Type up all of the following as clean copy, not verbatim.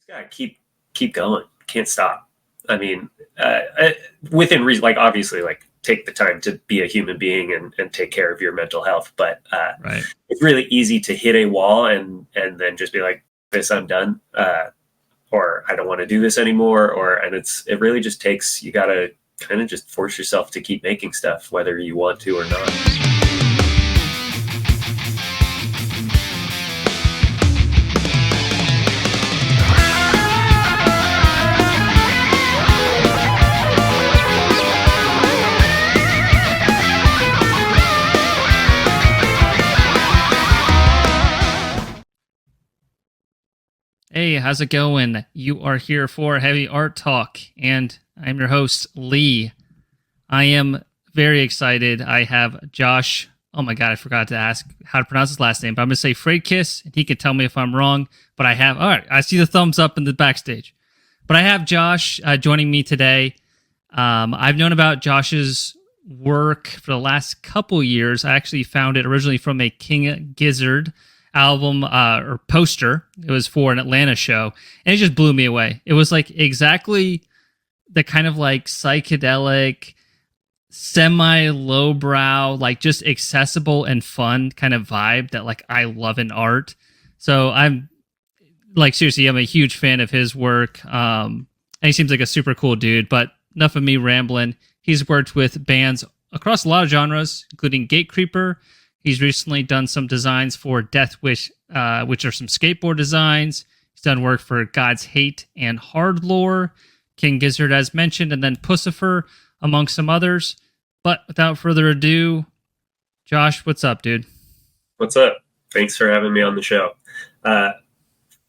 gotta keep going. Can't stop. I mean, within reason, like obviously, like take the time to be a human being and take care of your mental health. But Right. it's really easy to hit a wall and then just be like, this, I'm done. Or I don't want to do this anymore. And it really just takes, you gotta kind of just force yourself to keep making stuff, whether you want to or not. Hey, how's it going? You are here for Heavy Art Talk, and I'm your host, Lee. I am very excited. I have Josh. Oh my God, I forgot to ask how to pronounce his last name, but I'm going to say Freydkis, and he can tell me if I'm wrong. But all right, I see the thumbs up in the backstage. But I have Josh joining me today. I've known about Josh's work for the last couple years. I actually found it originally from a King Gizzard album or poster. It was for an Atlanta show, and it just blew me away. It was like exactly the kind of like psychedelic, semi lowbrow, like just accessible and fun kind of vibe that like I love in art. So I'm like, seriously, I'm a huge fan of his work. And he seems like a super cool dude. But enough of me rambling. He's worked with bands across a lot of genres, including Gatecreeper. He's recently done some designs for Death Wish, which are some skateboard designs. He's done work for God's Hate and Hard Lore, King Gizzard, as mentioned, and then Puscifer, among some others. But without further ado, Josh, what's up, dude? What's up? Thanks for having me on the show.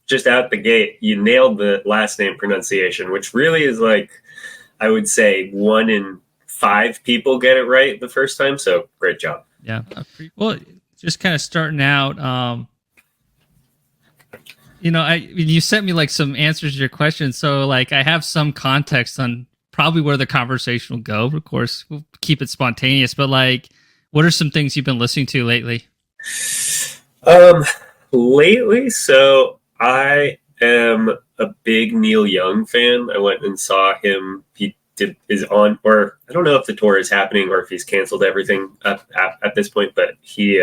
Just out the gate, you nailed the last name pronunciation, which really is like, I would say 1 in 5 people get it right the first time. So great job. Yeah. Well, just kind of starting out, you sent me like some answers to your questions. So like I have some context on probably where the conversation will go. Of course, we'll keep it spontaneous, but like, what are some things you've been listening to lately? Lately, so I am a big Neil Young fan. I went and saw him. He is on, or I don't know if the tour is happening or if he's canceled everything at this point, but he's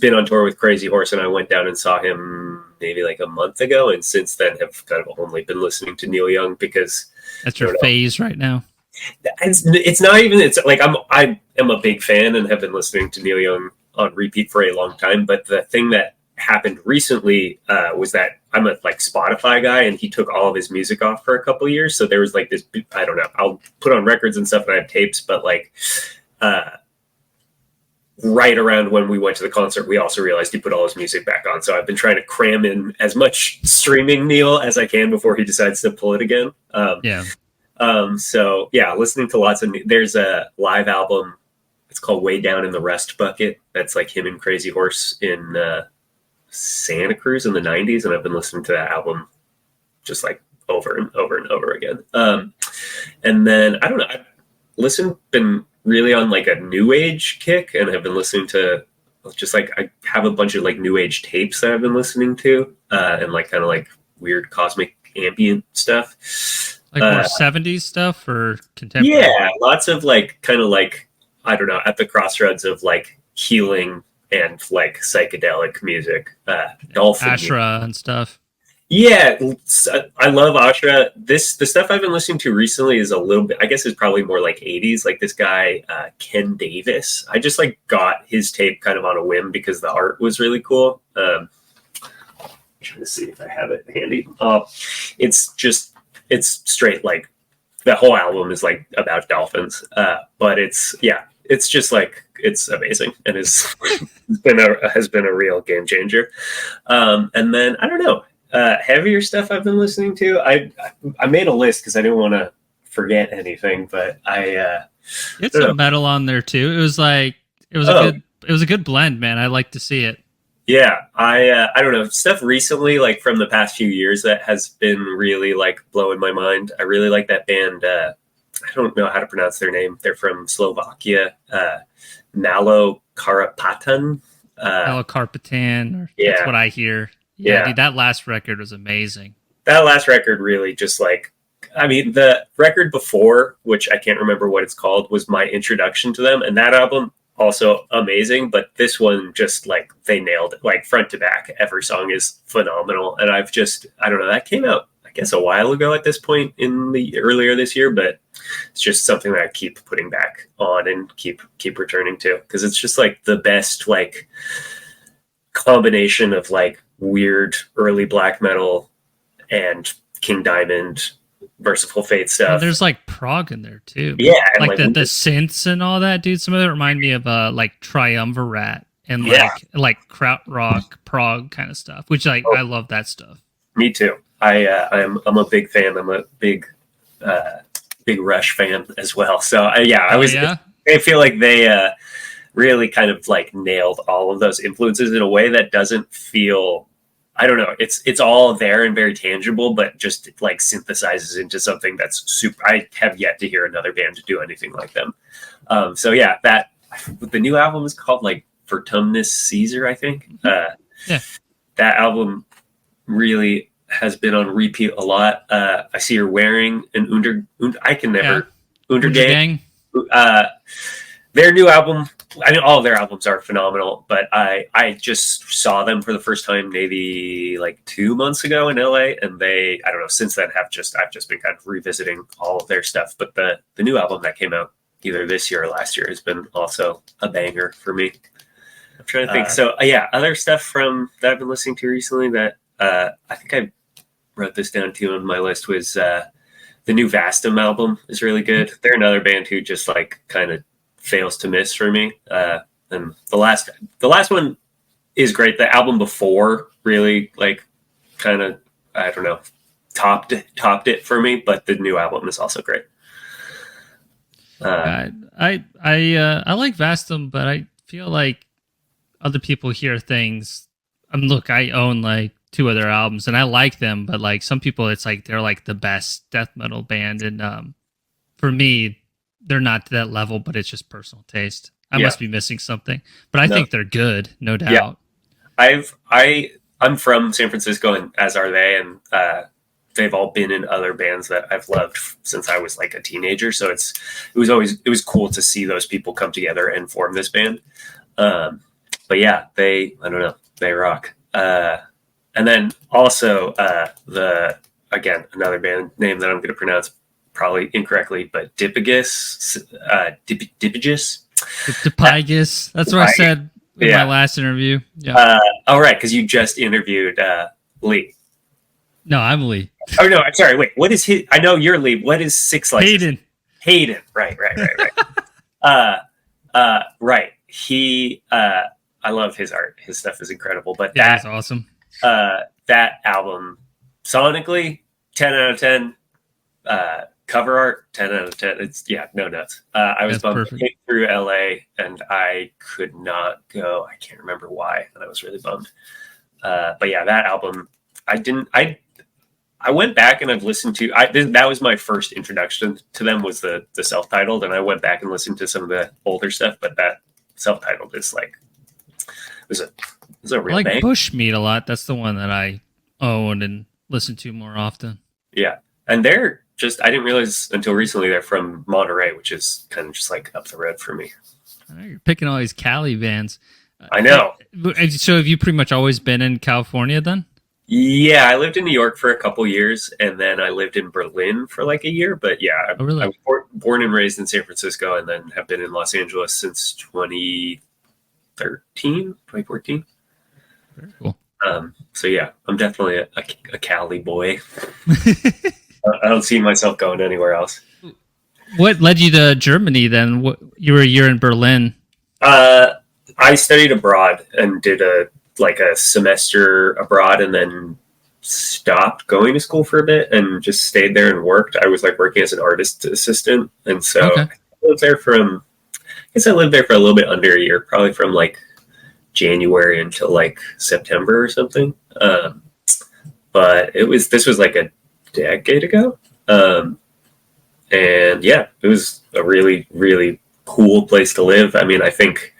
been on tour with Crazy Horse, and I went down and saw him maybe like a month ago, and since then have kind of only been listening to Neil Young because that's your phase right now. It's not even, it's like I am a big fan and have been listening to Neil Young on repeat for a long time, but the thing that happened recently was that I'm a like Spotify guy, and he took all of his music off for a couple of years. So there was like this, I don't know, I'll put on records and stuff and I have tapes, but like right around when we went to the concert, we also realized he put all his music back on. So I've been trying to cram in as much streaming Neil as I can before he decides to pull it again. So yeah, listening to lots of there's a live album. It's called Way Down in the Rust Bucket. That's like him and Crazy Horse in Santa Cruz in the 90s, and I've been listening to that album just like over and over and over again. And then I don't know, I've been really on like a new age kick, and have been listening to just like, I have a bunch of like new age tapes that I've been listening to, and like kind of like weird cosmic ambient stuff, like more 70s stuff or contemporary. Yeah, lots of like kind of like, I don't know, at the crossroads of like healing and like psychedelic music, dolphin Ashra and stuff. Yeah, I love Ashra. The stuff I've been listening to recently is a little bit, I guess, is probably more like 80s. Like this guy, Ken Davis. I just like got his tape kind of on a whim because the art was really cool. I'm trying to see if I have it handy. It's straight like the whole album is like about dolphins, but it's just like, it's amazing, and has been a real game changer. And then I don't know, heavier stuff I've been listening to. I made a list because I didn't want to forget anything, but I it's some metal on there too. It was a good blend, man. I like to see it. Yeah, I don't know, stuff recently, like from the past few years, that has been really like blowing my mind. I really like that band. I don't know how to pronounce their name. They're from Slovakia. Malo Karapatan. Malo Karpatan. That's what I hear. Yeah, dude, that last record was amazing. That last record really just like, I mean, the record before, which I can't remember what it's called, was my introduction to them, and that album also amazing. But this one just like they nailed it, like front to back. Every song is phenomenal, and I don't know, that came out I guess a while ago at this point in the earlier this year, but it's just something that I keep putting back on and keep returning to because it's just like the best like combination of like weird early black metal and King Diamond, Merciful Fate stuff. And there's like prog in there too. Yeah, and like the synths and all that, dude. Some of it remind me of like Triumvirate and like krautrock prog kind of stuff, which I love that stuff. Me too. I'm a big fan. I'm a big Rush fan as well. So I feel like they really kind of like nailed all of those influences in a way that doesn't feel, I don't know, it's all there and very tangible, but just like synthesizes into something that's super. I have yet to hear another band to do anything like them. So yeah, that the new album is called like Vertumnus Caesar, I think. That album really has been on repeat a lot. I see you're wearing an Undergang. Their new album, I mean, all of their albums are phenomenal, but I just saw them for the first time maybe like 2 months ago in LA, and I don't know, since then I've just been kind of revisiting all of their stuff. But the new album that came out either this year or last year has been also a banger for me. I'm trying to think. Other stuff that I've been listening to recently that I think I wrote this down too on my list was the new Vastum album is really good. They're another band who just like kind of fails to miss for me. And the last one is great. The album before really like kind of, I don't know, topped it for me, but the new album is also great. I like Vastum, but I feel like other people hear things. Look, I own like 2 of their albums and I like them, but like some people it's like they're like the best death metal band, and for me they're not to that level, but it's just personal taste. I must be missing something, but I think they're good, no doubt. I'm from San Francisco, and as are they, and they've all been in other bands that I've loved since I was like a teenager. So it was cool to see those people come together and form this band. But yeah, I don't know, they rock. And then also another band name that I'm going to pronounce probably incorrectly, but Dipygus. That's what I said in my last interview. Yeah. Right, because you just interviewed Lee. No, I'm Lee. Oh no, I'm sorry. Wait, what is his? I know you're Lee. What is Six Slices? Hayden. Right. Right. He. I love his art. His stuff is incredible. But that's awesome. That album, sonically, 10 out of 10. Cover art, 10 out of 10. It's no nuts. I was bummed. I came through LA and I could not go. I can't remember why, and I was really bummed. But yeah, that album, I went back and I've listened to. That was my first introduction to them, was the self-titled, and I went back and listened to some of the older stuff. But that self-titled is like was a real like bang. Bushmeat a lot. That's the one that I own and listen to more often. Yeah, and they're just, I didn't realize until recently they're from Monterey, which is kind of just like up the road for me. You're picking all these Cali bands. I know. So have you pretty much always been in California then? Yeah, I lived in New York for a couple years, and then I lived in Berlin for like a year. But yeah, I was born and raised in San Francisco, and then have been in Los Angeles since 2014. Very cool. So yeah, I'm definitely a Cali boy. I don't see myself going anywhere else. What led you to Germany then? You were a year in Berlin. I studied abroad and did a semester abroad, and then stopped going to school for a bit and just stayed there and worked. I was like working as an artist assistant, and so I lived there for a little bit under a year, probably from like January until like September or something. But this was like a decade ago, and yeah, it was a really, really cool place to live. I mean, I think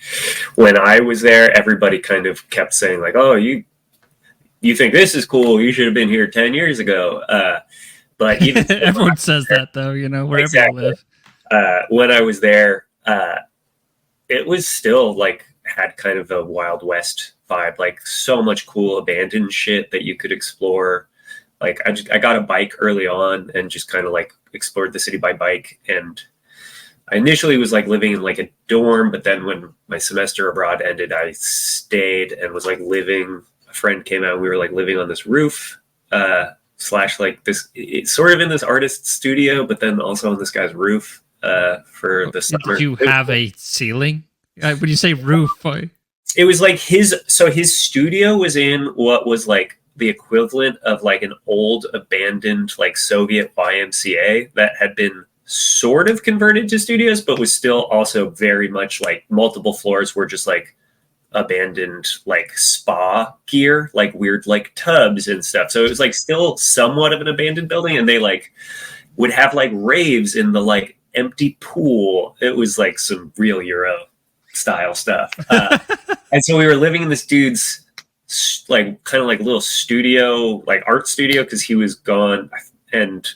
when I was there, everybody kind of kept saying like, "Oh, you you think this is cool, you should have been here 10 years ago. But even everyone says that though, wherever exactly. you live. When I was there, it was still like had kind of a Wild West vibe, like so much cool abandoned shit that you could explore. Like I got a bike early on and just kind of like explored the city by bike. And I initially was like living in like a dorm, but then when my semester abroad ended, I stayed and was like living. A friend came out, and we were like living on this roof, slash like this, it's sort of in this artist's studio, but then also on this guy's roof for the summer. Did you have a ceiling? When you say roof, it was like his studio was in what was like the equivalent of like an old abandoned like Soviet YMCA that had been sort of converted to studios, but was still also very much like multiple floors were just like abandoned like spa gear, like weird like tubs and stuff. So it was like still somewhat of an abandoned building, and they like would have like raves in the like empty pool. It was like some real Euro style stuff. And so we were living in this dude's like kind of like little studio, like art studio, because he was gone, and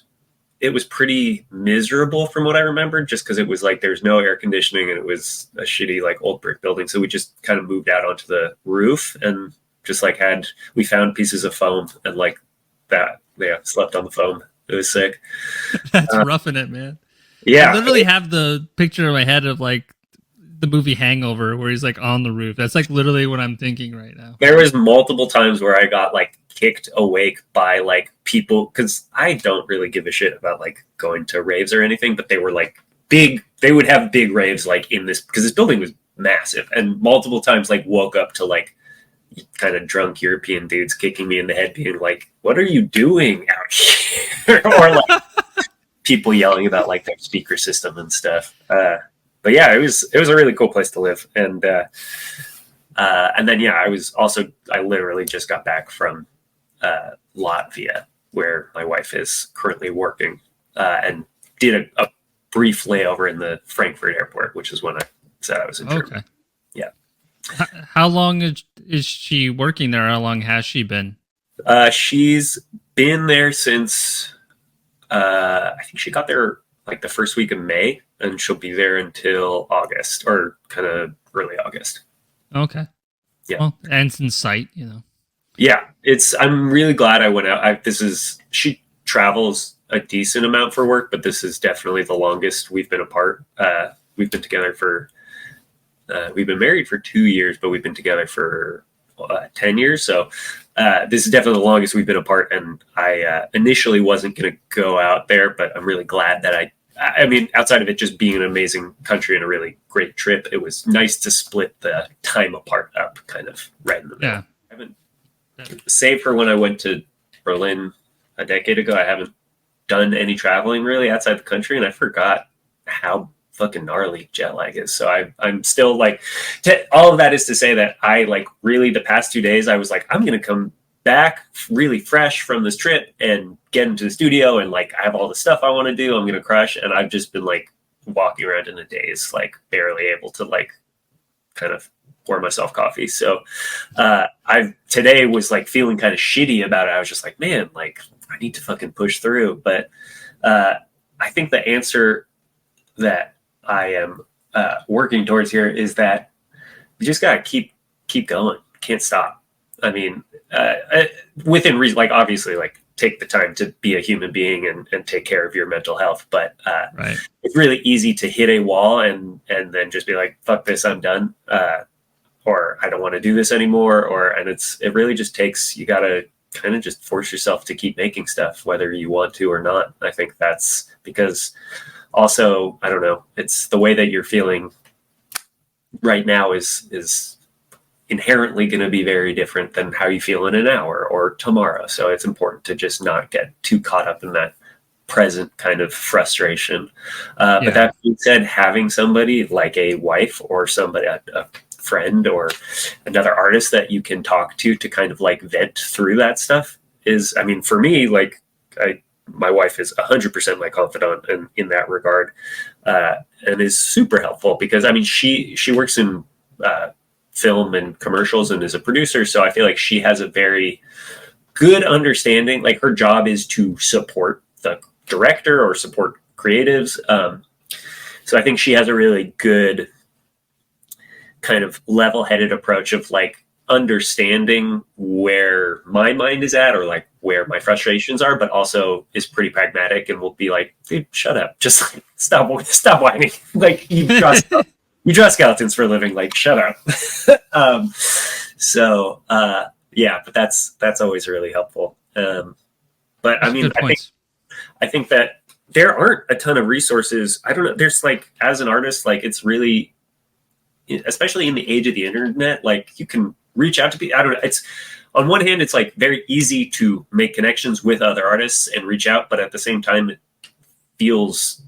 it was pretty miserable from what I remember, just because it was like there's no air conditioning and it was a shitty like old brick building. So we just kind of moved out onto the roof and just like we found pieces of foam and like that. Yeah, slept on the foam. It was sick. That's roughing it, man. Yeah, I literally have the picture in my head of like the movie Hangover where he's like on the roof. That's like literally what I'm thinking right now. There was multiple times where I got like kicked awake by like people, because I don't really give a shit about like going to raves or anything, but they were like big. They would have big raves like in this, because this building was massive, and multiple times like woke up to like kind of drunk European dudes kicking me in the head, being like, "What are you doing out here?" Or like people yelling about like their speaker system and stuff. But yeah, it was a really cool place to live. And then yeah, I literally just got back from Latvia, where my wife is currently working, and did a brief layover in the Frankfurt airport, which is when I said I was in Germany. Okay. Yeah. How long is she working there? How long has she been? She's been there since I think she got there like the first week of May, and she'll be there until August, or kind of early August. Okay. Yeah. Well, ends in sight, Yeah, I'm really glad I went out. She travels a decent amount for work, but this is definitely the longest we've been apart. We've been together we've been married for 2 years, but we've been together for 10 years. So this is definitely the longest we've been apart. And I initially wasn't going to go out there, but I'm really glad that I mean, outside of it just being an amazing country and a really great trip, it was nice to split the time apart up kind of right in the middle. Yeah. I haven't, save for when I went to Berlin a decade ago, I haven't done any traveling really outside the country, and I forgot how fucking gnarly jet lag is. So I'm still like, all of that is to say that I like really the past 2 days, I was like, I'm going to come back really fresh from this trip and get into the studio, and like I have all the stuff I want to do. I'm going to crush. And I've just been like walking around in a daze, like barely able to like kind of pour myself coffee. So today was like feeling kind of shitty about it. I was just like, man, like I need to fucking push through. But I think the answer that I am working towards here is that you just got to keep going. Can't stop. I mean, within reason, like obviously like take the time to be a human being and take care of your mental health. But right. It's really easy to hit a wall and then just be like, fuck this, I'm done. Or I don't want to do this anymore. And it really just takes, you got to kind of just force yourself to keep making stuff, whether you want to or not. I think that's because also, I don't know, it's the way that you're feeling right now is inherently going to be very different than how you feel in an hour or tomorrow. So it's important to just not get too caught up in that present kind of frustration. But that being said, having somebody like a wife or somebody, a friend or another artist that you can talk to kind of like vent through that stuff is, I mean, for me, like my wife is 100% my confidant in that regard, and is super helpful because I mean, she works in film and commercials and is a producer. So I feel like she has a very good understanding. Like her job is to support the director or support creatives. So I think she has a really good kind of level-headed approach of like understanding where my mind is at or like where my frustrations are, but also is pretty pragmatic and will be like, dude, shut up. Just stop whining. Like you draw skeletons for a living. Like, shut up. Yeah, but that's always really helpful. But That's I mean, I think that there aren't a ton of resources. I don't know. There's like, as an artist, like it's really, especially in the age of the internet, like you can reach out to people. I don't know. It's on one hand, it's like very easy to make connections with other artists and reach out, but at the same time, it feels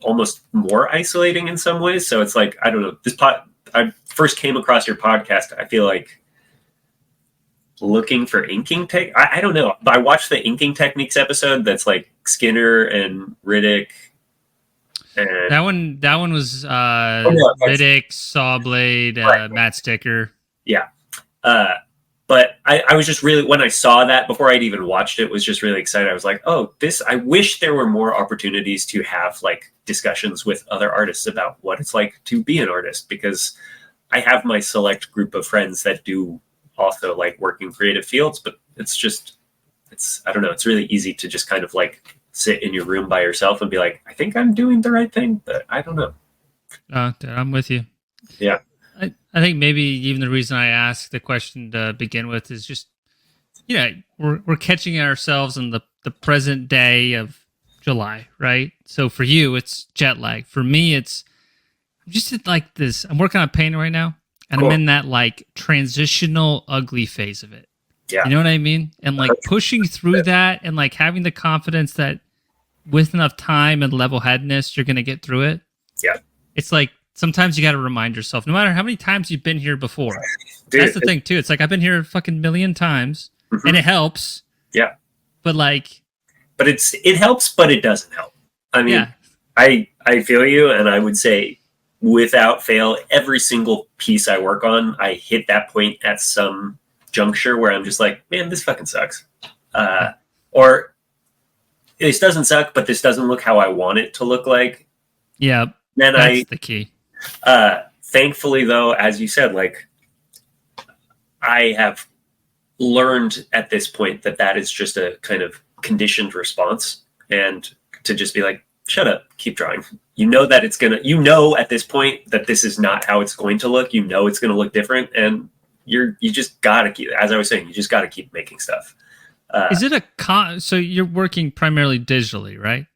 almost more isolating in some ways. So it's like, I don't know. I first came across your podcast. I feel like looking for inking tech. I don't know. I watched the inking techniques episode. That's like Skinner and Riddick. And that one was Riddick, Sawblade, right. Matt Sticker. Yeah. But I was just really, when I saw that before I'd even watched it, was just really excited. I was like, oh, I wish there were more opportunities to have like discussions with other artists about what it's like to be an artist, because I have my select group of friends that do also like work in creative fields, but I don't know. It's really easy to just kind of like sit in your room by yourself and be like, I think I'm doing the right thing, but I don't know. I'm with you. Yeah. I think maybe even the reason I asked the question to begin with is just, we're catching ourselves in the present day of July, right? So for you, it's jet lag. For me, I'm just in like this. I'm working on painting right now, and cool. I'm in that like transitional ugly phase of it. Yeah. You know what I mean? And like pushing through that and like having the confidence that with enough time and level-headedness, you're going to get through it. Yeah. It's like, sometimes you got to remind yourself, no matter how many times you've been here before. Dude, that's the thing too. It's like, I've been here a fucking million times, and it helps. Yeah. But like, it helps, but it doesn't help. I mean, yeah. I feel you. And I would say without fail, every single piece I work on, I hit that point at some juncture where I'm just like, man, this fucking sucks. Or this doesn't suck, but this doesn't look how I want it to look like. Yeah. Then that's the key. Thankfully, though, as you said, like I have learned at this point that is just a kind of conditioned response, and to just be like, shut up, keep drawing. You know that it's gonna. You know at this point that this is not how it's going to look. You know it's going to look different, and you just gotta keep. As I was saying, you just gotta keep making stuff. Is it so you're working primarily digitally, right?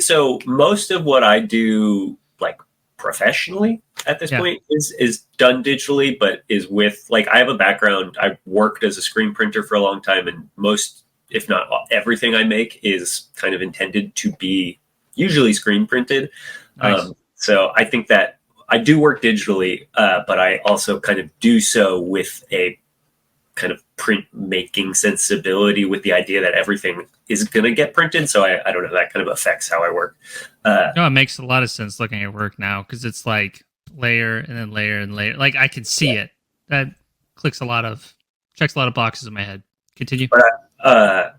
So most of what I do, like professionally at this point, is done digitally, but is with like, I have a background. I worked as a screen printer for a long time, and most, if not everything I make is kind of intended to be usually screen printed. Nice. So I think that I do work digitally, but I also kind of do so with a kind of print making sensibility, with the idea that everything is going to get printed. So I don't know, that kind of affects how I work. No, it makes a lot of sense looking at work now, because it's like layer and then layer and layer. Like I can see it. That checks a lot of boxes in my head. Continue. What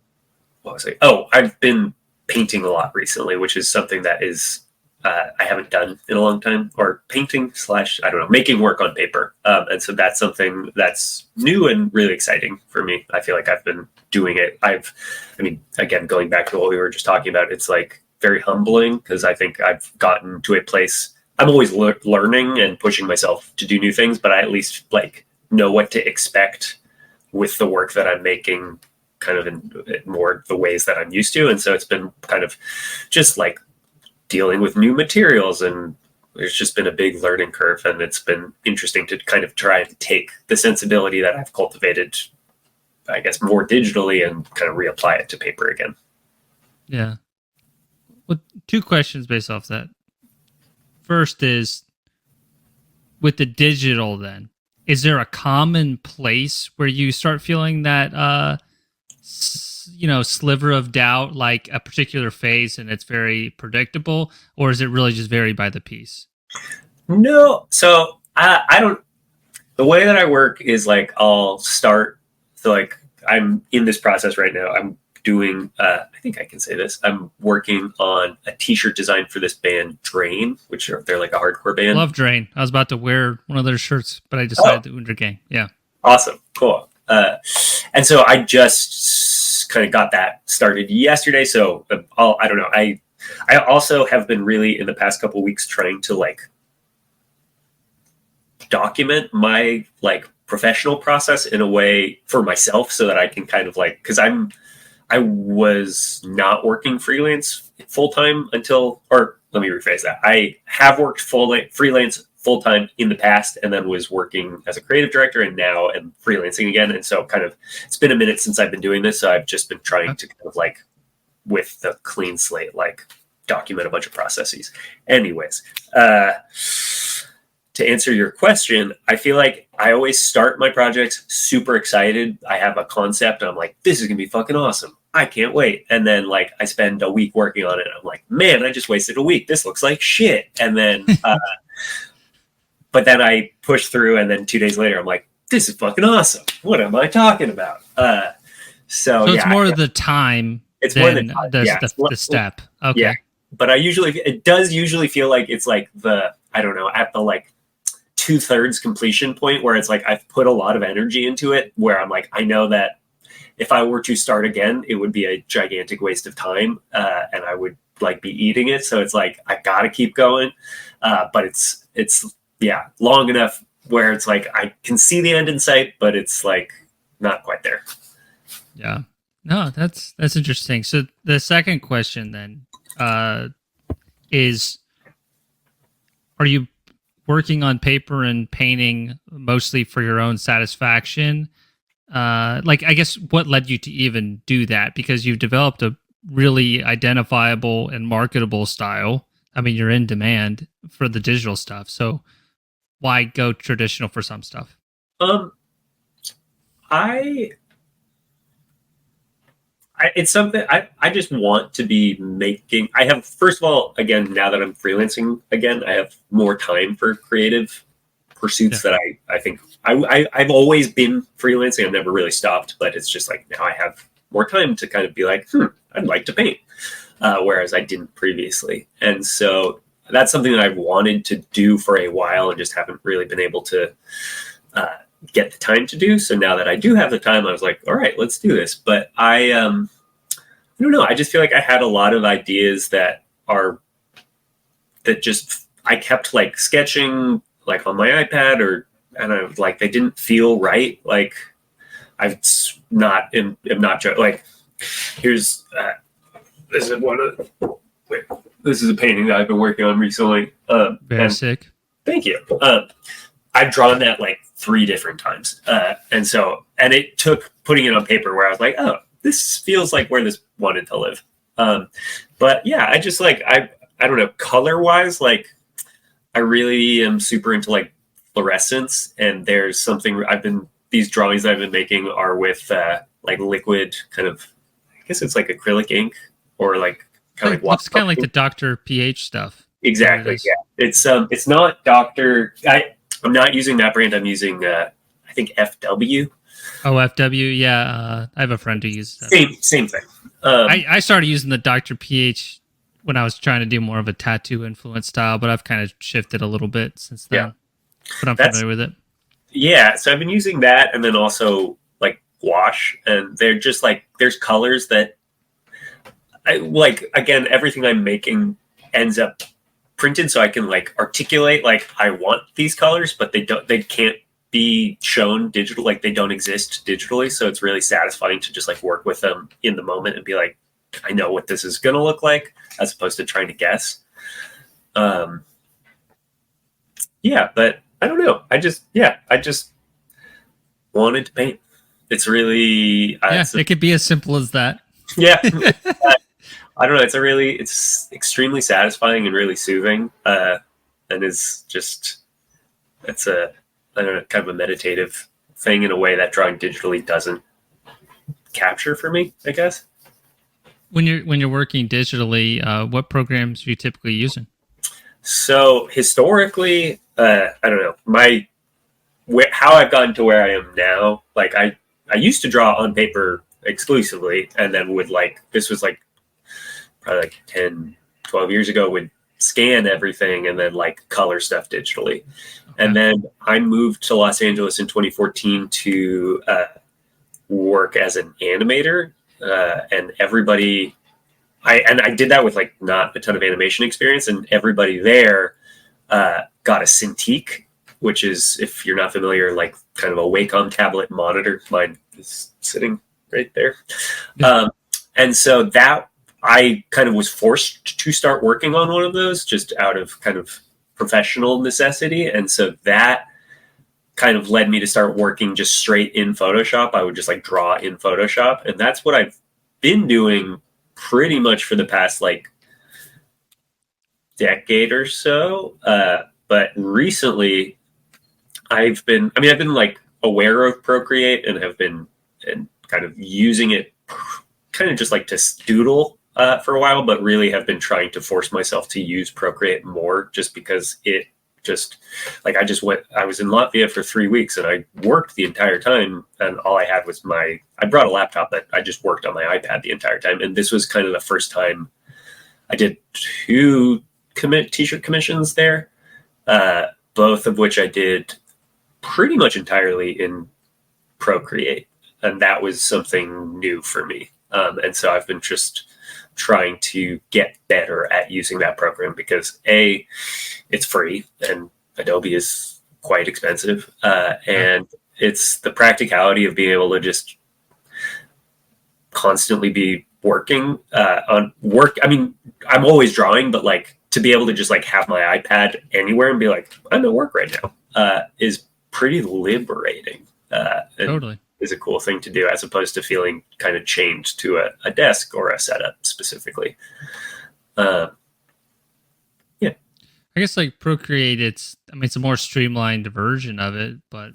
was I? Oh, I've been painting a lot recently, which is something that is I haven't done in a long time, or painting / I don't know, making work on paper. And so that's something that's new and really exciting for me. I feel like I've been doing it. Again, going back to what we were just talking about, it's like very humbling, because I think I've gotten to a place, I'm always learning and pushing myself to do new things, but I at least like know what to expect with the work that I'm making, kind of in more the ways that I'm used to. And so it's been kind of just like dealing with new materials, and there's just been a big learning curve, and it's been interesting to kind of try and take the sensibility that I've cultivated, I guess, more digitally, and kind of reapply it to paper again. Yeah. Well, 2 questions based off that. First is, with the digital then, is there a common place where you start feeling that sliver of doubt, like a particular phase, and it's very predictable, or is it really just vary by the piece? No. So I don't, the way that I work is like I'll start. So like I'm in this process right now. I'm doing. I think I can say this. I'm working on a T-shirt design for this band Drain, which they're like a hardcore band. Love Drain. I was about to wear one of their shirts, but I Oh, decided the Undra Gang. Yeah. awesome, cool. And so I just kind of got that started yesterday. So I don't know. I also have been really in the past couple of weeks trying to like document my like professional process in a way for myself so that I can kind of like, because I was not working freelance full time until, or let me rephrase that. I have worked freelance full time in the past, and then was working as a creative director, and now am freelancing again. And so, kind of, it's been a minute since I've been doing this, so I've just been trying to kind of like, with the clean slate, like document a bunch of processes. Anyways, to answer your question, I feel like I always start my projects super excited. I have a concept, and I'm like, this is gonna be fucking awesome. I can't wait. And then like I spend a week working on it. And I'm like, man, I just wasted a week. This looks like shit. And then, but then I push through, and then 2 days later, I'm like, this is fucking awesome. What am I talking about? So it's more of the time. It's than more than time. the step. Okay. Yeah. But it does usually feel like it's like I don't know, at the like 2/3 completion point where it's like I've put a lot of energy into it, where I'm like, I know that if I were to start again, it would be a gigantic waste of time, and I would like be eating it. So it's like I gotta keep going, but it's long enough where it's like I can see the end in sight, but it's like not quite there. Yeah. No, that's interesting. So the second question then is, are you working on paper and painting mostly for your own satisfaction? Like, I guess what led you to even do that? Because you've developed a really identifiable and marketable style. I mean, you're in demand for the digital stuff. So why go traditional for some stuff? It's something I just want to be making. I have, first of all, again, now that I'm freelancing again, I have more time for creative pursuits that I think I've always been freelancing. I've never really stopped, but it's just like now I have more time to kind of be like, I'd like to paint, whereas I didn't previously. And so that's something that I've wanted to do for a while and just haven't really been able to get the time to do. So now that I do have the time, I was like, all right, let's do this. But I don't know. I just feel like I had a lot of ideas that just I kept like sketching like on my iPad and I was like, they didn't feel right. Like I'm not like, here's this is one of this is a painting that I've been working on recently. Very sick. Thank you. I've drawn that like 3 different times. And it took putting it on paper where I was like, oh, this feels like where this wanted to live. But yeah, I just like, I don't know, color wise, like I really am super into like fluorescence, and there's something these drawings that I've been making are with like liquid kind of, I guess it's like acrylic ink or like kind of like looks kind of like the Dr. PH stuff. Exactly. Yeah. It's not Dr. I'm not using that brand. I'm using, I think FW. Oh, FW. Yeah. I have a friend who uses that. Same thing. I started using the Dr. PH when I was trying to do more of a tattoo influence style, but I've kind of shifted a little bit since then. Yeah. But I'm familiar with it. Yeah. So I've been using that, and then also like gouache, and they're just like, there's colors that I like, again, everything I'm making ends up printed, so I can like articulate like I want these colors, but they can't be shown digital, like they don't exist digitally. So it's really satisfying to just like work with them in the moment and be like, I know what this is gonna look like, as opposed to trying to guess. Yeah, but I don't know. I just wanted to paint. It's really it could be as simple as that. Yeah. I don't know. It's extremely satisfying and really soothing, and it's a I don't know, kind of a meditative thing in a way that drawing digitally doesn't capture for me, I guess. When you're working digitally, what programs are you typically using? So historically, I don't know. how I've gotten to where I am now. Like I used to draw on paper exclusively, and then would like this was like probably like 10, 12 years ago would scan everything and then like color stuff digitally. Okay. And then I moved to Los Angeles in 2014 to work as an animator, and everybody. I did that with like not a ton of animation experience, and everybody there got a Cintiq, which is, if you're not familiar, like kind of a Wacom tablet monitor. Mine is sitting right there. Yeah. And so that I kind of was forced to start working on one of those just out of kind of professional necessity. And so that kind of led me to start working just straight in Photoshop. I would just like draw in Photoshop. And that's what I've been doing pretty much for the past like decade or so. But recently I've been like aware of Procreate and have been kind of using it kind of just like to doodle for a while, but really have been trying to force myself to use Procreate more just because it just like I was in Latvia for 3 weeks and I worked the entire time, and all I had was I brought a laptop, but I just worked on my iPad the entire time. And this was kind of the first time I did 2 t-shirt commissions there, both of which I did pretty much entirely in Procreate. And that was something new for me. And so I've been just trying to get better at using that program because A, it's free and Adobe is quite expensive. And it's the practicality of being able to just constantly be working on work. I mean, I'm always drawing, but like to be able to just like have my iPad anywhere and be like, I'm at work right now, is pretty liberating. Totally. Is a cool thing to do as opposed to feeling kind of chained to a desk or a setup specifically. Yeah. I guess like Procreate, it's a more streamlined version of it, but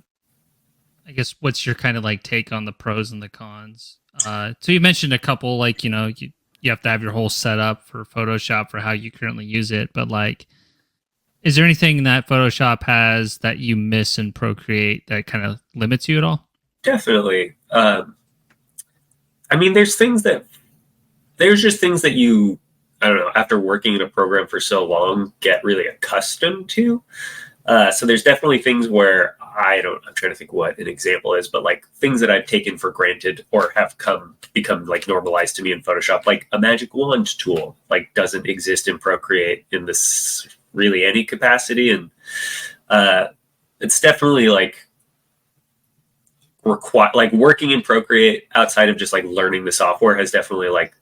I guess what's your kind of like take on the pros and the cons? So you mentioned a couple, like, you have to have your whole setup for Photoshop for how you currently use it, but like, is there anything that Photoshop has that you miss in Procreate that kind of limits you at all? Definitely. There's just things that you, I don't know, after working in a program for so long, get really accustomed to. So there's definitely things where I'm trying to think what an example is, but like things that I've taken for granted or have become like normalized to me in Photoshop, like a magic wand tool, like doesn't exist in Procreate in this really any capacity. And it's definitely like working in Procreate outside of just like learning the software has definitely like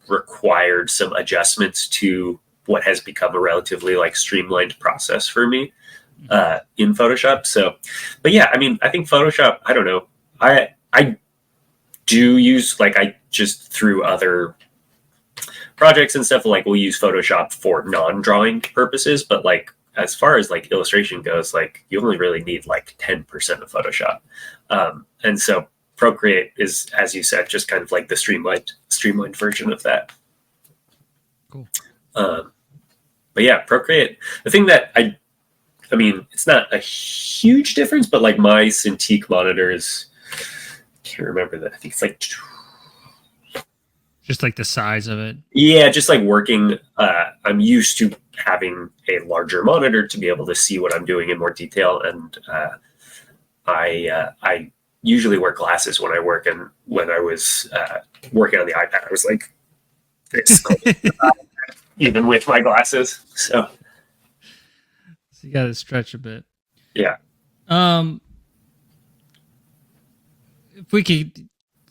required some adjustments to what has become a relatively like streamlined process for me in Photoshop. So, but yeah, I think Photoshop, I don't know. I do use, like, I just through other projects and stuff, like we'll use Photoshop for non-drawing purposes, but like as far as like illustration goes, like you only really need like 10% of Photoshop. And so Procreate is, as you said, just kind of like the streamlined version of that. Cool. But yeah, Procreate, the thing that it's not a huge difference, but like my Cintiq monitor is, I can't remember that. I think it's like just like the size of it. Yeah, just like working. I'm used to having a larger monitor to be able to see what I'm doing in more detail, and I usually wear glasses when I work. And when I was working on the iPad, I was like this, even with my glasses. So you got to stretch a bit. Yeah. If we could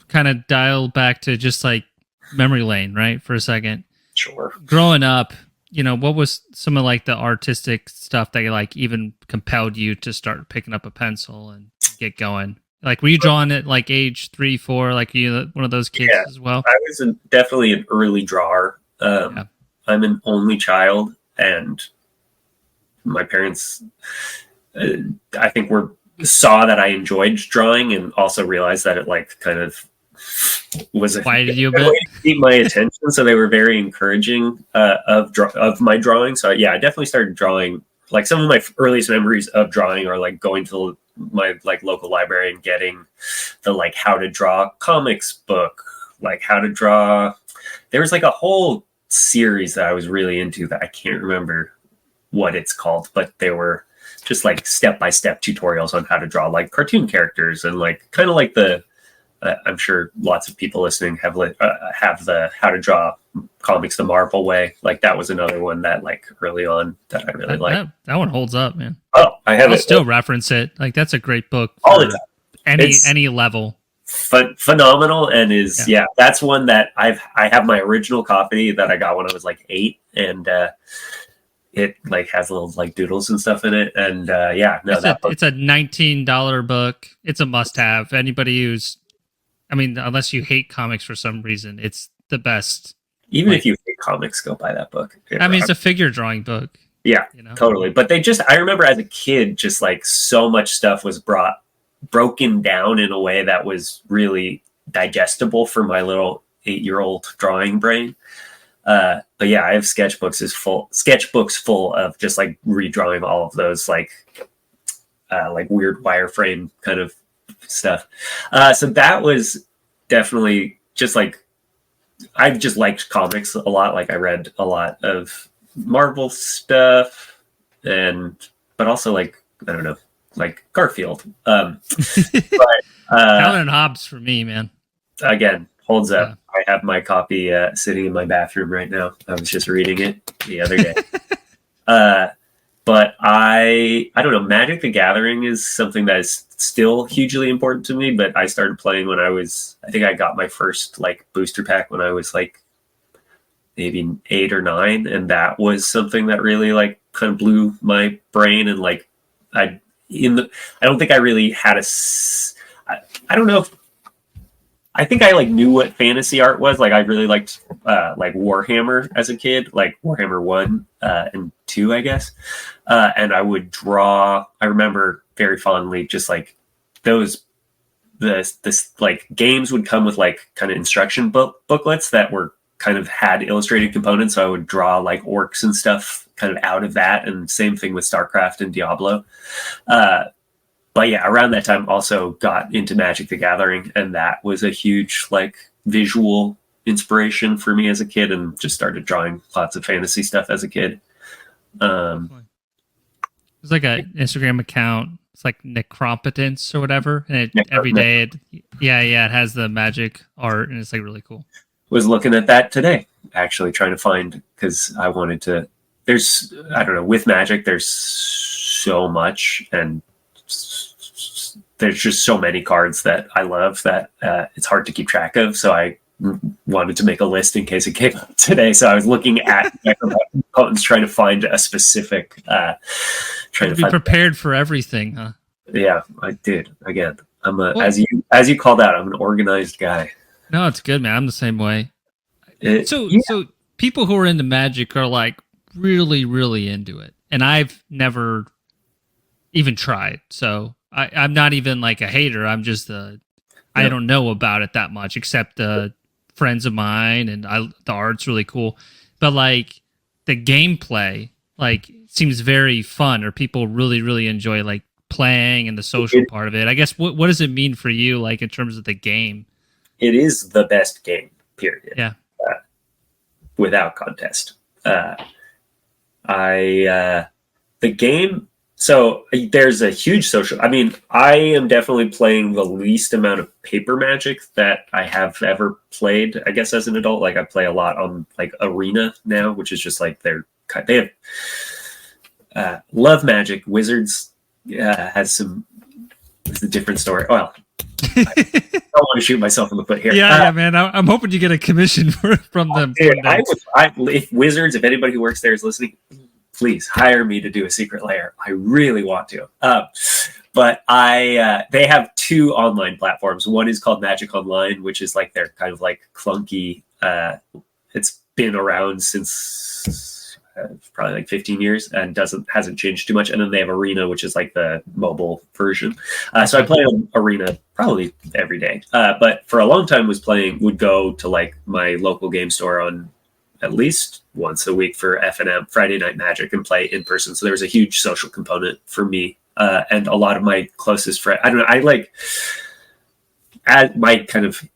kind of dial back to just like memory lane, right, for a second. Sure. Growing up, what was some of like the artistic stuff that like even compelled you to start picking up a pencil and get going? Like, were you drawing at like age 3, 4? Like, you one of those kids as well? I was definitely an early drawer. I'm an only child, and my parents, I think, saw that I enjoyed drawing and also realized that it like kind of was quieted you a bit to keep my attention. So they were very encouraging of my drawing. So yeah, I definitely started drawing. Like some of my earliest memories of drawing are like going to my like local library and getting the like how to draw comics book, like how to draw. There was like a whole series that I was really into that I can't remember what it's called, but they were just like step-by-step tutorials on how to draw like cartoon characters, and like kind of like the I'm sure lots of people listening have the how to draw comics the Marvel way. Like that was another one that like early on that I really liked. That one holds up, man. Oh, I'll still reference it. Like that's a great book all the time. Any level. Phenomenal, and that's one that I have my original copy that I got when I was like 8, and it like has little like doodles and stuff in it, and it's a $19 book. It's a must-have. Anybody who's, I mean, unless you hate comics for some reason, it's the best. Even if you hate comics, go buy that book. I mean, it's a figure drawing book. Yeah, totally. But I remember as a kid, just like so much stuff was broken down in a way that was really digestible for my little 8-year-old drawing brain. But yeah, I have sketchbooks full of just like redrawing all of those like weird wireframe kind of stuff. So that was definitely just like, I just liked comics a lot. Like I read a lot of Marvel stuff, but also like, I don't know, like Garfield. But Calvin and Hobbes for me, man. Again, holds up. Yeah. I have my copy sitting in my bathroom right now. I was just reading it the other day. But I don't know, Magic the Gathering is something that is still hugely important to me, but I started playing when I think I got my first like booster pack when I was like maybe 8 or 9, and that was something that really like kind of blew my brain. And like I don't think I really had I don't know if I think I like knew what fantasy art was. Like I really liked like Warhammer as a kid, like Warhammer 1 and 2, I guess. And I would draw. I remember very fondly just like this like games would come with like kind of instruction booklets that were kind of had illustrated components. So I would draw like orcs and stuff kind of out of that. And same thing with StarCraft and Diablo. But yeah, around that time also got into Magic the Gathering, and that was a huge like visual inspiration for me as a kid, and just started drawing lots of fantasy stuff as a kid. It's like an Instagram account. It's like Necrompetence or whatever, and every day it has the magic art, and it's like really cool. Was looking at that today, actually trying to find, because I wanted to. There's, I don't know, with Magic, there's so much, and there's just so many cards that I love that it's hard to keep track of. So I wanted to make a list in case it came up today. So I was looking at Necropotence, trying to find a specific. Trying to be prepared for everything, huh? Yeah, I did. Again, I'm as you called out, I'm an organized guy. No, it's good, man. I'm the same way. So people who are into Magic are like really, really into it, and I've never even tried. So I'm not even like a hater. I'm just I don't know about it that much, except friends of mine, and the art's really cool. But like the gameplay, like seems very fun, or people really, really enjoy like playing and the social part of it. I guess what does it mean for you, like in terms of the game? It is the best game, period. Yeah, without contest. The game. So there's a huge social. I mean, I am definitely playing the least amount of paper Magic that I have ever played, I guess, as an adult. Like I play a lot on like Arena now, which is just like they have love Magic. Wizards has some. It's a different story. Well, I don't want to shoot myself in the foot here. Yeah, man. I'm hoping you get a commission from them. Dude, if anybody who works there is listening, please hire me to do a secret layer. I really want to. But they have 2 online platforms. One is called Magic Online, which is like their kind of like clunky. It's been around since probably like 15 years and hasn't changed too much. And then they have Arena, which is like the mobile version. So I play on Arena probably every day. But for a long time would go to like my local game store on at least once a week for F&M, Friday Night Magic, and play in person. So there was a huge social component for me and a lot of my closest friends. I don't know. I like my kind of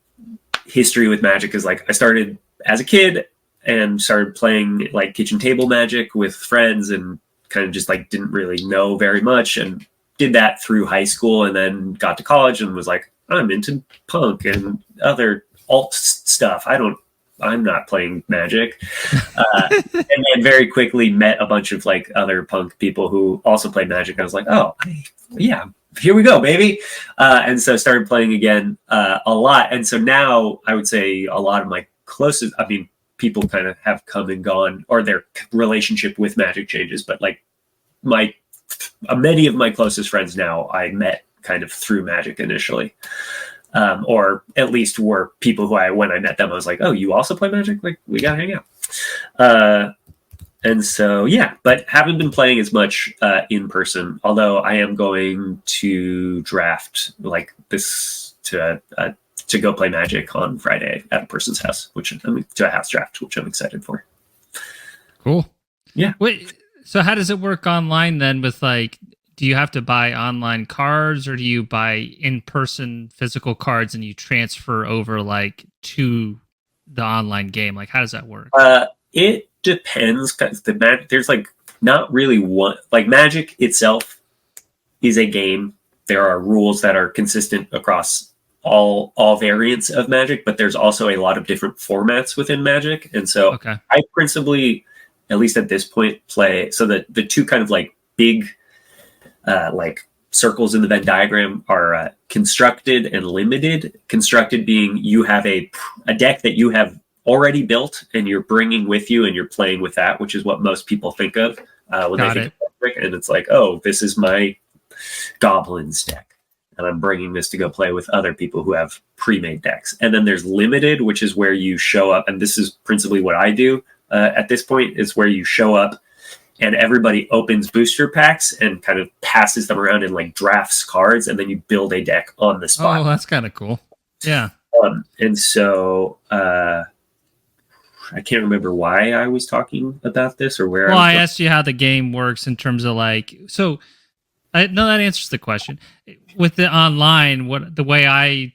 history with Magic is like I started as a kid and started playing like kitchen table Magic with friends and kind of just like didn't really know very much and did that through high school and then got to college and was like, I'm into punk and other alt stuff. I'm not playing Magic. And then very quickly met a bunch of like other punk people who also played Magic. I was like, oh, yeah, here we go, baby. And so started playing again a lot. And so now I would say a lot of my closest, I mean, people kind of have come and gone or their relationship with Magic changes. But like many of my closest friends now I met kind of through Magic initially. Or at least were people who when I met them, I was like, oh, you also play Magic? Like, we got to hang out. And so, yeah, but haven't been playing as much in person, although I am going to draft like this to go play Magic on Friday at a person's house, to a house draft, which I'm excited for. Cool. Yeah. Wait, so how does it work online then with like, do you have to buy online cards or do you buy in-person physical cards and you transfer over like to the online game? Like, how does that work? It depends because there's like not really one, like Magic itself is a game. There are rules that are consistent across all variants of Magic, but there's also a lot of different formats within Magic. And so I principally, at least at this point, play, so that the two kind of like big like circles in the Venn diagram are constructed and limited. Constructed being you have a deck that you have already built and you're bringing with you and you're playing with that, which is what most people think of when they think of Magic. And it's like, oh, this is my Goblins deck. And I'm bringing this to go play with other people who have pre-made decks. And then there's limited, which is where you show up. And this is principally what I do at this point, is where you show up and everybody opens booster packs and kind of passes them around and like drafts cards, and then you build a deck on the spot. Oh, that's kind of cool. Yeah. And so I can't remember why I was talking about this or where. Well, I asked you how the game works in terms of like, so no, that answers the question. With the online, the way I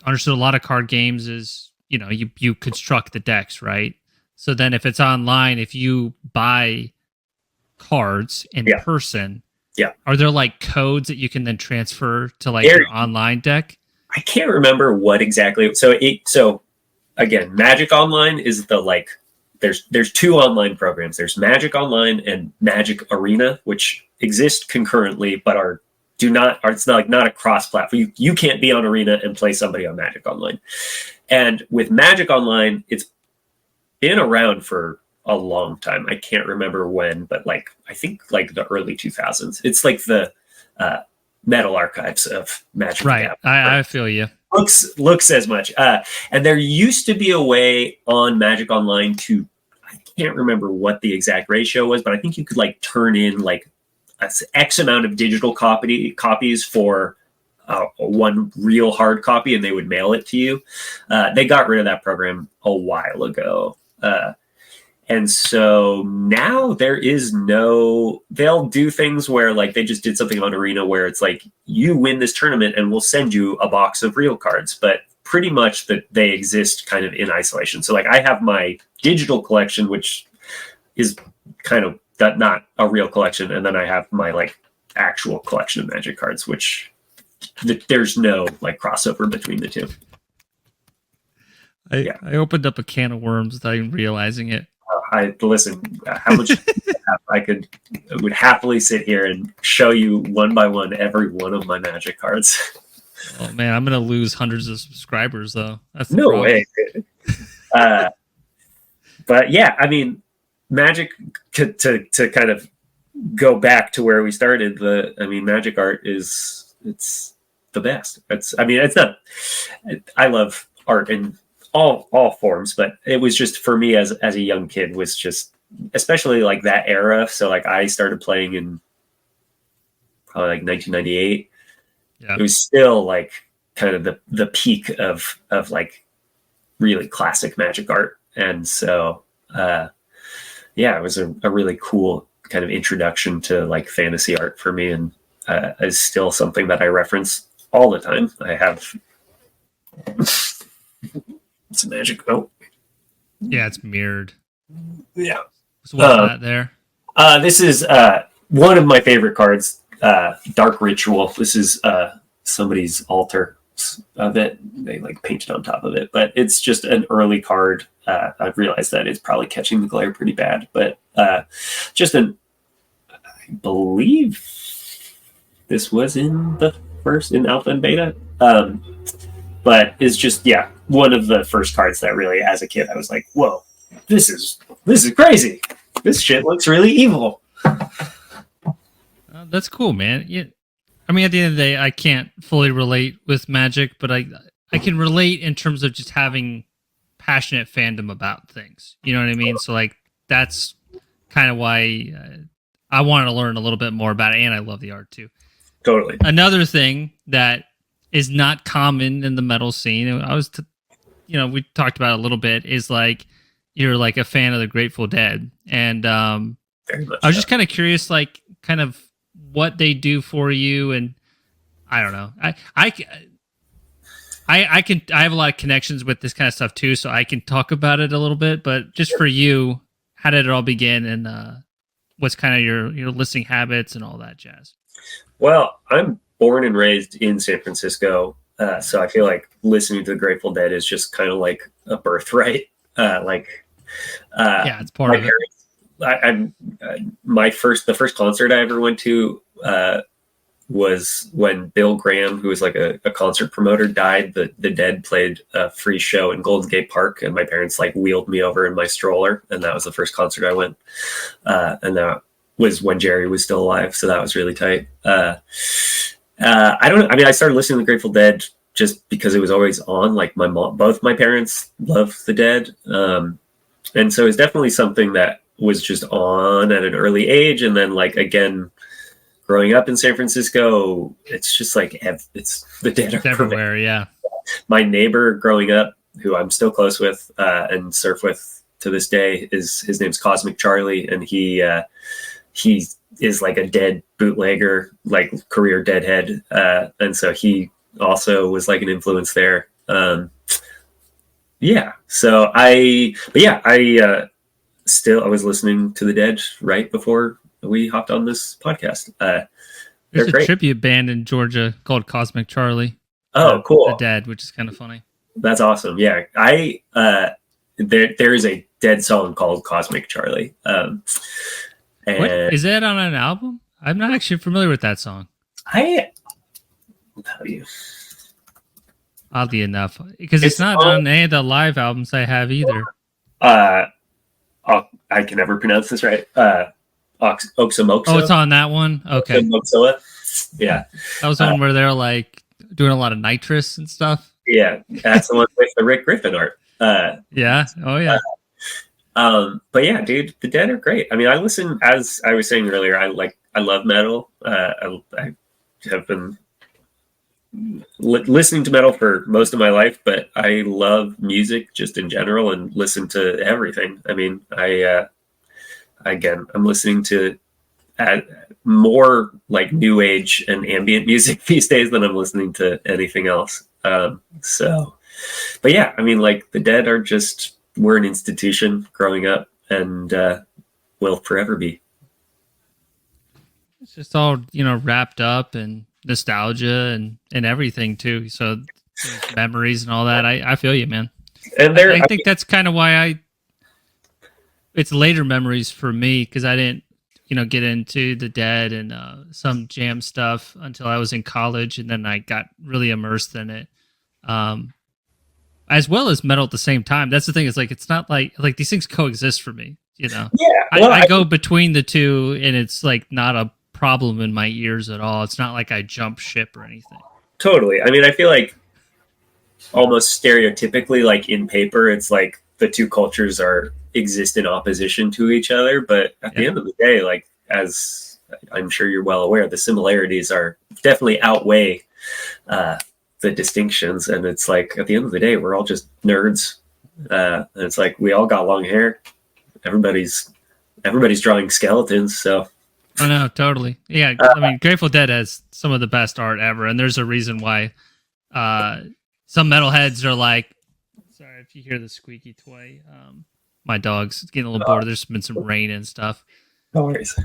understood a lot of card games is, you construct the decks, right? So then if it's online, if you buy cards in person, are there like codes that you can then transfer to like your online deck? I can't remember what exactly. So again, Magic Online is the like, there's two online programs. There's Magic Online and Magic Arena, which exist concurrently, but it's not a cross platform. You can't be on Arena and play somebody on Magic Online. And with Magic Online, it's been around for a long time. I can't remember when, but like I think like the early 2000s. It's like the metal archives of Magic. Right. I feel you. Looks as much. And there used to be a way on Magic Online to, I can't remember what the exact ratio was, but I think you could like turn in like X amount of digital copies for one real hard copy, and they would mail it to you. They got rid of that program a while ago. And so now they'll do things where like they just did something on Arena where it's like, you win this tournament and we'll send you a box of real cards, but pretty much that they exist kind of in isolation. So like I have my digital collection, which is kind of not a real collection. And then I have my like actual collection of Magic cards, which there's no like crossover between the two. I opened up a can of worms without even realizing it. Listen, how much I would happily sit here and show you one by one every one of my Magic cards. Oh man, I'm gonna lose hundreds of subscribers though. That's no way. But yeah, I mean, Magic to kind of go back to where we started. Magic art it's the best. I love art in all forms, but it was just for me as a young kid was just especially like that era. So like I started playing in probably like 1998. Yeah. It was still like kind of the peak of like really classic Magic art. And so it was a really cool kind of introduction to like fantasy art for me. And is still something that I reference all the time. I have it's a magic. Oh, Yeah, it's mirrored. yeah. So what's that there? This is one of my favorite cards, Dark Ritual. This is somebody's altar that they like painted on top of it, but it's just an early card. I've realized that it's probably catching the glare pretty bad, but just I believe this was in the first in alpha and beta. But it's just one of the first cards that really, as a kid, I was like, whoa, this is crazy. This shit looks really evil. That's cool, man. Yeah. I mean, at the end of the day, I can't fully relate with Magic, but I can relate in terms of just having passionate fandom about things. You know what I mean? So like that's kind of why I wanted to learn a little bit more about it, and I love the art too. Totally. Another thing that is not common in the metal scene, we talked about it a little bit, is like you're like a fan of the Grateful Dead, and I was just kind of curious, like kind of what they do for you, and I don't know. I have a lot of connections with this kind of stuff too, so I can talk about it a little bit. But just for you, how did it all begin, and what's kind of your listening habits and all that jazz? Well, I'm born and raised in San Francisco, so I feel like listening to the Grateful Dead is just kind of like a birthright. It's part of it. The first concert I ever went to was when Bill Graham, who was like a concert promoter, died. The Dead played a free show in Golden Gate Park, and my parents like wheeled me over in my stroller, and that was the first concert I went. And that was when Jerry was still alive, so that was really tight. I don't know. I mean, I started listening to the Grateful Dead just because it was always on. Like both my parents loved the Dead, and so it's definitely something that was just on at an early age. And then like again, growing up in San Francisco, it's just like it's the Dead are everywhere. Yeah. My neighbor growing up, who I'm still close with and surf with to this day, his name's Cosmic Charlie, and he is like a Dead bootlegger, like career Deadhead, and so he also was like an influence there. I was listening to the Dead right before we hopped on this podcast. There's a tribute band in Georgia called Cosmic Charlie. Oh, cool. The Dead, which is kind of funny. That's awesome. Yeah, there is a Dead song called Cosmic Charlie. And what is that on an album? I'm not actually familiar with that song. I'll tell you. Oddly enough, because it's not on any of the live albums I have either. I can never pronounce this right. Oxamoxo. Oh, it's on that one? Okay. Oxamoxoa. Yeah. That was one where they're like doing a lot of nitrous and stuff. Yeah, that's the one with the Rick Griffin art. Yeah. Oh, yeah. But yeah, dude, the Dead are great. I mean, I listen, as I was saying earlier, I love metal. I have been listening to metal for most of my life, but I love music just in general and listen to everything. I mean, I'm listening to more like new age and ambient music these days than I'm listening to anything else. But yeah, I mean, like the Dead we're an institution growing up, and will forever be. It's just all, wrapped up in nostalgia and everything too. So memories and all that. I feel you, man. And I think that's kind of why it's later memories for me, because I didn't, get into the Dead and some jam stuff until I was in college, and then I got really immersed in it. As well as metal at the same time. That's the thing. It's like, it's not like these things coexist for me, Yeah. Well, I go between the two, and it's like not a problem in my ears at all. It's not like I jump ship or anything. Totally. I mean, I feel like almost stereotypically, like in paper, it's like the two cultures exist in opposition to each other. But at the end of the day, like, as I'm sure you're well aware, the similarities are definitely outweigh the distinctions. And it's like, at the end of the day, we're all just nerds. And it's like, we all got long hair. Everybody's drawing skeletons. So Oh no, totally. Yeah, I mean, Grateful Dead has some of the best art ever, and there's a reason why some metalheads are like, sorry if you hear the squeaky toy. My dog's getting a little bored. There's been some rain and stuff. No worries.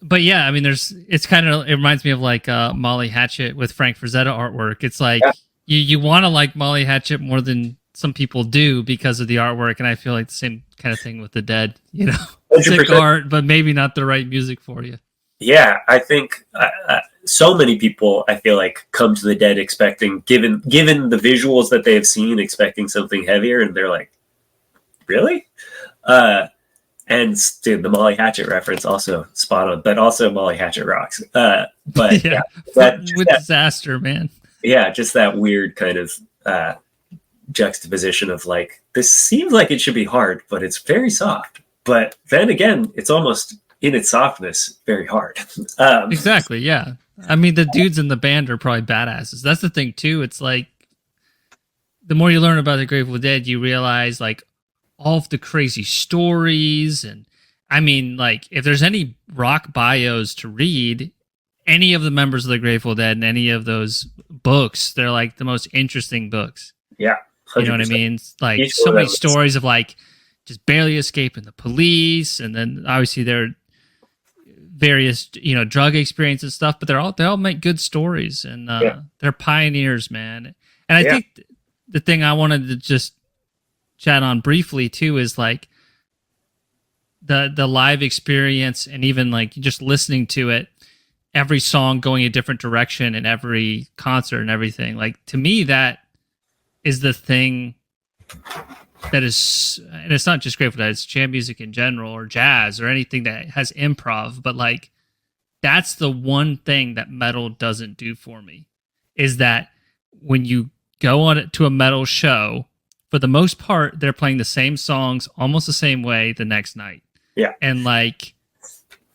But yeah, I mean, it reminds me of like Molly Hatchet with Frank Frazetta artwork. It's like you want to like Molly Hatchet more than some people do because of the artwork, and I feel like the same kind of thing with the Dead. You know, 100%. sick art, but maybe not the right music for you. Yeah, I think so many people, I feel like, come to the Dead expecting, given the visuals that they have seen, expecting something heavier, and they're like, really? And dude, the Molly Hatchet reference also spot on, but also Molly Hatchet rocks. But yeah, disaster, man. Yeah, just that weird kind of juxtaposition of like, this seems like it should be hard, but it's very soft. But then again, it's almost in its softness very hard. Exactly, yeah. I mean, the dudes in the band are probably badasses. That's the thing too. It's like the more you learn about the Grateful Dead, you realize like all of the crazy stories. And I mean, like, if there's any rock bios to read, any of the members of the Grateful Dead and any of those books, they're like the most interesting books. Yeah. 100%. You know what I mean? Like so many stories of like just barely escaping the police, and then obviously their various, you know, drug experiences and stuff, but they all make good stories, and they're pioneers, man. And I think the thing I wanted to just chat on briefly too is like the live experience, and even like just listening to it, every song going a different direction in every concert and everything. Like, to me, that is the thing that is, and it's not just Grateful Dead, it's jam music in general, or jazz, or anything that has improv, but like, that's the one thing that metal doesn't do for me, is that when you go on it to a metal show, for the most part, they're playing the same songs almost the same way the next night. Yeah. And like,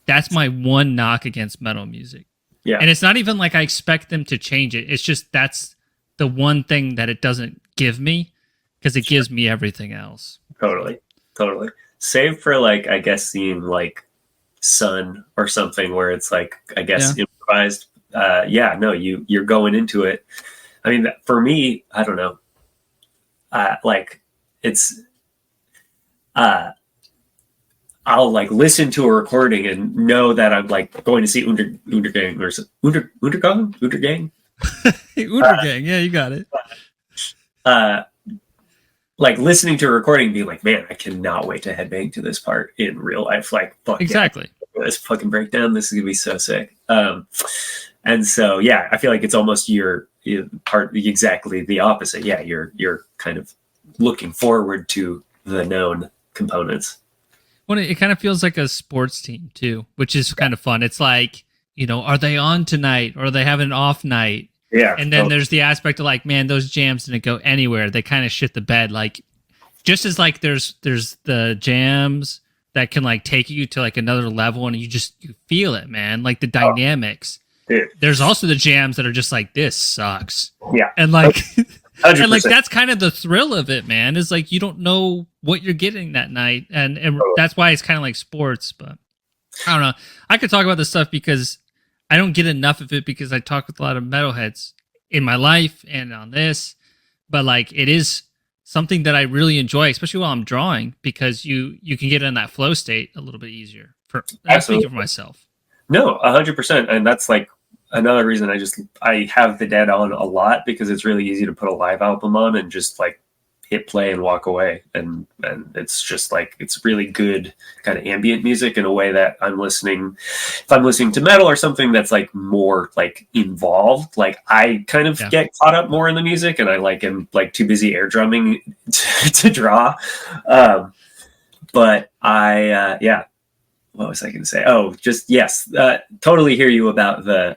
that's my one knock against metal music. Yeah. And it's not even like I expect them to change it. It's just that's the one thing that it doesn't give me, because it gives me everything else. Totally. Save for like, I guess, seeing like Sun or something where it's like, I guess, improvised. No, you're going into it. I mean, for me, I don't know. Like, it's I'll like listen to a recording and know that I'm like going to see Untergang or Untergang. Untergang, yeah, you got it. Like listening to a recording and being like, man, I cannot wait to headbang to this part in real life. Like, fuck exactly. Yeah, this fucking breakdown, this is gonna be so sick. And so yeah, I feel like it's almost your part exactly the opposite. Yeah, you're kind of looking forward to the known components. Well, it kind of feels like a sports team too, which is kind of fun. It's like, you know, are they on tonight, or are they having an off night? Yeah. And then there's the aspect of like, man, those jams didn't go anywhere. They kind of shit the bed. Like, just as like there's the jams that can like take you to like another level, and you feel it, man. Like the dynamics. Dude. There's also the jams that are just like, this sucks. Yeah. And like 100%. and like that's kind of the thrill of it, man, is like you don't know what you're getting that night. And that's why it's kind of like sports. But I don't know. I could talk about this stuff because I don't get enough of it, because I talk with a lot of metalheads in my life and on this. But like, it is something that I really enjoy, especially while I'm drawing, because you can get in that flow state a little bit easier. I'm speaking for myself. No, 100%. And that's like another reason I have the Dead on a lot, because it's really easy to put a live album on and just like hit play and walk away. And it's just like, it's really good kind of ambient music in a way that if I'm listening to metal or something that's like more like involved, like I kind of get caught up more in the music, and I like am like too busy air drumming to draw. But what was I going to say? Oh, just yes, totally hear you about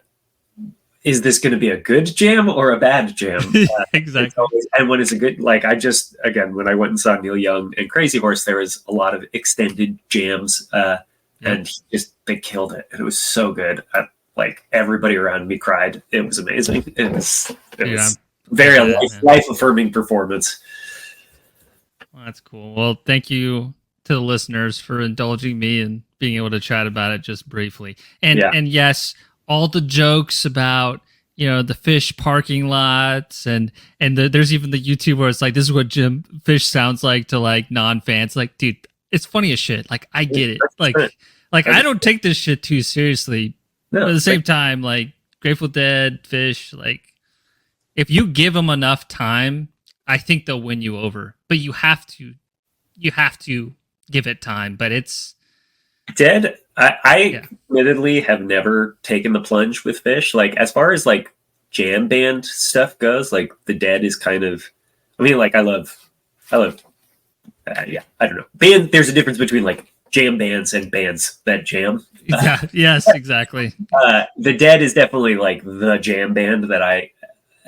is this going to be a good jam or a bad jam? Exactly. And when it's a good, like when I went and saw Neil Young and Crazy Horse, there was a lot of extended jams, and they killed it. And it was so good. Like everybody around me cried. It was amazing. It was very life affirming performance. Well, that's cool. Well, thank you to the listeners for indulging me and being able to chat about it just briefly. And Yeah. and yes, all the jokes about the fish parking lots and there's even the YouTube where it's like, this is what Jim Fish sounds like to like non-fans. Like, dude, it's funny as shit. Like, I get it. Like I don't take this shit too seriously. No, But at the same time, like Grateful Dead, Fish, like if you give them enough time, I think they'll win you over. But you have to give it time. But it's Dead. I Yeah. admittedly have never taken the plunge with Fish. Like as far as like jam band stuff goes, like the Dead is kind of. I mean, like I love. Yeah, I don't know. There's a difference between like jam bands and bands that jam. Yeah, yes, exactly. The Dead is definitely like the jam band that I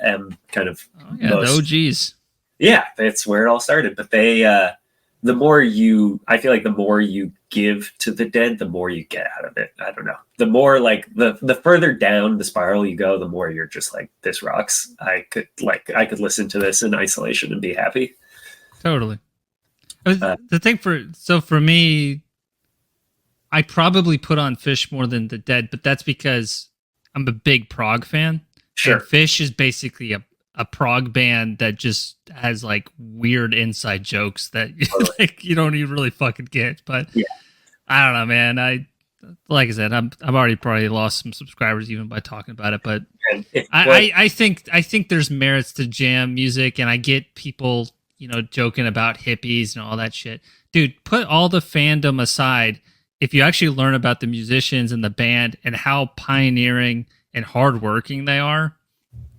am kind of. Oh, yeah, the OGs. Yeah, that's where it all started. But they, I feel like the more you give to the Dead, the more you get out of it. I don't know. The more like the further down the spiral you go, the more you're just like, this rocks. I could listen to this in isolation and be happy. Totally. The thing for me, I probably put on Fish more than the Dead, but that's because I'm a big prog fan. Sure. And Fish is basically a prog band that just has like weird inside jokes that like you don't even really fucking get. But yeah. I don't know, man. Like I said, I've already probably lost some subscribers even by talking about it. But I think there's merits to jam music, and I get people joking about hippies and all that shit. Dude, put all the fandom aside. If you actually learn about the musicians and the band and how pioneering and hardworking they are,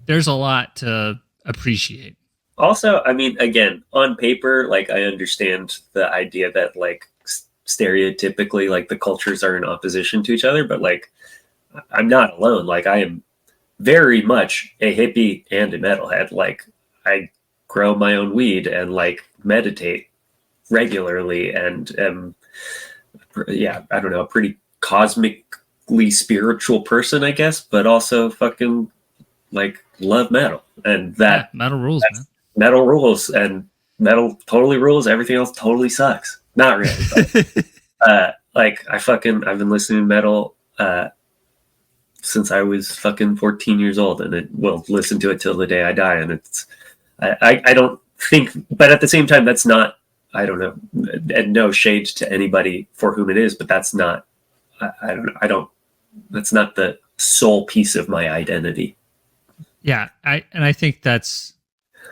there's a lot to appreciate. Also, I mean, again, on paper, like I understand the idea that like stereotypically, like the cultures are in opposition to each other, but like I'm not alone. Like I am very much a hippie and a metalhead. Like I grow my own weed and like meditate regularly and I don't know, a pretty cosmically spiritual person, I guess, but also fucking like love metal. And that metal rules, man. Metal rules, and metal totally rules. Everything else totally sucks. Not really. But, I've been listening to metal since I was fucking 14 years old, and it will listen to it till the day I die. And it's, I don't think, but at the same time, that's not, I don't know, and no shade to anybody for whom it is, but that's not, that's not the sole piece of my identity. Yeah. I think that's,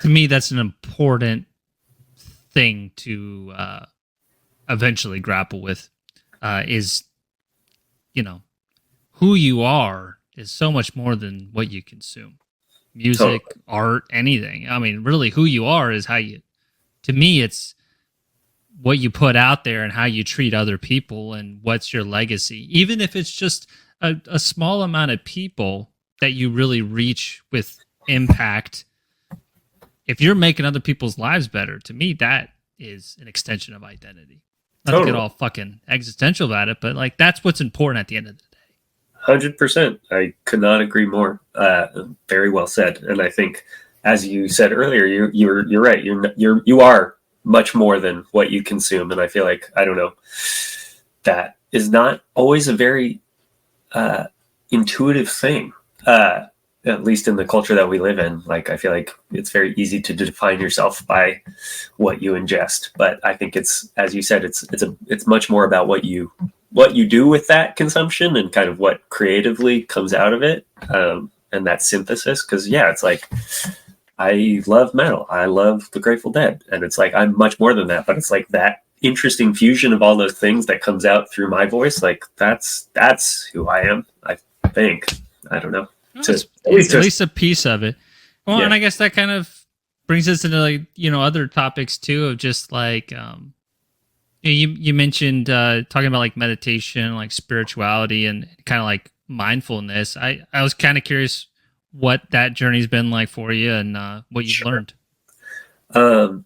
to me, that's an important thing to eventually grapple with, is, who you are is so much more than what you consume. Music, totally. Art, anything. I mean, really who you are is to me, it's what you put out there and how you treat other people and what's your legacy. Even if it's just a small amount of people that you really reach with impact, if you're making other people's lives better, to me, that is an extension of identity. Not to get all fucking existential about it, but like that's what's important at the end of the day. 100%. I could not agree more. Very well said. And I think, as you said earlier, you're right. You are much more than what you consume. And I feel like, I don't know, that is not always a very intuitive thing. At least in the culture that we live in. Like, I feel like it's very easy to define yourself by what you ingest. But I think it's, as you said, it's much more about what you do with that consumption and kind of what creatively comes out of it, and that synthesis. Because it's like, I love metal, I love the Grateful Dead, and it's like I'm much more than that. But it's like that interesting fusion of all those things that comes out through my voice. Like that's who I am. I think. I don't know. At least a piece of it. Well, yeah. And I guess that kind of brings us into like other topics too, of just like you mentioned talking about like meditation, like spirituality, and kind of like mindfulness. I was kind of curious what that journey's been like for you and what you've learned. So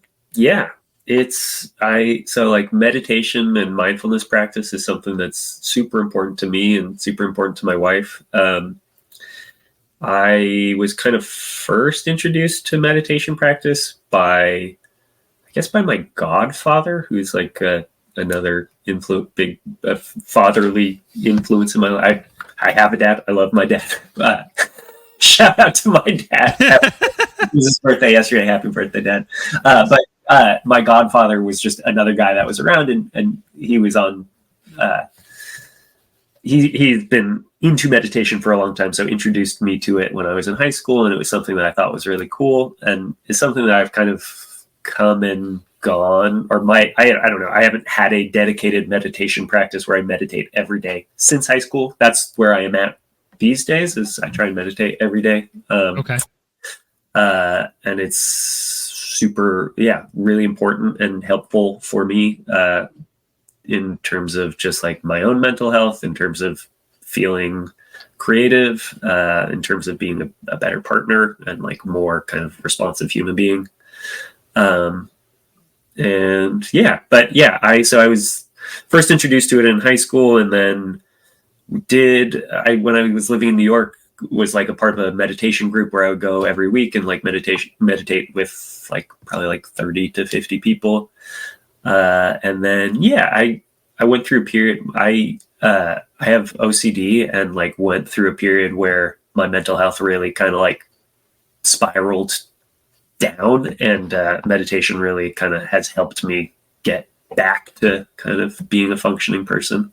like meditation and mindfulness practice is something that's super important to me and super important to my wife. I was kind of first introduced to meditation practice by my godfather, who's like another big fatherly influence in my life. I have a dad. I love my dad. Shout out to my dad. It was his birthday yesterday. Happy birthday, Dad. But my godfather was just another guy that was around, and he was on. He's been into meditation for a long time, so introduced me to it when I was in high school, and it was something that I thought was really cool, and it's something that I've kind of come and gone, or I don't know. I haven't had a dedicated meditation practice where I meditate every day since high school. That's where I am at these days. Is I try and meditate every day. Okay. And it's super, really important and helpful for me in terms of just like my own mental health, in terms of feeling creative, in terms of being a better partner and like more kind of responsive human being. I was first introduced to it in high school, and then when I was living in New York, was like a part of a meditation group where I would go every week and like meditate with like probably like 30 to 50 people. And then, I went through a period. I have OCD, and like went through a period where my mental health really kind of like spiraled down, and meditation really kind of has helped me get back to kind of being a functioning person.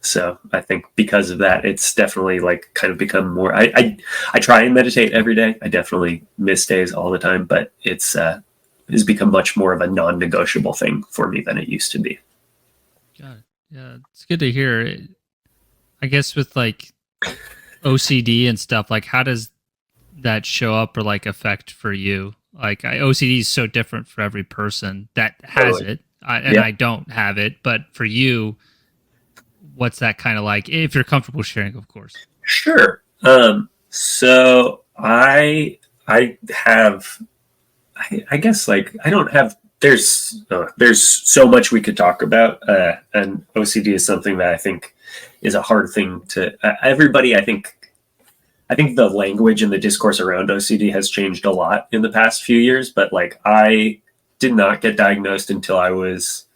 So I think because of that, it's definitely like kind of become more. I try and meditate every day. I definitely miss days all the time, but it's become much more of a non-negotiable thing for me than it used to be. Got it. Yeah, it's good to hear. I guess with like OCD and stuff, like how does that show up or like affect for you? Like OCD is so different for every person that has it, and I don't have it. But for you, what's that kind of like? If you're comfortable sharing, of course. Sure. So I have, I guess like I don't have. There's so much we could talk about, and OCD is something that I think is a hard thing to everybody. I think the language and the discourse around OCD has changed a lot in the past few years, but like I did not get diagnosed until I was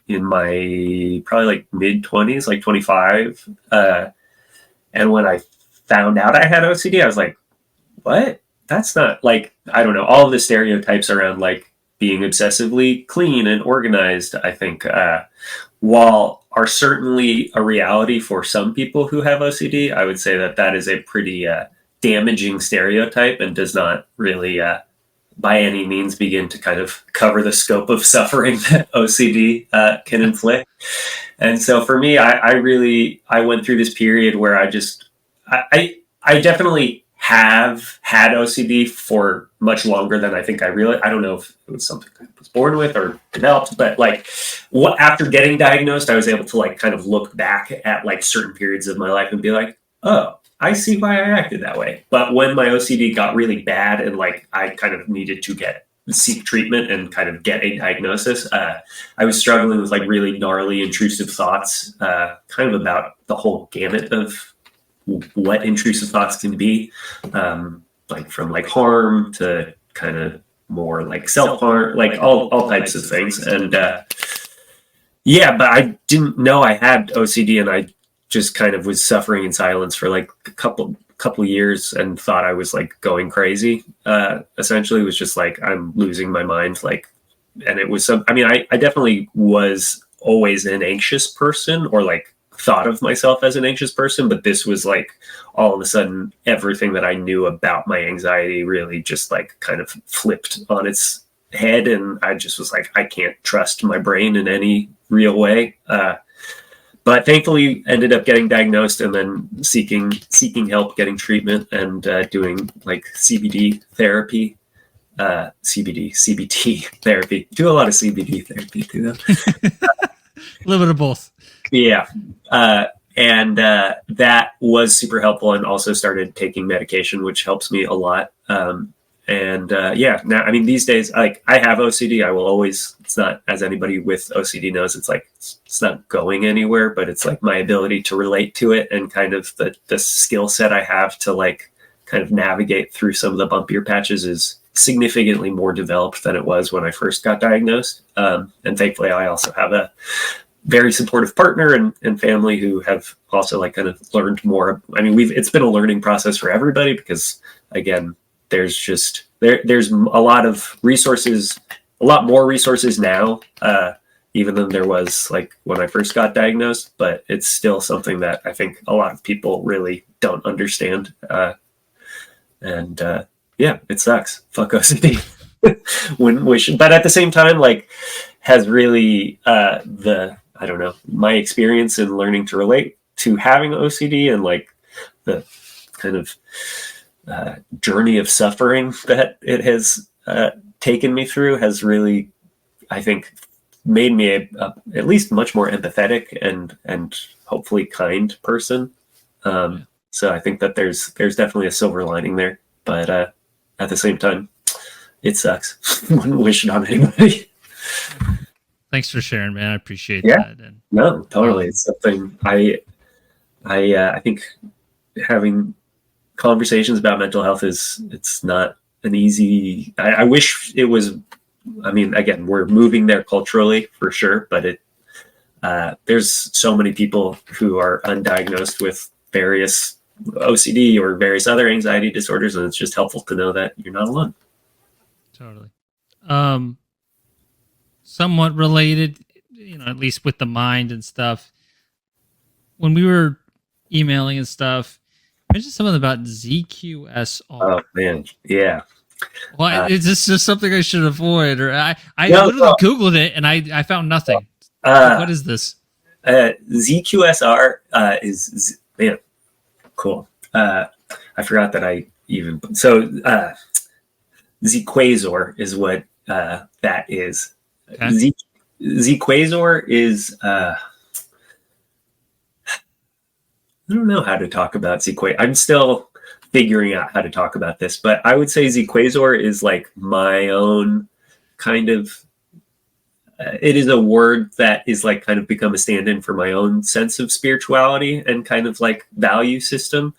in my probably like mid-20s, like 25. And when I found out I had OCD, I was like, what? That's not like, I don't know, all of the stereotypes around like being obsessively clean and organized, I think, while are certainly a reality for some people who have OCD, I would say that is a pretty damaging stereotype and does not really by any means begin to kind of cover the scope of suffering that OCD can inflict. And so for me, I went through this period where I definitely have had OCD for much longer than I think I realized. I don't know if it was something I was born with or developed, but like after getting diagnosed, I was able to like kind of look back at like certain periods of my life and be like, oh, I see why I acted that way. But when my OCD got really bad and like I kind of needed to seek treatment and kind of get a diagnosis, I was struggling with like really gnarly, intrusive thoughts, kind of about the whole gamut of what intrusive thoughts can be, like from like harm to kind of more like self-harm, like all types of things. And but I didn't know I had OCD, and I just kind of was suffering in silence for like a couple years and thought I was like going crazy. Essentially, it was just like I'm losing my mind. Like, and it was I definitely was always an anxious person, or like thought of myself as an anxious person, but this was like all of a sudden everything that I knew about my anxiety really just like kind of flipped on its head, and I just was like, I can't trust my brain in any real way. But thankfully ended up getting diagnosed and then seeking help, getting treatment, and doing like CBD therapy, CBT therapy. Do a lot of CBD therapy too, though. A little bit of both. Yeah. And that was super helpful, and also started taking medication, which helps me a lot. Now, I mean, these days, like I have OCD, I will always, it's not, as anybody with OCD knows, it's like, it's not going anywhere, but it's like my ability to relate to it and kind of the skill set I have to like kind of navigate through some of the bumpier patches significantly more developed than it was when I first got diagnosed. And thankfully, I also have a very supportive partner and family who have also like kind of learned more. I mean, it's been a learning process for everybody because again, there's a lot of resources, a lot more resources now, even than there was like when I first got diagnosed, but it's still something that I think a lot of people really don't understand. Yeah, it sucks. Fuck OCD. But at the same time, like, has really I don't know, my experience in learning to relate to having OCD and like the kind of journey of suffering that it has taken me through has really, I think, made me at least much more empathetic and hopefully kind person. So I think that there's definitely a silver lining there, but at the same time, it sucks. Wouldn't wish it on anybody. Thanks for sharing, man. I appreciate that. And, no, totally. It's something I think having conversations about mental health it's not an easy. I wish it was. I mean, again, we're moving there culturally for sure, but there's so many people who are undiagnosed with various OCD or various other anxiety disorders, and it's just helpful to know that you're not alone. Totally. Somewhat related, at least with the mind and stuff. When we were emailing and stuff, you mentioned something about ZQSR. Oh man, yeah. Well, is this just something I should avoid? Or I literally Googled it and I found nothing. What is this? ZQSR man, cool. I forgot that I even Zquasor is what that is. Okay. Zquasor is I don't know how to talk about Zquasor. I'm still figuring out how to talk about this, but I would say Zquasor is like my own kind of it is a word that is like kind of become a stand-in for my own sense of spirituality and kind of like value system.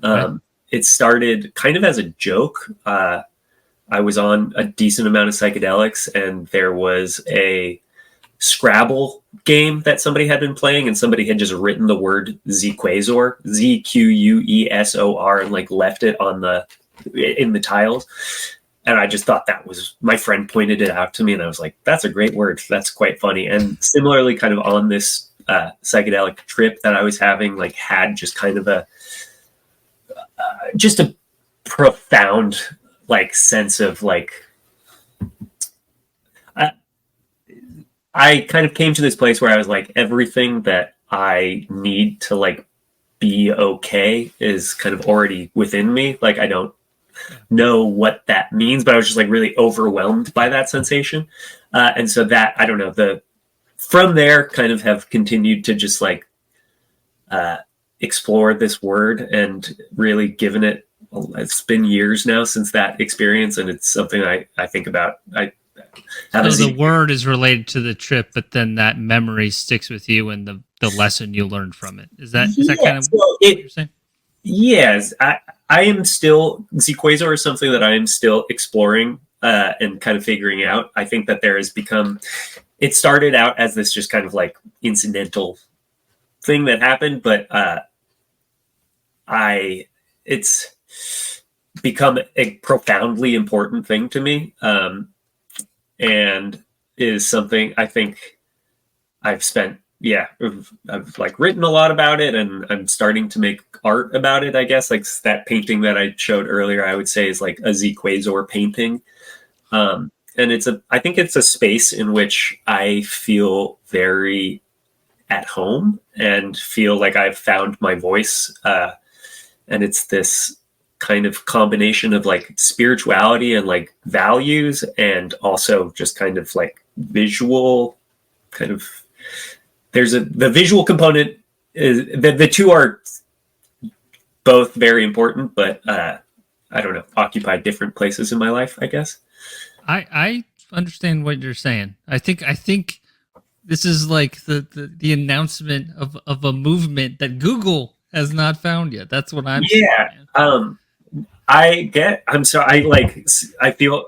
Okay. It started kind of as a joke. I was on a decent amount of psychedelics and there was a Scrabble game that somebody had been playing and somebody had just written the word Zquasor, Zquesor, and like left it in the tiles. And I just thought that was, my friend pointed it out to me and I was like, that's a great word. That's quite funny. And similarly, kind of on this psychedelic trip that I was having, like had just kind of just a profound like sense of like, I kind of came to this place where I was like, everything that I need to like be okay is kind of already within me. Like, I don't know what that means, but I was just like really overwhelmed by that sensation. And so that, I don't know, from there kind of have continued to just like explore this word and really given it, it's been years now since that experience. And it's something I think about. So the word is related to the trip, but then that memory sticks with you and the lesson you learned from it. Is that kind of what you're saying? Yes. I am still, Zquasor is something that I am still exploring and kind of figuring out. I think that there has become, it started out as this just kind of like incidental thing that happened, but it's become a profoundly important thing to me. And is something I think I've spent, I've like written a lot about it and I'm starting to make art about it, I guess. Like that painting that I showed earlier, I would say is like a Zquasor painting. And I think it's a space in which I feel very at home and feel like I've found my voice. And it's this kind of combination of like spirituality and like values and also just kind of like visual kind of, the visual component is the two are both very important, but I don't know, occupy different places in my life, I guess. I understand what you're saying. I think this is like the announcement of a movement that Google has not found yet. That's what I'm saying. I feel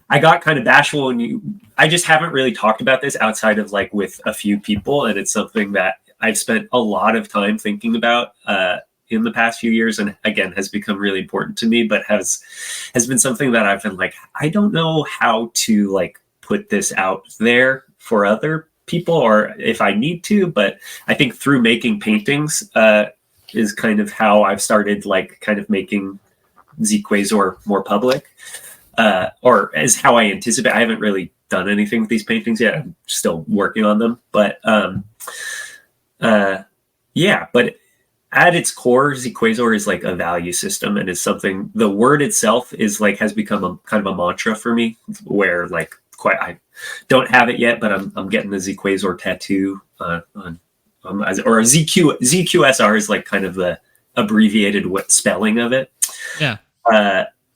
I got kind of bashful when I just haven't really talked about this outside of like with a few people. And it's something that I've spent a lot of time thinking about, in the past few years, and again has become really important to me, but has been something that I've been like, I don't know how to like put this out there for other people or if I need to, but I think through making paintings is kind of how I've started like kind of making Zquazor more public, or as how I anticipate. I haven't really done anything with these paintings yet. I'm still working on them, but yeah, but at its core, Zquazor is like a value system, and is something. The word itself is like has become a kind of a mantra for me. Where like I don't have it yet, but I'm getting the Zquazor tattoo or a ZQSR is like kind of the abbreviated spelling of it. Yeah,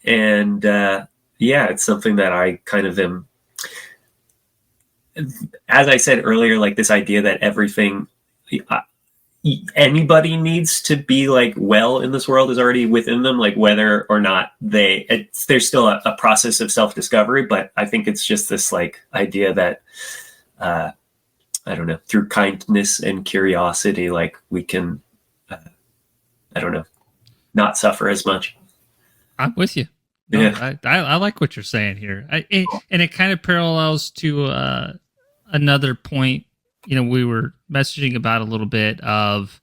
and yeah, it's something that I kind of am. As I said earlier, like this idea that everything. Anybody needs to be like well in this world is already within them, like whether or not there's still a process of self-discovery, but I think it's just this like idea that I don't know, through kindness and curiosity, like we can I don't know, not suffer as much. I'm with you. No, Yeah, I like what you're saying here. And it kind of parallels to another point, we were messaging about a little bit of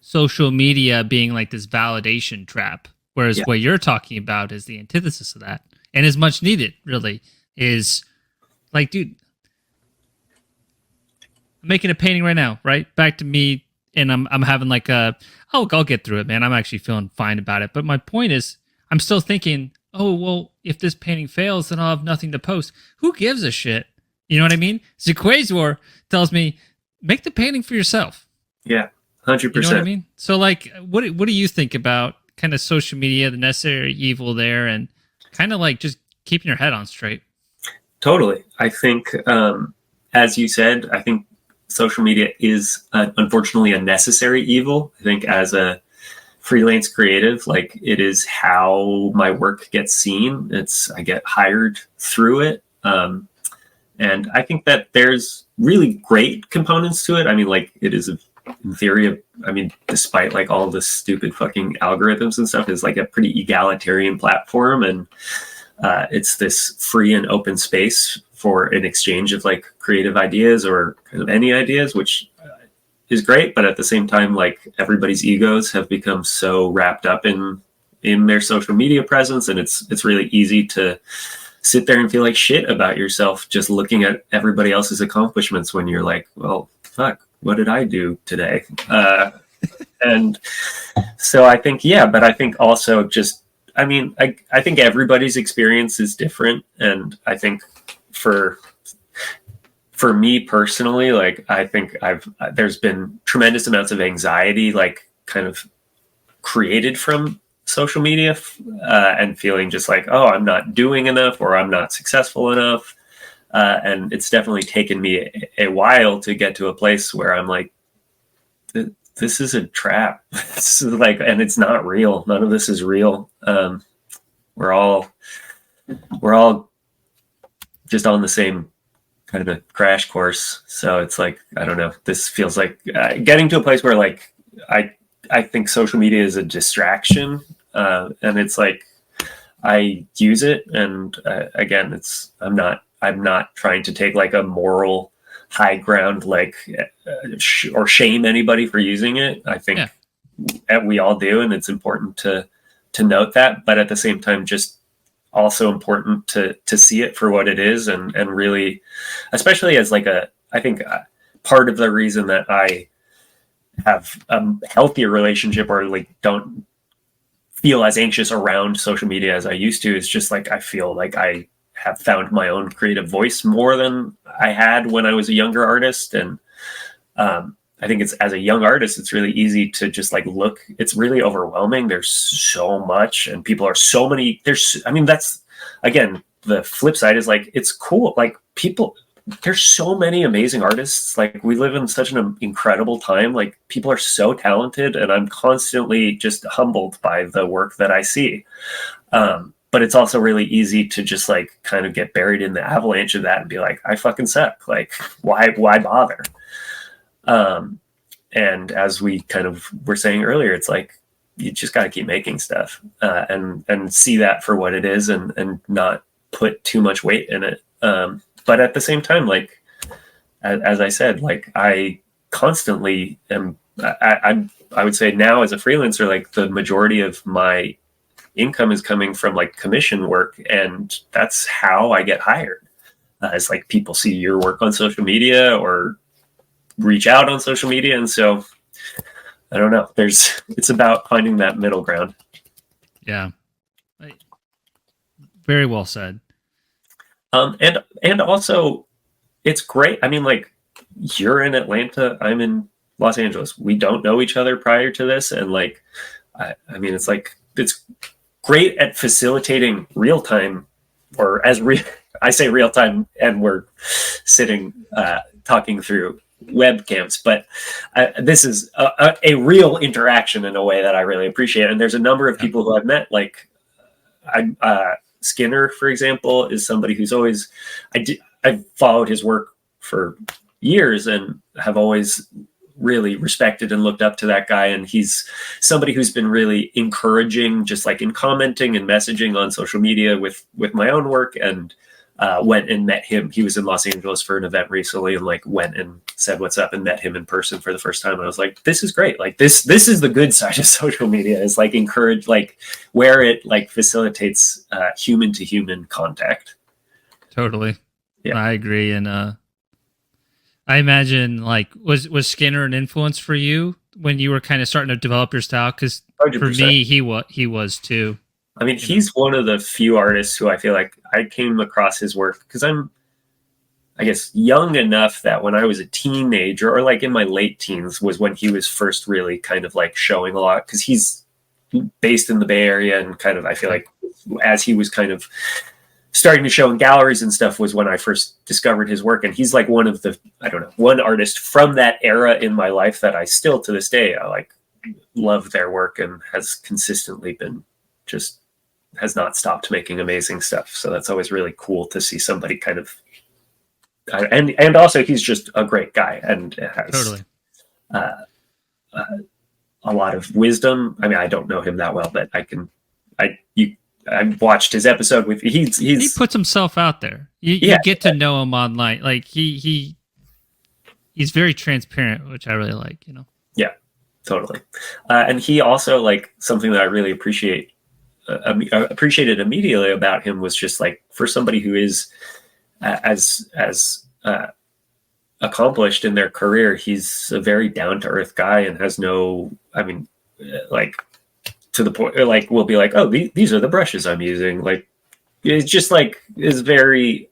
social media being like this validation trap, whereas yeah, what you're talking about is the antithesis of that, and is much needed. Really, is like, dude, I'm making a painting right now, right? Back to me, and I'm having like I'll get through it, man. I'm actually feeling fine about it. But my point is, I'm still thinking, oh well, if this painting fails, then I'll have nothing to post. Who gives a shit? You know what I mean? Zquazor tells me, make the painting for yourself. yeah, 100%. You know what I mean? So, like, what do you think about kind of social media, the necessary evil there, and kind of like just keeping your head on straight? Totally. I think, as you said, I think social media is unfortunately a necessary evil. I think as a freelance creative, like it is how my work gets seen. I get hired through it. And I think that there's really great components to it. I mean, like it is in theory, despite like all the stupid fucking algorithms and stuff, is like a pretty egalitarian platform. And it's this free and open space for an exchange of like creative ideas or kind of any ideas, which is great. But at the same time, like everybody's egos have become so wrapped up in their social media presence. And it's really easy to sit there and feel like shit about yourself just looking at everybody else's accomplishments when you're like, well, fuck, what did I do today? And so I think, yeah, but I think also just, I think everybody's experience is different. And I think for me personally, like, I think there's been tremendous amounts of anxiety, like kind of created from social media, and feeling just like, oh, I'm not doing enough or I'm not successful enough. And it's definitely taken me a while to get to a place where I'm like, this is a trap. This is like, and it's not real. None of this is real. We're all just on the same kind of a crash course. So it's like, I don't know. This feels like getting to a place where like I think social media is a distraction. And it's like I use it, and again, I'm not trying to take like a moral high ground, like or shame anybody for using it. I think we all do, and it's important to note that. But at the same time, just also important to see it for what it is, and really, especially as like I think part of the reason that I have a healthier relationship, or like don't feel as anxious around social media as I used to, is just like I feel like I have found my own creative voice more than I had when I was a younger artist. And I think it's, as a young artist, it's really easy to just like look, it's really overwhelming. There's so much, and people are so many, that's again, the flip side is like, it's cool. Like people, there's so many amazing artists. Like, we live in such an incredible time. Like, people are so talented, and I'm constantly just humbled by the work that I see. But it's also really easy to just like kind of get buried in the avalanche of that and be like, I fucking suck. Like, why bother? And as we kind of were saying earlier, it's like, you just got to keep making stuff, and see that for what it is, and not put too much weight in it. But at the same time, like, as I said, like, I constantly am, I would say now as a freelancer, like, the majority of my income is coming from like commission work, and that's how I get hired. It's like, people see your work on social media or reach out on social media, and so I don't know. It's about finding that middle ground. Yeah, very well said. And also, it's great. I mean, like, you're in Atlanta, I'm in Los Angeles. We don't know each other prior to this, and like, I mean, it's like, it's great at facilitating real time, or I say real time, and we're sitting talking through webcams, but this is a real interaction in a way that I really appreciate. And there's a number of people who I've met, like, Skinner, for example, is somebody who's always, I've followed his work for years and have always really respected and looked up to that guy. And he's somebody who's been really encouraging, just like in commenting and messaging on social media with my own work, and went and met him. He was in Los Angeles for an event recently, and like went and said what's up and met him in person for the first time. And I was like, this is great. Like, this is the good side of social media, is like encourage, like, where it like facilitates human to human contact. Totally. Yeah. I agree. And I imagine, like, was Skinner an influence for you when you were kind of starting to develop your style? Because for me, he was too. I mean, he's one of the few artists who I feel like I came across his work because I'm, I guess, young enough that when I was a teenager, or like in my late teens, was when he was first really kind of like showing a lot, because he's based in the Bay Area, and kind of, I feel like, as he was kind of starting to show in galleries and stuff, was when I first discovered his work. And he's like one of the, I don't know, one artist from that era in my life that I still to this day, I like, love their work, and has consistently been just, has not stopped making amazing stuff. So that's always really cool to see somebody kind of, and also he's just a great guy, and has Totally. A lot of wisdom. I mean, I don't know him that well, but I watched his episode with, he puts himself out there. You get to know him online. Like, he's very transparent, which I really like, you know? Yeah, totally. And he also, like, something that I really appreciated immediately about him was just like, for somebody who is as accomplished in their career, he's a very down to earth guy, and has no, I mean, like, to the point, like, we'll be like, oh, these are the brushes I'm using. Like, it's just like, is very,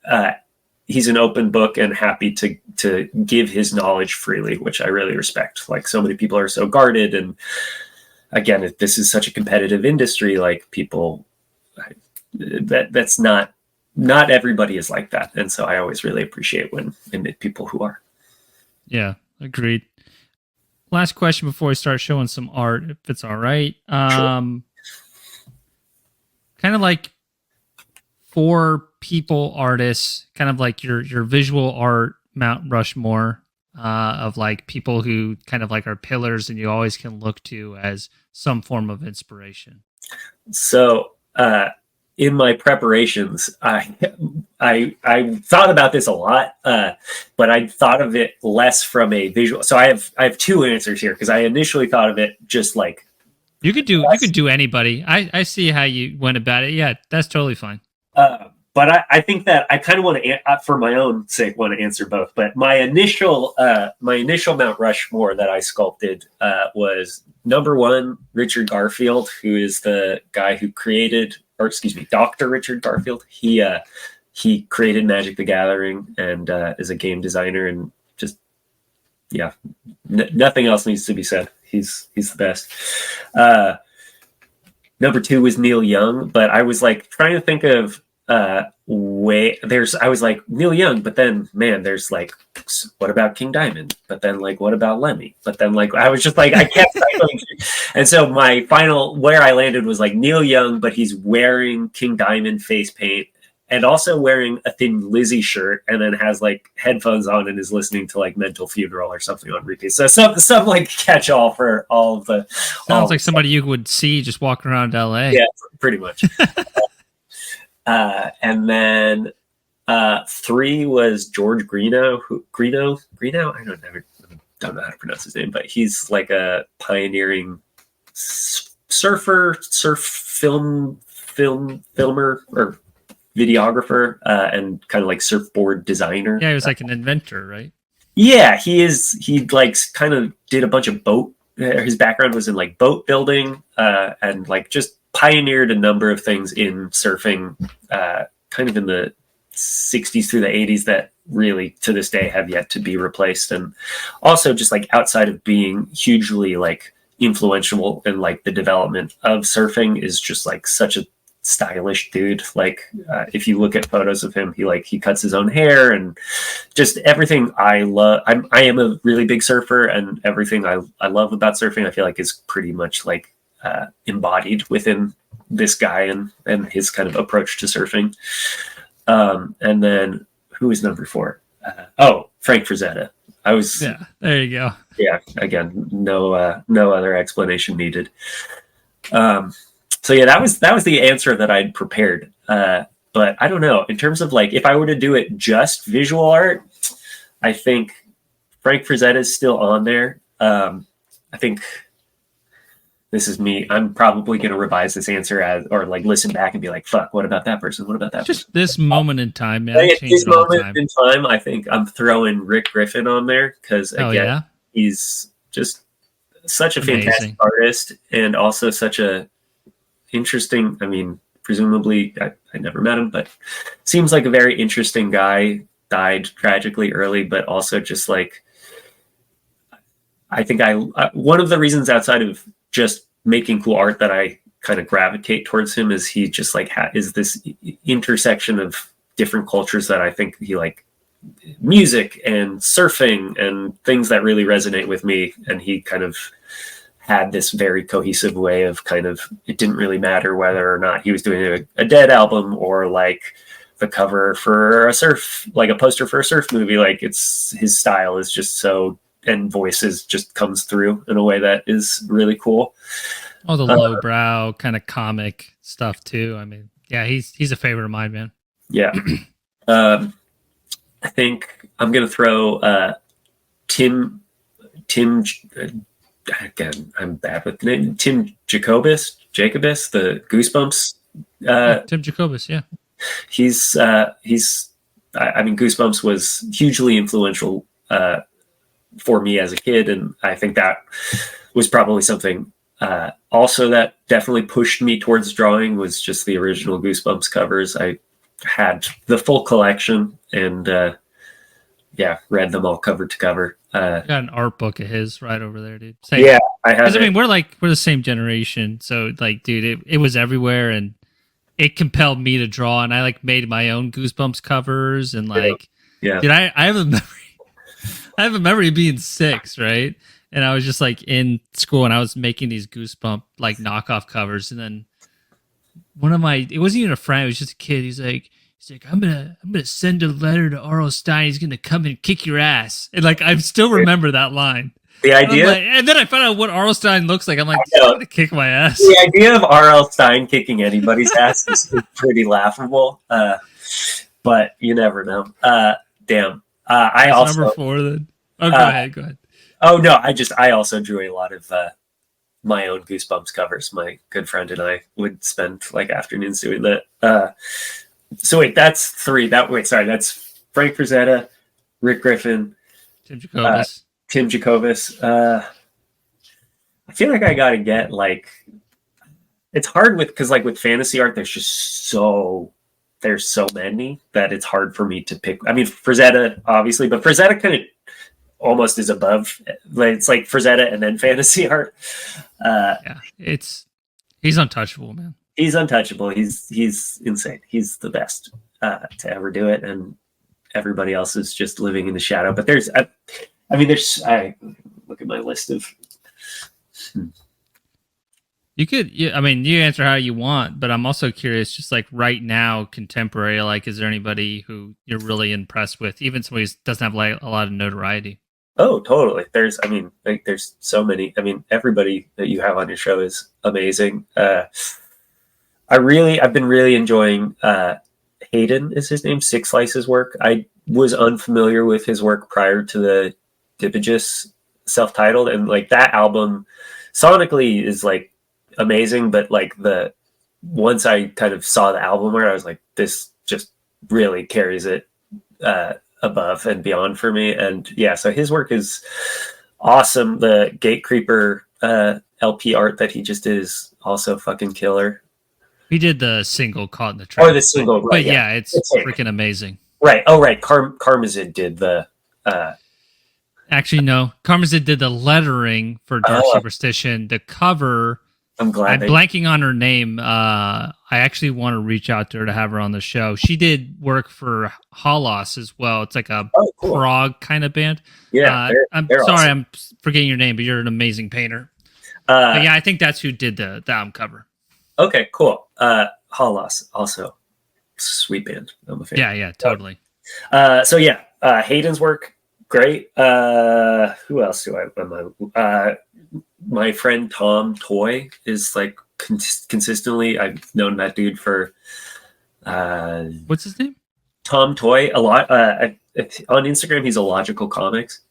he's an open book and happy to give his knowledge freely, which I really respect. Like, so many people are so guarded, and again, this is such a competitive industry, like, people, that's not everybody is like that. And so I always really appreciate when I meet people who are. Yeah, agreed. Last question before we start showing some art, if it's all right. Sure. Kind of like, for people artists, kind of like your visual art Mount Rushmore, of like people who kind of like are pillars and you always can look to as some form of inspiration. So in my preparations, I thought about this a lot, but I thought of it less from a visual. So I have two answers here, because I initially thought of it just like, you could do anybody. I see how you went about it. Yeah, that's totally fine. But I think that I kind of want to, for my own sake, want to answer both. But my initial Mount Rushmore that I sculpted was, number one, Richard Garfield, who is the guy who created, or excuse me, Dr. Richard Garfield. He created Magic the Gathering, and is a game designer, and just, yeah, nothing else needs to be said. He's the best. Number two was Neil Young, but I was like trying to think of I was like Neil Young, but then man, there's like, what about King Diamond? But then like, what about Lemmy? But then like, I was just like, I kept cycling. And so my final where I landed was like Neil Young, but he's wearing King Diamond face paint and also wearing a Thin Lizzy shirt, and then has like headphones on and is listening to like Mental Funeral or something on repeat. So some like catch all for all of the. Sounds like somebody you would see just walking around LA. Yeah, pretty much. And then 3 was George Greeno. Greeno? I don't know how to pronounce his name, but he's like a pioneering surfer, filmer, or videographer, and kind of like surfboard designer. Yeah, he was like an inventor, right? Yeah, he is. He like kind of did a bunch of boat. His background was in like boat building, and like just pioneered a number of things in surfing, kind of in the 60s through the 80s that really to this day have yet to be replaced. And also just like outside of being hugely like influential in like the development of surfing, is just like such a stylish dude. Like if you look at photos of him, he cuts his own hair, and just everything I love. I am a really big surfer, and everything I love about surfing I feel like is pretty much like embodied within this guy and his kind of approach to surfing. And then who is number 4? Frank Frazetta. There you go. Yeah, again, no other explanation needed. So yeah, that was the answer that I'd prepared. But I don't know, in terms of like, if I were to do it just visual art, I think Frank Frazetta is still on there. I think this is me. I'm probably going to revise this answer or like listen back and be like, fuck, what about that person? What about that Just person? this moment in time, man. At this moment in time, I think I'm throwing Rick Griffin on there because, again, he's just such a fantastic artist, and also such a interesting, I mean, presumably, I never met him, but seems like a very interesting guy. Died tragically early, but also just like, I think one of the reasons outside of just making cool art that I kind of gravitate towards him is he just like is this intersection of different cultures that I think he like, music and surfing and things that really resonate with me. And he kind of had this very cohesive way of kind of, it didn't really matter whether or not he was doing a Dead album or like the cover for a surf, like a poster for a surf movie. Like his style is just so, and voices just comes through in a way that is really cool. Oh, the lowbrow kind of comic stuff too. I mean, yeah, he's a favorite of mine, man. Yeah. I think I'm gonna throw Tim. Again, I'm bad with the name. Tim Jacobus, the Goosebumps. Tim Jacobus, yeah. He's. I mean, Goosebumps was hugely influential for me as a kid, and I think that was probably something also that definitely pushed me towards drawing, was just the original Goosebumps covers. I had the full collection, and read them all cover to cover. I got an art book of his right over there, dude. Same. Yeah, I have. I mean, we're the same generation, so like, dude, it was everywhere, and it compelled me to draw, and I like made my own Goosebumps covers, and like, yeah. Dude, I have a memory. I have a memory of being 6, right? And I was just like in school, and I was making these Goosebump like knockoff covers, and then it wasn't even a friend, it was just a kid. He's like, I'm gonna send a letter to R.L. Stine. He's gonna come and kick your ass. And like, I still remember that line. The idea, and then I found out what R.L. Stine looks like. I'm like, he's gonna kick my ass. The idea of R.L. Stine kicking anybody's ass is pretty laughable. But you never know. Damn. I also number 4 then. Oh, go ahead. Oh no, I also drew a lot of my own Goosebumps covers. My good friend and I would spend like afternoons doing that. So wait, that's 3. That's Frank Frazetta, Rick Griffin, Tim Jacobus. I feel like I gotta get like, it's hard because like with fantasy art, there's so many that it's hard for me to pick. I mean, Frazetta obviously, but Frazetta kind of almost is above. It's like Frazetta and then fantasy art. He's untouchable, man. He's untouchable. He's insane. He's the best to ever do it, and everybody else is just living in the shadow. But I look at my list of. You could, I mean, you answer how you want, but I'm also curious, just like right now, contemporary, like, is there anybody who you're really impressed with, even somebody who doesn't have like a lot of notoriety? Oh, totally. There's so many. I mean, everybody that you have on your show is amazing. I've been really enjoying Hayden is his name, Six Slice's work. I was unfamiliar with his work prior to the Dipogis self-titled, and like that album sonically is like amazing, but like the once I kind of saw the album art, I was like, this just really carries it above and beyond for me. And yeah, so his work is awesome. The Gatecreeper LP art that he just did is also fucking killer. He did the single Caught in the Trap. Or the single, but yeah, it's freaking amazing. Right. Oh, right. Karmazid did the. Actually, no. Karmazid did the lettering for Dark Superstition. The cover. I'm glad. I'm blanking on her name. I actually want to reach out to her to have her on the show. She did work for Holos as well. It's like a prog kind of band. Yeah. I'm sorry, awesome. I'm forgetting your name, but you're an amazing painter. But yeah, I think that's who did the album cover. Okay, cool. Holos also sweet band. I'm a fan. Yeah, totally. So yeah, Hayden's work great. Who else do I? My friend Tom Toy is like consistently. I've known that dude for. What's his name? Tom Toy. A lot on Instagram. He's Illogical Comics.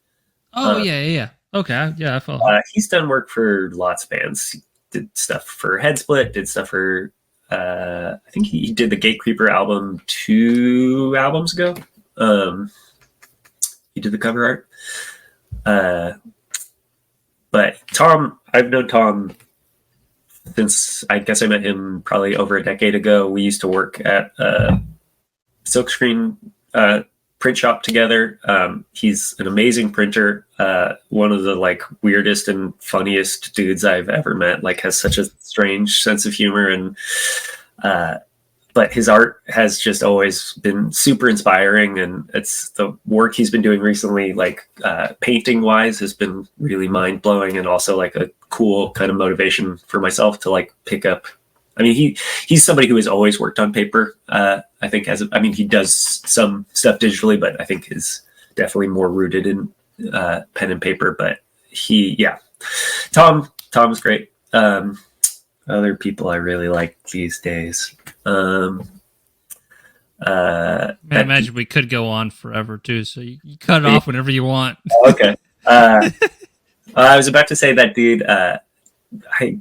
Oh yeah. Okay, yeah, I follow. He's done work for lots of bands. He did stuff for Headsplit. Did stuff for. I think he did the Gatecreeper album 2 albums ago. He did the cover art. But Tom, I've known Tom since I guess I met him probably over a decade ago. We used to work at Silkscreen print shop together. He's an amazing printer. One of the like weirdest and funniest dudes I've ever met. Like has such a strange sense of humor, and but his art has just always been super inspiring, and it's the work he's been doing recently, like painting wise, has been really mind blowing, and also like a cool kind of motivation for myself to like pick up. I mean, he's somebody who has always worked on paper. I think he does some stuff digitally, but I think is definitely more rooted in pen and paper. But Tom's great. Other people I really like these days. I imagine we could go on forever too. So you cut it off whenever you want. Okay. I was about to say that dude.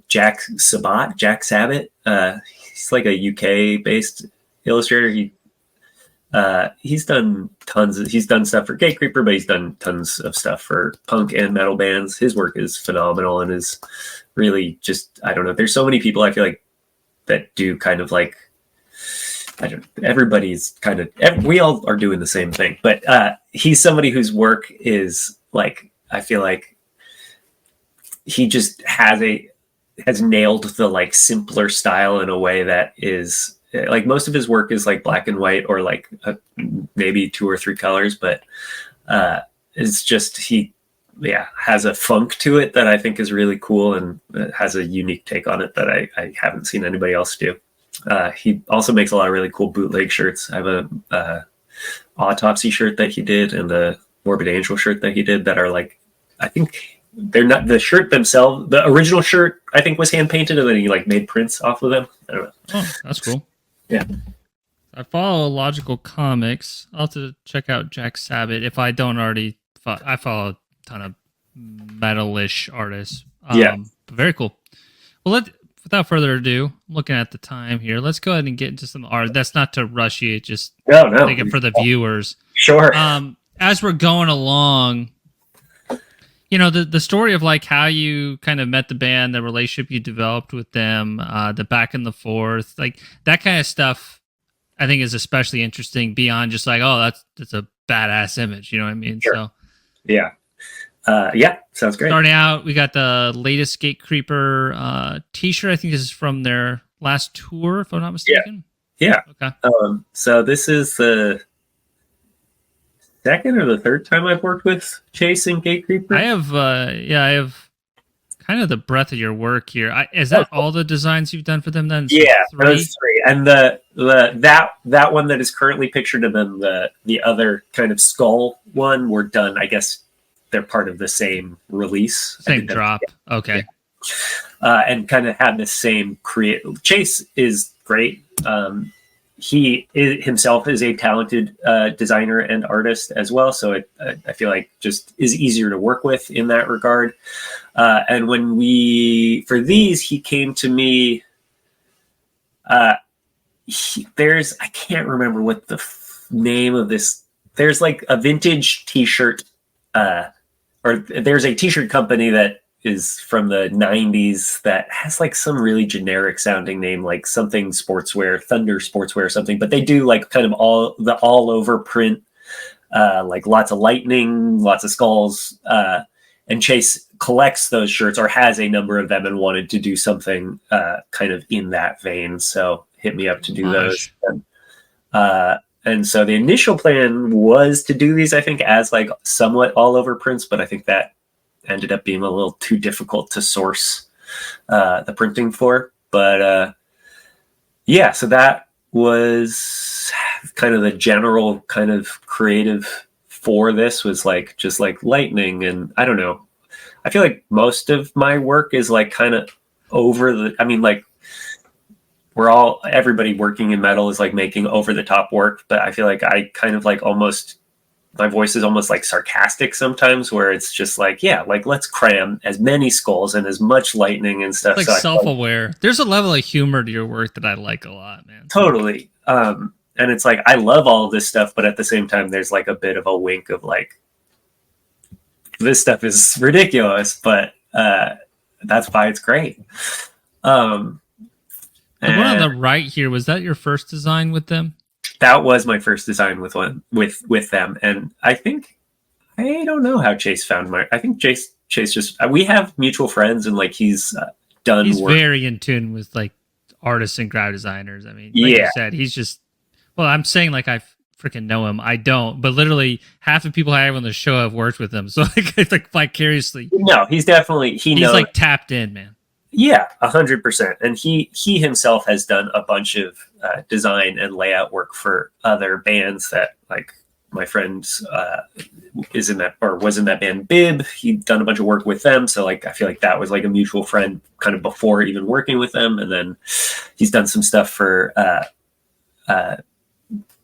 Jack Sabat. He's like a UK based illustrator. He's done he's done stuff for Gatecreeper, but he's done tons of stuff for punk and metal bands. His work is phenomenal and is really just, I don't know. There's so many people I feel like that do kind of like, everybody's kind of, we all are doing the same thing, but he's somebody whose work is like, I feel like he just has nailed the like simpler style in a way that is like, most of his work is like black and white or like maybe 2 or 3 colors, but it's just, he has a funk to it that I think is really cool, and has a unique take on it that I haven't seen anybody else do. He also makes a lot of really cool bootleg shirts. I have a Autopsy shirt that he did and a Morbid Angel shirt that he did that are like, I think they're not the shirt themselves. The original shirt I think was hand painted, and then he like made prints off of them. I don't know. Oh, that's cool. Yeah. I follow Logical Comics. I'll have to check out Jack Sabat if I don't already. I follow a ton of metal-ish artists. Very cool. Well, without further ado, I'm looking at the time here. Let's go ahead and get into some art. That's not to rush you. Just make it for the viewers. Sure. As we're going along, you know, the story of like how you kind of met the band, the relationship you developed with them, the back and the forth, like that kind of stuff, I think is especially interesting beyond just like, oh, that's a badass image. You know what I mean? Sure. So yeah. Sounds great. Starting out, we got the latest Gatecreeper t-shirt. I think this is from their last tour, if I'm not Yeah. mistaken. Yeah. Okay. So this is the second or the third time I've worked with Chase and Gatecreeper. I have kind of the breadth of your work here. Is Oh, that all the designs you've done for them then? So yeah, those 3? three, and that one that is currently pictured, and then the other kind of skull one were done. I guess they're part of the same release. I Same did them drop. together. Okay. And kind of had the same create. Chase is great. Himself is a talented designer and artist as well, so I feel like just is easier to work with in that regard. And when for these, he came to me. I can't remember what the name of this. There's like a vintage T-shirt, or there's a T-shirt company that is from the 90s that has like some really generic sounding name, like something sportswear, Thunder Sportswear or something, but they do like kind of all over print, like lots of lightning, lots of skulls, and Chase collects those shirts or has a number of them and wanted to do something kind of in that vein, so hit me up to do those. And so the initial plan was to do these, I think, as like somewhat all over prints, but I think that ended up being a little too difficult to source the printing for. But yeah, so that was kind of the general kind of creative for this, was like just like lightning. And I don't know, I feel like most of my work is like kind of like everybody working in metal is like making over the top work, but I feel like I kind of like my voice is almost like sarcastic sometimes, where it's just like, yeah, like let's cram as many skulls and as much lightning and stuff. Like so self-aware. There's a level of humor to your work that I like a lot, man. Totally. And it's like, I love all of this stuff, but at the same time, there's like a bit of a wink of like, this stuff is ridiculous, but that's why it's great. The one on the right here, was that your first design with them? That was my first design with them, and I don't know how Chase found I think Chase just, we have mutual friends, and like he's work. Very in tune with like artists and graphic designers. I mean, like you said, he's just, well, I'm saying like I freaking know him. I don't, but literally half the people I have on the show have worked with him, so like vicariously. No, he's definitely he's knows, like tapped in, man. Yeah, 100%. And he himself has done a bunch of design and layout work for other bands that, like, my friend was in that band Bib. He'd done a bunch of work with them. So like, I feel like that was like a mutual friend kind of before even working with them. And then he's done some stuff for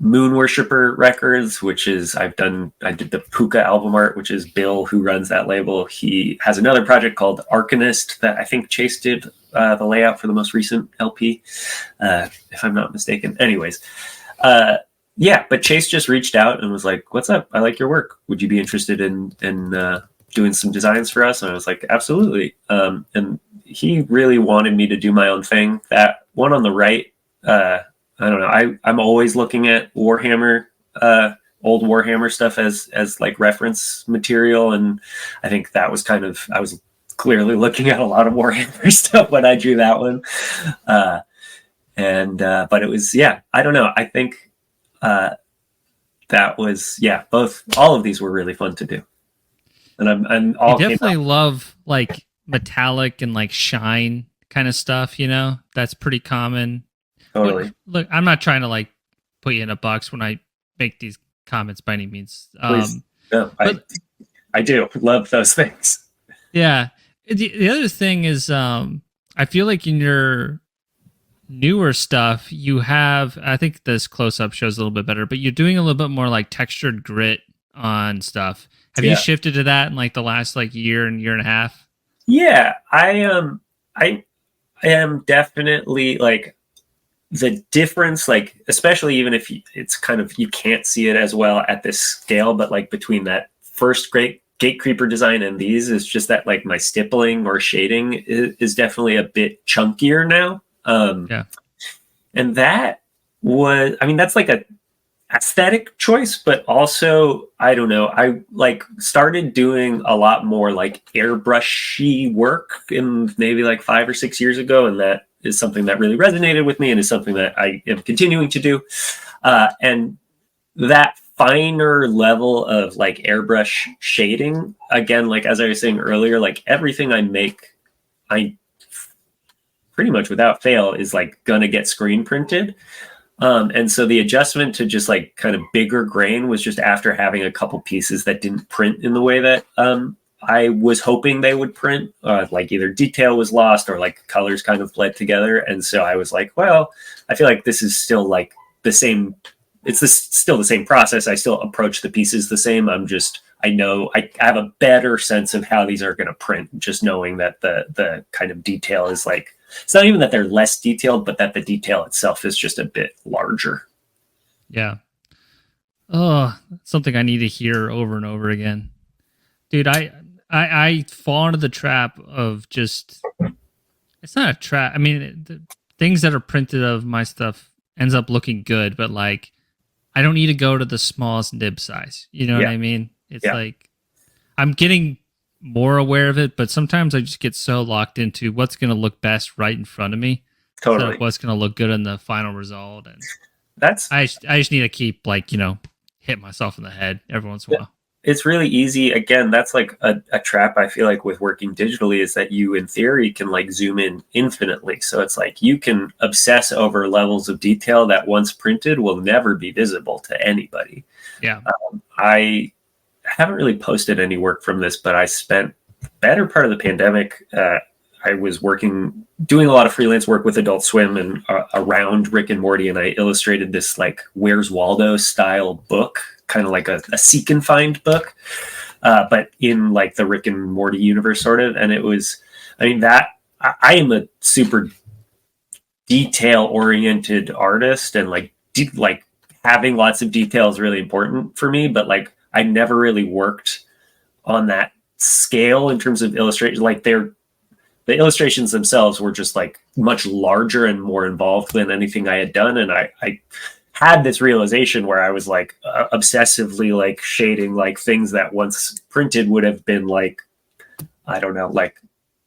Moon Worshipper Records, which is, I did the Puka album art, which is Bill, who runs that label. He has another project called Arcanist that I think Chase did the layout for the most recent LP, if I'm not mistaken. Anyways, yeah, but Chase just reached out and was like, "What's up? I like your work. Would you be interested in doing some designs for us?" And I was like, "Absolutely." And he really wanted me to do my own thing. That one on the right, I don't know. I'm always looking at Warhammer, old Warhammer stuff as like reference material, and I think that was kind of, I was clearly looking at a lot of Warhammer stuff when I drew that one. But it was, yeah, I don't know. I think that was, yeah, all of these were really fun to do, and I'm all I definitely love like metallic and like shine kind of stuff. You know, that's pretty common. Totally. Look, I'm not trying to like put you in a box when I make these comments by any means. No, I do love those things. Yeah. The other thing is, I feel like in your newer stuff, you have, I think this close up shows a little bit better, but you're doing a little bit more like textured grit on stuff. Have you shifted to that in like the last like year and a half? Yeah, I am definitely like, the difference, like, especially even if it's kind of, you can't see it as well at this scale, but like between that first great Gatecreeper design and these, is just that like my stippling or shading is definitely a bit chunkier now. And that was, I mean, that's like a aesthetic choice, but also, I don't know, I like started doing a lot more like airbrushy work in maybe like 5 or 6 years ago, and that is something that really resonated with me and is something that I am continuing to do. And that finer level of like airbrush shading, again, like as I was saying earlier, like everything I make, I pretty much without fail is like gonna get screen printed. And so the adjustment to just like kind of bigger grain was just after having a couple pieces that didn't print in the way that I was hoping they would print. Like either detail was lost or like colors kind of bled together. And so I was like, well, I feel like this is still like the same. Still the same process. I still approach the pieces the same. I know I have a better sense of how these are going to print, just knowing that the kind of detail is like, it's not even that they're less detailed, but that the detail itself is just a bit larger. Yeah. Oh, something I need to hear over and over again. Dude, I fall into the trap of just, it's not a trap. I mean, the things that are printed of my stuff ends up looking good, but like, I don't need to go to the smallest nib size. You know what I mean? It's like, I'm getting more aware of it, but sometimes I just get so locked into what's going to look best right in front of me. Totally. So what's going to look good in the final result. And that's, I just need to keep like, hit myself in the head every once in a while. It's really easy. Again, that's like a trap I feel like with working digitally, is that you in theory can like zoom in infinitely. So it's like you can obsess over levels of detail that once printed will never be visible to anybody. Yeah. I haven't really posted any work from this, but I spent the better part of the pandemic. I was doing a lot of freelance work with Adult Swim and around Rick and Morty, and I illustrated this like Where's Waldo style book, kind of like a seek and find book, but in like the Rick and Morty universe sort of. And it was, I mean, that I am a super detail oriented artist, and like having lots of detail is really important for me, but like I never really worked on that scale in terms of illustration. Like the illustrations themselves were just like much larger and more involved than anything I had done. And I had this realization where I was like obsessively like shading like things that once printed would have been like, I don't know, like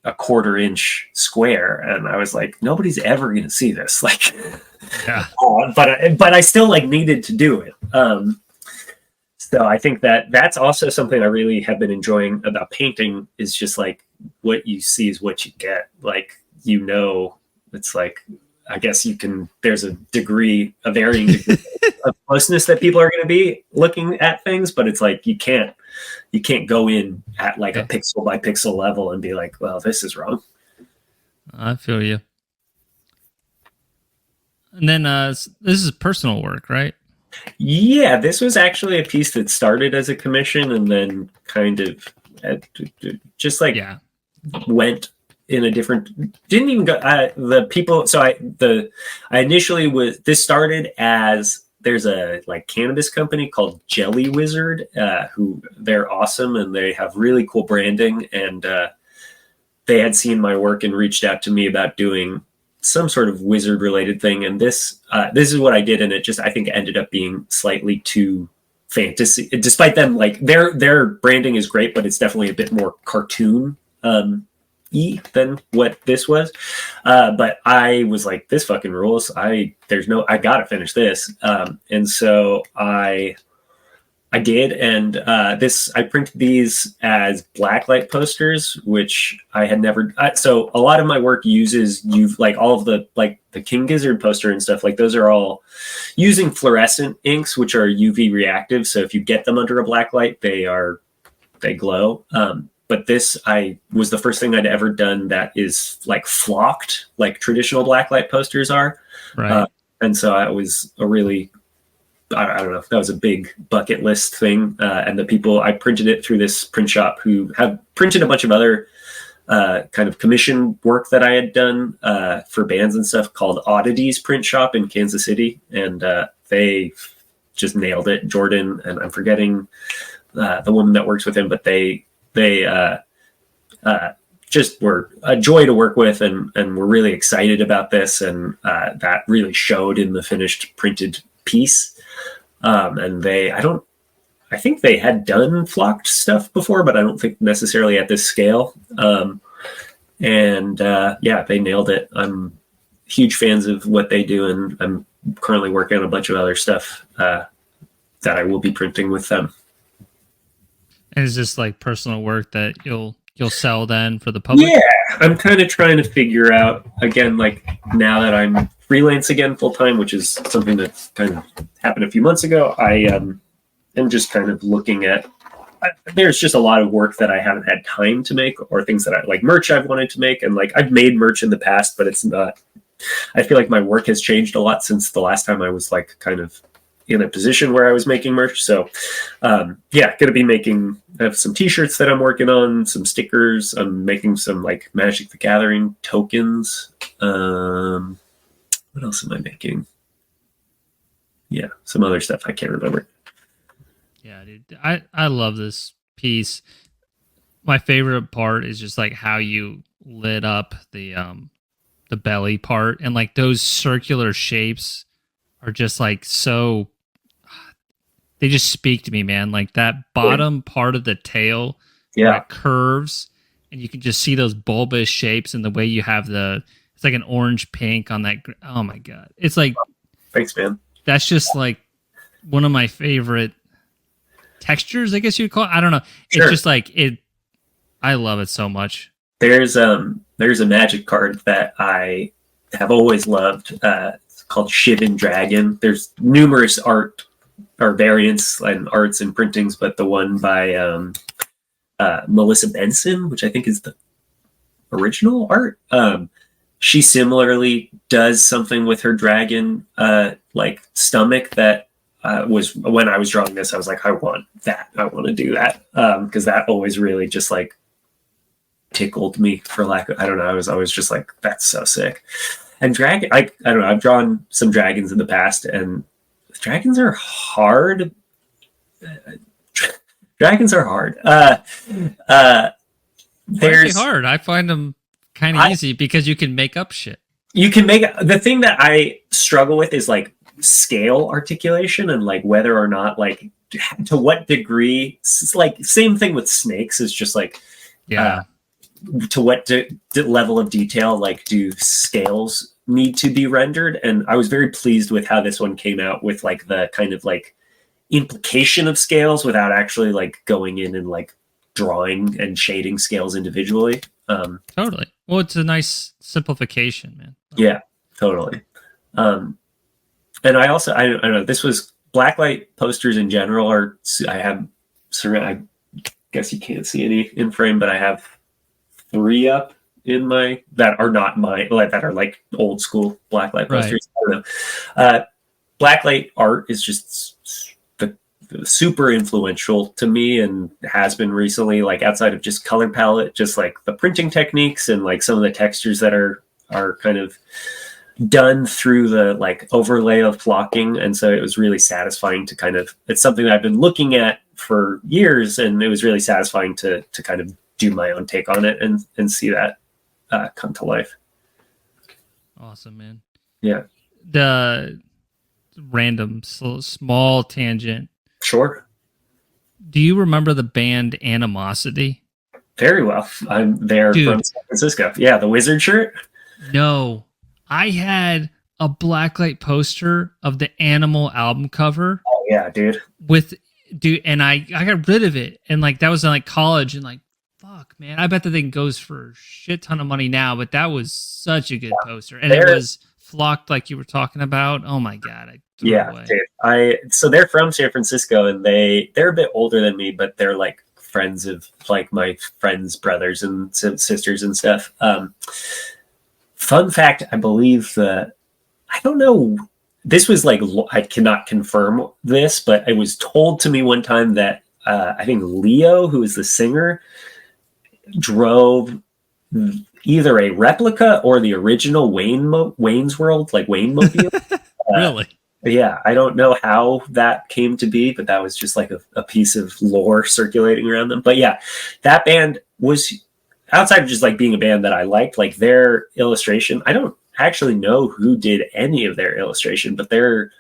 a 1/4 inch square. And I was like, nobody's ever going to see this. Like, yeah. But I still like needed to do it. So I think that's also something I really have been enjoying about painting, is just like what you see is what you get. Like, it's like, I guess there's a varying degree of closeness that people are going to be looking at things, but it's like, you can't go in at like a pixel by pixel level and be like, well, this is wrong. I feel you. And then this is personal work, right? Yeah, this was actually a piece that started as a commission and then kind of just like went in a different, didn't even go the people. So I initially this started as, there's a like cannabis company called Jelly Wizard, who they're awesome and they have really cool branding, and they had seen my work and reached out to me about doing some sort of wizard related thing. And this is what I did, and it just, I think, ended up being slightly too fantasy, despite them like their branding is great, but it's definitely a bit more cartoon than what this was. But I was like, this fucking rules. I gotta finish this. And so I did, and I printed these as blacklight posters, which I had never. So a lot of my work uses like all of the like the King Gizzard poster and stuff. Like those are all using fluorescent inks, which are UV reactive. So if you get them under a blacklight, they glow. But this was the first thing I'd ever done that is like flocked, like traditional blacklight posters are. Right. And so it was a really, I don't know, that was a big bucket list thing. And the people, I printed it through this print shop who have printed a bunch of other kind of commission work that I had done for bands and stuff, called Oddities Print Shop in Kansas City. And they just nailed it. Jordan, and I'm forgetting the woman that works with him, but they just were a joy to work with, and were really excited about this. And that really showed in the finished printed piece. And I think they had done flocked stuff before, but I don't think necessarily at this scale. They nailed it. I'm huge fans of what they do, and I'm currently working on a bunch of other stuff that I will be printing with them. And it's just like personal work that you'll sell then for the public? Yeah, I'm kind of trying to figure out, again, like now that I'm freelance again full time, which is something that's kind of happened a few months ago. I am just kind of looking at. There's just a lot of work that I haven't had time to make, or things that I like merch I've wanted to make, and like I've made merch in the past, but it's not. I feel like my work has changed a lot since the last time I was like kind of in a position where I was making merch. So yeah, gonna be making. I have some t-shirts that I'm working on, some stickers. I'm making some like Magic the Gathering tokens. What else am I making? Yeah, some other stuff I can't remember. Yeah, dude. I love this piece. My favorite part is just like how you lit up the belly part, and like those circular shapes are just like so, they just speak to me, man. Like that bottom part of the tail, where it curves, and you can just see those bulbous shapes, and the way you have it's like an orange pink on that. Oh my god, it's like, thanks, man. That's just like one of my favorite textures, I guess you'd call it. I don't know. Sure. It's just like it. I love it so much. There's a Magic card that I have always loved. It's called Shivan Dragon. There's numerous art or variants and arts and printings, but the one by Melissa Benson, which I think is the original art, she similarly does something with her dragon like stomach that was, when I was drawing this, I was like, I want that. I want to do that, because that always really just like tickled me, for lack of, I don't know. I was always just like, that's so sick. And dragon, I don't know. I've drawn some dragons in the past, and dragons are hard. Dragons are hard. They're hard. I find them kind of easy because you can make up shit. You can make, the thing that I struggle with is like scale articulation, and like whether or not, like to what degree. It's like same thing with snakes, is just like, to what level of detail like do scales need to be rendered. And I was very pleased with how this one came out, with like the kind of like implication of scales without actually like going in and like drawing and shading scales individually. Totally. Well, it's a nice simplification, man. Yeah, totally. And I also, I don't know, this was blacklight posters in general are, I guess you can't see any in frame, but I have 3 up in my, that are not my, like, that are like old school blacklight posters. Right. I don't know. Blacklight art is just super influential to me, and has been recently, like outside of just color palette, just like the printing techniques and like some of the textures that are kind of done through the like overlay of flocking. And so it was really satisfying to kind of, it's something that I've been looking at for years, and it was really satisfying to kind of do my own take on it and see that come to life. Awesome, man. Yeah. The random small tangent. Sure. Do you remember the band Animosity? Very well. I'm there from San Francisco. Yeah, the Wizard shirt. No, I had a blacklight poster of the Animal album cover. Oh yeah, dude. And I got rid of it, and like that was in like college, and like fuck, man, I bet the thing goes for a shit ton of money now. But that was such a good poster, and it was flocked like you were talking about. Oh my god, I threw it away. Dude, so they're from San Francisco, and they're a bit older than me, but they're like friends of like my friends' brothers and sisters and stuff. Fun fact, I believe I don't know, this was like, I cannot confirm this, but it was told to me one time that I think Leo, who is the singer, drove either a replica or the original Wayne's World, like Wayne Mobile. Really? Yeah, I don't know how that came to be, but that was just like a piece of lore circulating around them. But yeah, that band was, outside of just like being a band that I liked, like their illustration, I don't actually know who did any of their illustration, but they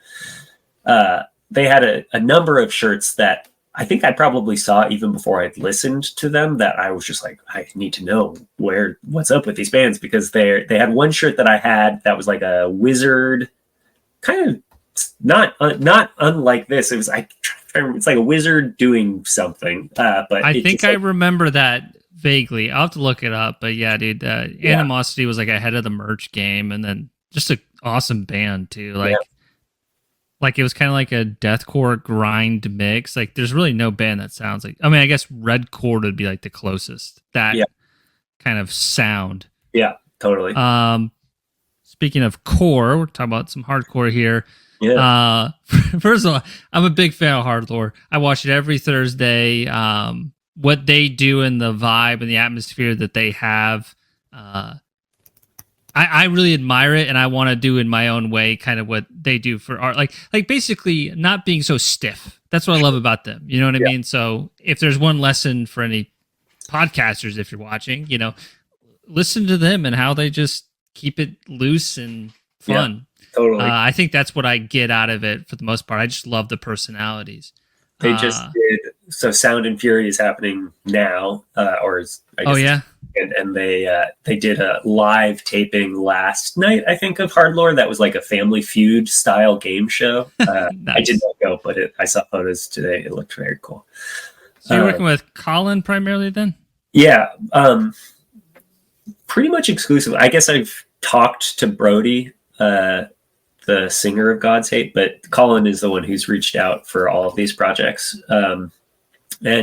had a number of shirts that I think I probably saw even before I'd listened to them that I was just like, I need to know what's up with these bands, because they had one shirt that I had that was like a wizard, kind of not unlike this. It was it's like a wizard doing something. But I think I remember that vaguely. I'll have to look it up. But yeah, dude, Animosity was like ahead of the merch game, and then just an awesome band too. Like it was kind of like a deathcore grind mix. Like there's really no band that sounds like. I mean, I guess Red Chord would be like the closest that kind of sound. Yeah, totally. Speaking of core, we're talking about some hardcore here. Yeah. First of all, I'm a big fan of hardcore. I watch it every Thursday. What they do and the vibe and the atmosphere that they have, I really admire it, and I want to do in my own way kind of what they do for art. Like basically not being so stiff. That's what I love about them. You know what I mean? So if there's one lesson for any podcasters, if you're watching, listen to them and how they just keep it loose and fun. Yeah, totally. I think that's what I get out of it for the most part. I just love the personalities. They just did, so Sound and Fury is happening now, and they did a live taping last night, I think, of Hardlore. That was like a Family Feud style game show. Nice. I did not go, but I saw photos today. It looked very cool. So you're working with Colin primarily then? Yeah, pretty much exclusive. I guess I've talked to Brody, the singer of God's Hate, but Colin is the one who's reached out for all of these projects. And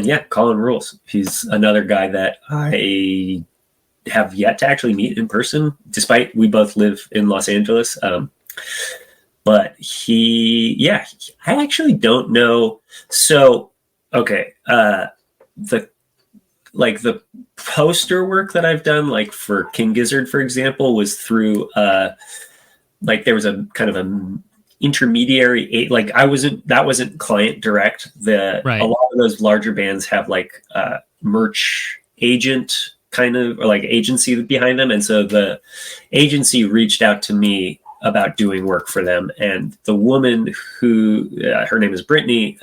yeah, Colin rules. He's another guy that I have yet to actually meet in person, despite we both live in Los Angeles. But I actually don't know. So, okay. The poster work that I've done, like for King Gizzard, for example, was through, there was a kind of an intermediary, that wasn't client direct. A lot of those larger bands have like merch agent kind of, or like agency behind them. And so the agency reached out to me about doing work for them. And the woman who, her name is Brittany,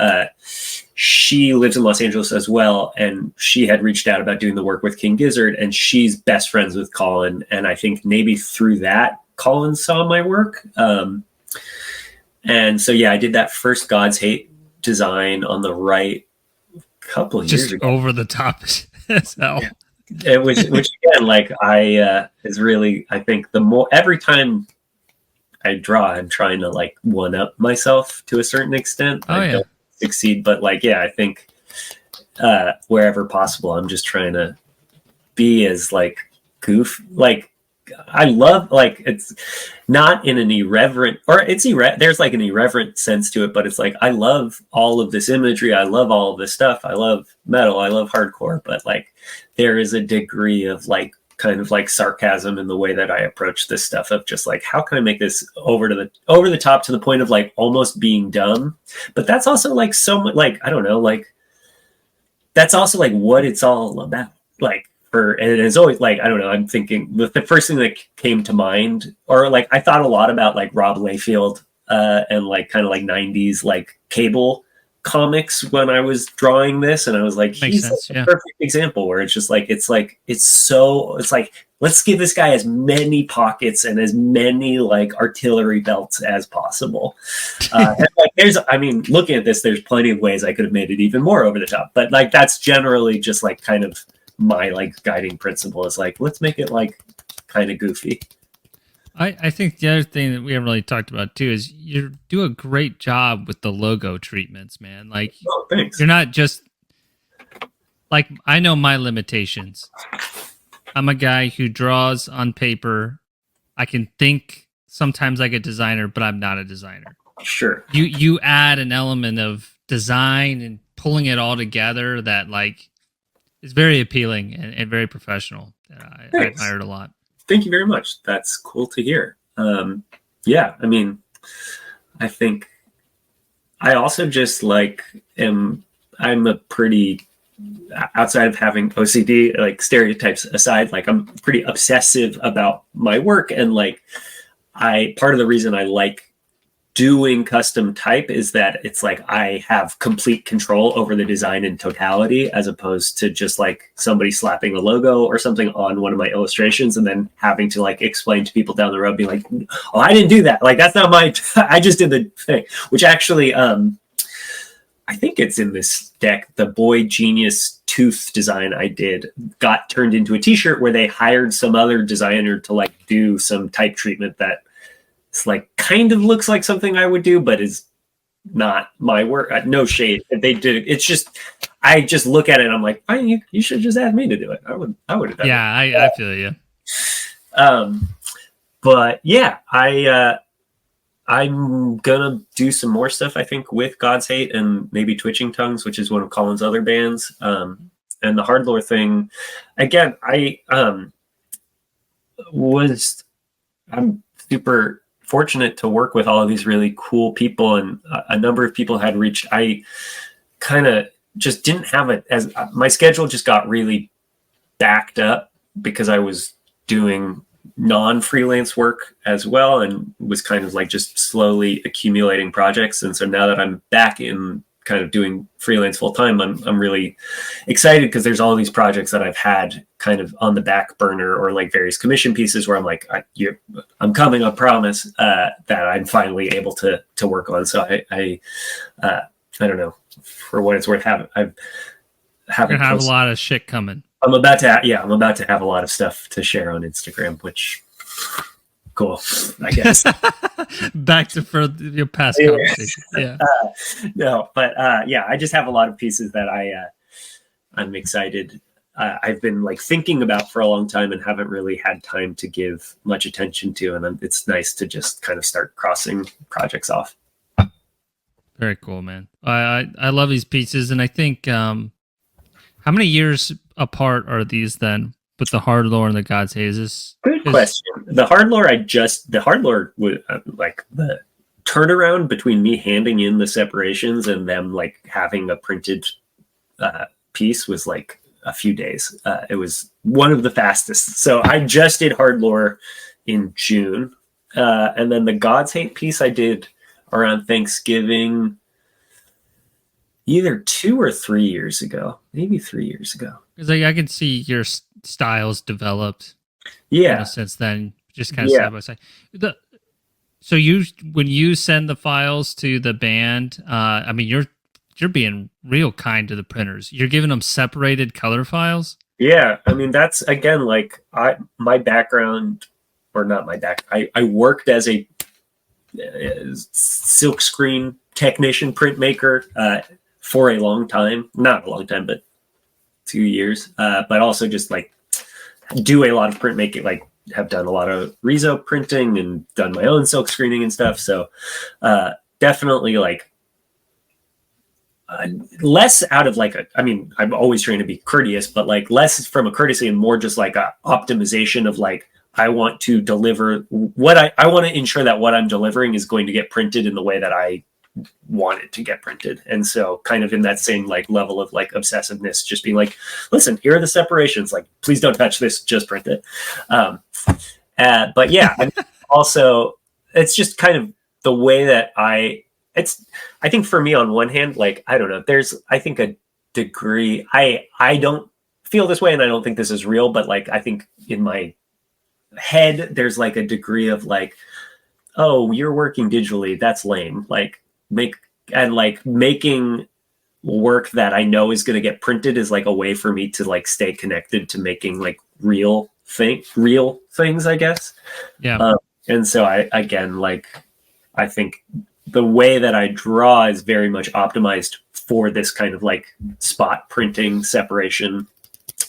she lives in Los Angeles as well. And she had reached out about doing the work with King Gizzard, and she's best friends with Colin. And I think maybe through that, Colin saw my work. And so, yeah, I did that first God's Hate design on the right a couple of years ago. Over the top as hell. Yeah. Which again, is really, I think the more, every time I draw, I'm trying to like one up myself to a certain extent. I don't succeed, but I think wherever possible, I'm just trying to be as I love, it's not in an irreverent, or there's like an irreverent sense to it, but it's like, I love all of this imagery. I love all of this stuff. I love metal. I love hardcore, but there is a degree of kind of sarcasm in the way that I approach this stuff, of just how can I make this over the top to the point of almost being dumb. But that's also so much, I don't know, that's also what it's all about. And it's always I don't know, I'm thinking the first thing that came to mind, or I thought a lot about Rob Liefeld and kind of 90s cable comics when I was drawing this, and I was he's a perfect example where it's just let's give this guy as many pockets and as many artillery belts as possible. And looking at this, there's plenty of ways I could have made it even more over the top, but that's generally just kind of my guiding principle is let's make it kind of goofy. I think the other thing that we haven't really talked about too is you do a great job with the logo treatments, man. Thanks. You're not just I know my limitations. I'm a guy who draws on paper. I can think sometimes like a designer, but I'm not a designer. Sure. You add an element of design and pulling it all together that is very appealing and very professional. I admire it a lot. Thank you very much. That's cool to hear. I think I also just I'm a pretty, outside of having OCD, stereotypes aside, I'm pretty obsessive about my work. And part of the reason I like doing custom type is that it's like I have complete control over the design in totality, as opposed to just like somebody slapping a logo or something on one of my illustrations and then having to like explain to people down the road, be like, oh, I didn't do that. Like, that's not my, I just did the thing, which actually, I think it's in this deck. The Boy Genius tooth design I did got turned into a t-shirt where they hired some other designer to like do some type treatment that it's like kind of looks like something I would do, but is not my work. No shade. They did it. It's just, I just look at it and I'm like, you should just ask me to do it. I would have done it. Yeah, I feel you. But yeah, I'm gonna do some more stuff, I think, with God's Hate and maybe Twitching Tongues, which is one of Colin's other bands. And the Hardlore thing, again, I'm super fortunate to work with all of these really cool people, and a number of people had reached. I kind of just didn't have it as my schedule just got really backed up because I was doing non-freelance work as well, and was kind of like just slowly accumulating projects. And so now that I'm back in kind of doing freelance full time, I'm really excited because there's all these projects that I've had kind of on the back burner, or like various commission pieces where I'm like, I'm coming, I promise, that I'm finally able to work on. So I don't know, for what it's worth, I haven't have a lot of shit coming. I'm about to have a lot of stuff to share on Instagram, which cool, I guess. Back to for your past conversation. Yeah. No, but yeah, I just have a lot of pieces that I'm excited. I've been like thinking about for a long time and haven't really had time to give much attention to, and it's nice to just kind of start crossing projects off. Very cool, man. I love these pieces, and I think how many years apart are these then with the Hardlore and the God's Hazes? Good question. The Hardlore was like the turnaround between me handing in the separations and them like having a printed piece was like a few days. It was one of the fastest. So I just did Hardlore in June, and then the God's Hate piece I did around Thanksgiving, either 2 or 3 years ago, maybe 3 years ago. Because I can see your styles developed. Yeah. Since then, just kind of side by side. So when you send the files to the band, I mean, you're being real kind to the printers. You're giving them separated color files. Yeah, I mean, that's again like my background, or not my back. I worked as a silkscreen technician, printmaker for a long time. Not a long time, but 2 years. But also just like do a lot of printmaking, like have done a lot of Rezo printing and done my own silk screening and stuff. So definitely like less out of like I mean, I'm always trying to be courteous, but like less from a courtesy and more just like a optimization of like, I want to deliver what I want to ensure that what I'm delivering is going to get printed in the way that I want it to get printed. And so kind of in that same like level of like obsessiveness, just being like, listen, here are the separations, like, please don't touch this, just print it. But yeah, I mean, also it's just kind of the way that I think for me on one hand, like, I don't know, there's, I think a degree, I don't feel this way and I don't think this is real, but like, I think in my head, there's like a degree of like, oh, you're working digitally, that's lame. Like making work that I know is going to get printed is like a way for me to like stay connected to making like real things, I guess. Yeah. And so I think the way that I draw is very much optimized for this kind of like spot printing separation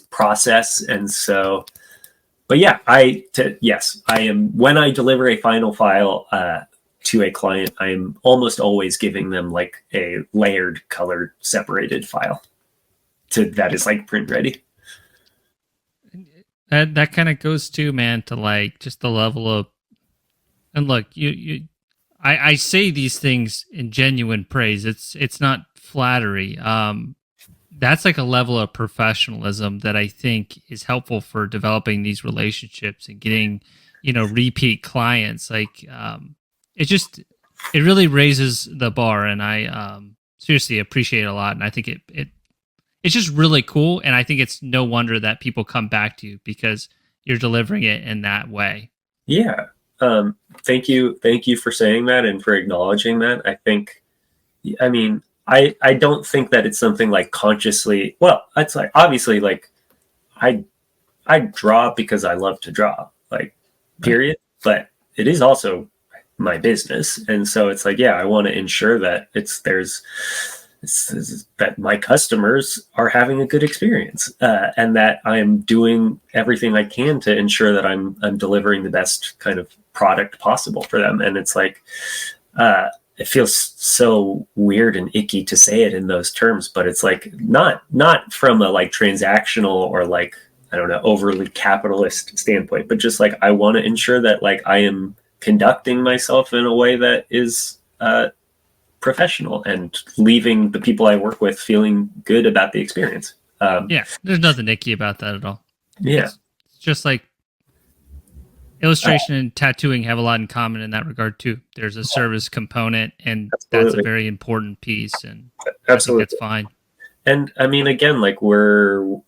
process. And so, but yeah, yes, I am, when I deliver a final file to a client, I am almost always giving them like a layered, colored, separated file that is like print ready. That kind of goes to, man, to like just the level of, and look, I say these things in genuine praise. It's not flattery. That's like a level of professionalism that I think is helpful for developing these relationships and getting, repeat clients. Like, it's just, it really raises the bar, and I seriously appreciate it a lot. And I think it's just really cool, and I think it's no wonder that people come back to you because you're delivering it in that way. Yeah. Thank you for saying that and for acknowledging that. I mean, I don't think that it's something like consciously. Well, it's like obviously like I I draw because I love to draw, like period. But it is also my business, and so it's like, yeah, I want to ensure that that my customers are having a good experience, and that I'm doing everything I can to ensure that I'm delivering the best kind of product possible for them. And it's like, it feels so weird and icky to say it in those terms, but it's like not from a like transactional or like, I don't know, overly capitalist standpoint, but just like I want to ensure that like I am conducting myself in a way that is professional and leaving the people I work with feeling good about the experience. Yeah, there's nothing icky about that at all. Yeah. It's just like illustration and tattooing have a lot in common in that regard too. There's a service component, and Absolutely. that's a very important piece, and Absolutely. I think that's fine. And I mean, again, like what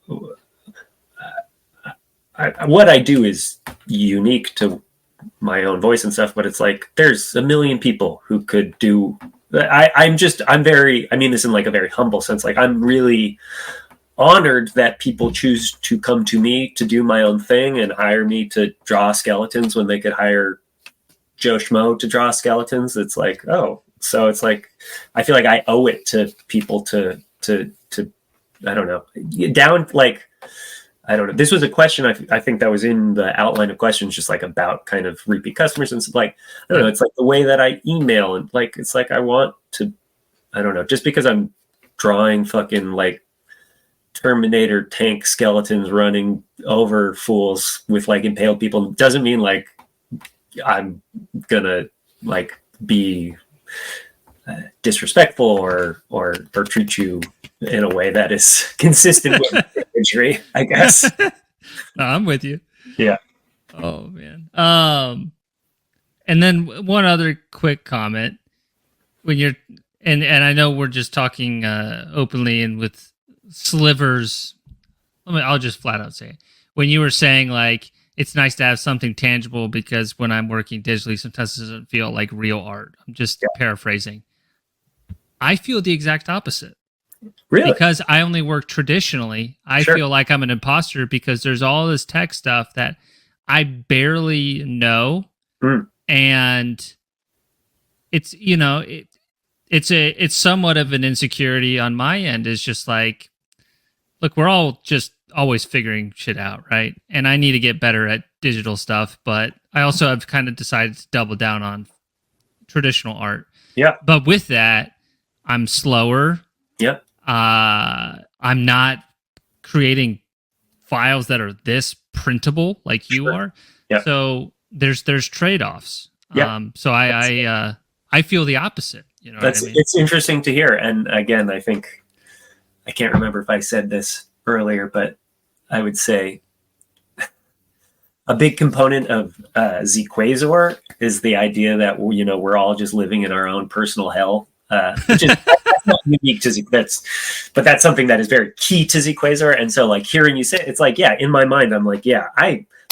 I do is unique to my own voice and stuff, but it's like there's a million people who could do. I'm very, I mean this in like a very humble sense. Like I'm really honored that people choose to come to me to do my own thing and hire me to draw skeletons when they could hire Joe Schmo to draw skeletons. It's like, oh, so it's like I feel like I owe it to people to I don't know, down like, I don't know. This was a question I think that was in the outline of questions, just like about kind of repeat customers and stuff. Like, I don't know. It's like the way that I email, and like it's like I want to, I don't know, just because I'm drawing fucking like Terminator tank skeletons running over fools with like impaled people doesn't mean like I'm gonna like be disrespectful or treat you in a way that is consistent with imagery, I guess. No, I'm with you. Yeah. Oh man. And then one other quick comment when you're and I know we're just talking openly and with slivers. I'll just flat out say it. When you were saying like it's nice to have something tangible because when I'm working digitally, sometimes it doesn't feel like real art. I'm just paraphrasing. I feel the exact opposite. Really? Because I only work traditionally, I feel like I'm an imposter because there's all this tech stuff that I barely know. And it's, you know, it's somewhat of an insecurity on my end. Is just like, look, we're all just always figuring shit out, right? And I need to get better at digital stuff, but I also have kind of decided to double down on traditional art. Yeah. But with that, I'm slower. Yep. I'm not creating files that are this printable like you are. Yep. So there's trade-offs. Yep. So I feel the opposite. You know, that's, what I mean? It's interesting to hear. And again, I think I can't remember if I said this earlier, but I would say a big component of Zquazor is the idea that, you know, we're all just living in our own personal hell, which is that's not unique to but that's something that is very key to Zquazor. And so like hearing you say it, it's like, yeah, in my mind, I'm like, yeah,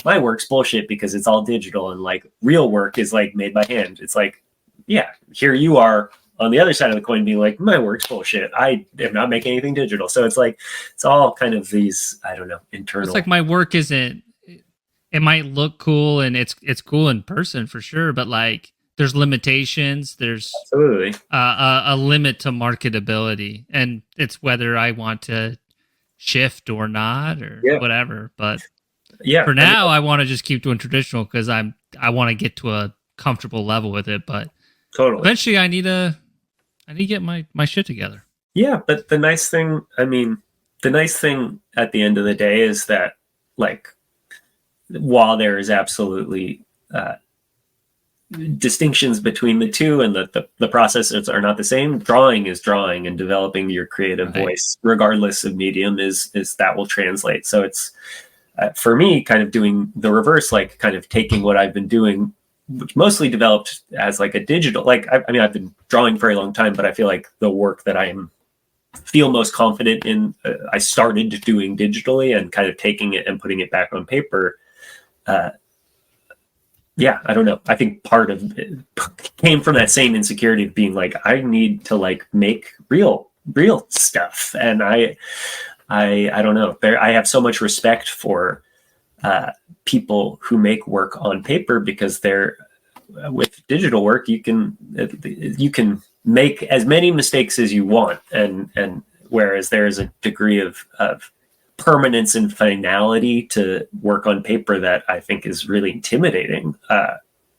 my work's bullshit because it's all digital, and like real work is like made by hand. It's like, yeah, here you are on the other side of the coin being like, my work's bullshit. I am not making anything digital. So it's like, it's all kind of these, I don't know, internal. It's like my work isn't, it might look cool and it's cool in person for sure, but like there's limitations. There's absolutely a limit to marketability, and it's whether I want to shift or not or whatever. But for now, I want to just keep doing traditional because I want to get to a comfortable level with it. But eventually, I need to get my shit together. Yeah, but the nice thing at the end of the day is that like, while there is absolutely distinctions between the two, and the processes are not the same, drawing is drawing, and developing your creative voice, regardless of medium, is that will translate. So it's for me kind of doing the reverse, like kind of taking what I've been doing which mostly developed as like a digital, like, I mean, I've been drawing for a long time, but I feel like the work that feel most confident in, I started doing digitally and kind of taking it and putting it back on paper. Yeah, I don't know. I think part of it came from that same insecurity of being like, I need to like make real stuff. And I don't know. I have so much respect for people who make work on paper, because they're, with digital work, you can make as many mistakes as you want, and whereas there is a degree of permanence and finality to work on paper that I think is really intimidating,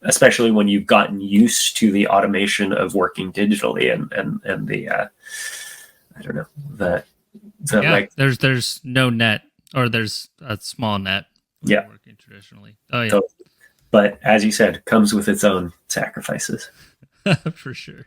especially when you've gotten used to the automation of working digitally and the I don't know, the like, there's no net, or there's a small net. Yeah, working traditionally. Oh yeah, so, but as you said, comes with its own sacrifices. for sure.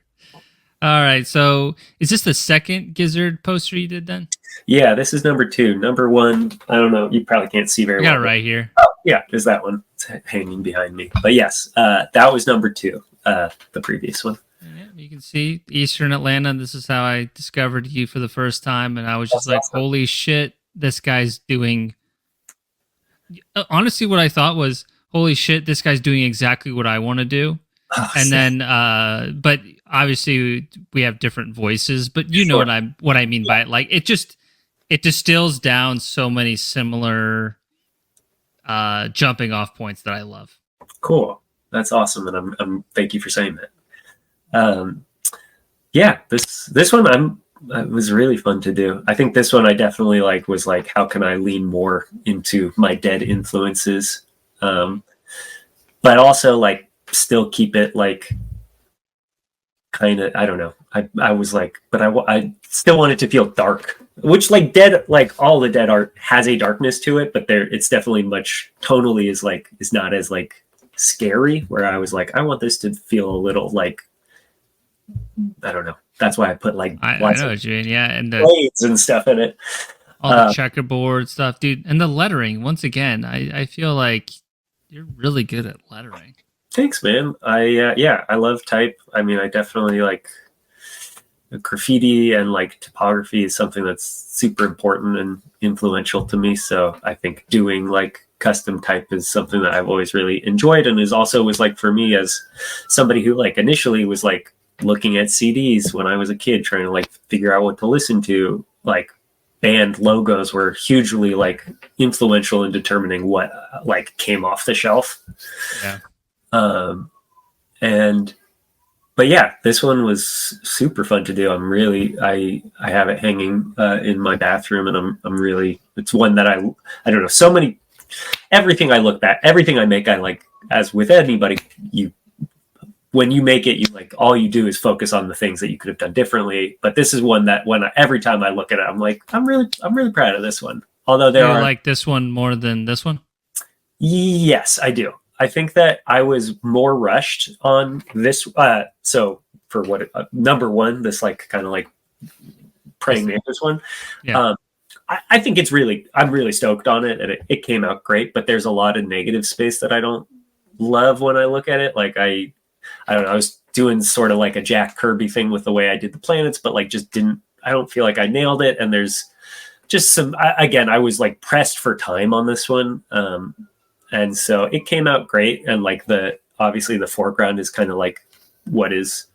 All right, so is this the second Gizzard poster you did then? Yeah, this is number 2. Number 1, I don't know. You probably can't see very well. I got it right here. Oh, yeah, there's that one. It's hanging behind me. But yes, that was number 2, the previous one. Yeah, you can see Eastern Atlanta. This is how I discovered you for the first time, and I was just awesome. Holy shit, this guy's doing... Honestly, what I thought was, holy shit, this guy's doing exactly what I want to do. Oh, and then, but obviously we have different voices, but you know what I mean by it. Like, it distills down so many similar jumping off points that I love. Cool. That's awesome. And I'm thank you for saying that. Yeah, this one it was really fun to do. I think this one I definitely was like, how can I lean more into my dead influences? But also like still keep it like kind of, I don't know. I was like, but I still want it to feel dark, which like dead, like all the dead art has a darkness to it, but it's definitely much tonally is not as like scary, where I was like, I want this to feel a little like, I don't know. That's why I put like I know what you mean, yeah, and the blades and stuff in it. All the checkerboard stuff, dude, and the lettering. Once again, I feel like you're really good at lettering. Thanks, man. I love type. I mean, I definitely like graffiti, and like typography is something that's super important and influential to me. So I think doing like custom type is something that I've always really enjoyed, and was like, for me as somebody who like initially was like looking at CDs when I was a kid, trying to like figure out what to listen to, like band logos were hugely like influential in determining what like came off the shelf. Yeah. But yeah, this one was super fun to do. I have it hanging in my bathroom, and I'm really, it's one that I don't know, everything I look back, everything I make, I like, as with anybody, when you make it, you like, all you do is focus on the things that you could have done differently. But this is one that every time I look at it, I'm like, I'm really proud of this one. Although there are like this one more than this one. Yes, I do. I think that I was more rushed on this. So for what number 1, this like kind of like praying mantis one. Yeah. I think I'm really stoked on it, and it came out great. But there's a lot of negative space that I don't love when I look at it. Like I don't know, I was doing sort of like a Jack Kirby thing with the way I did the planets, but like I don't feel like I nailed it. And there's just again, I was like pressed for time on this one. And so it came out great. And like obviously the foreground is kind of like what is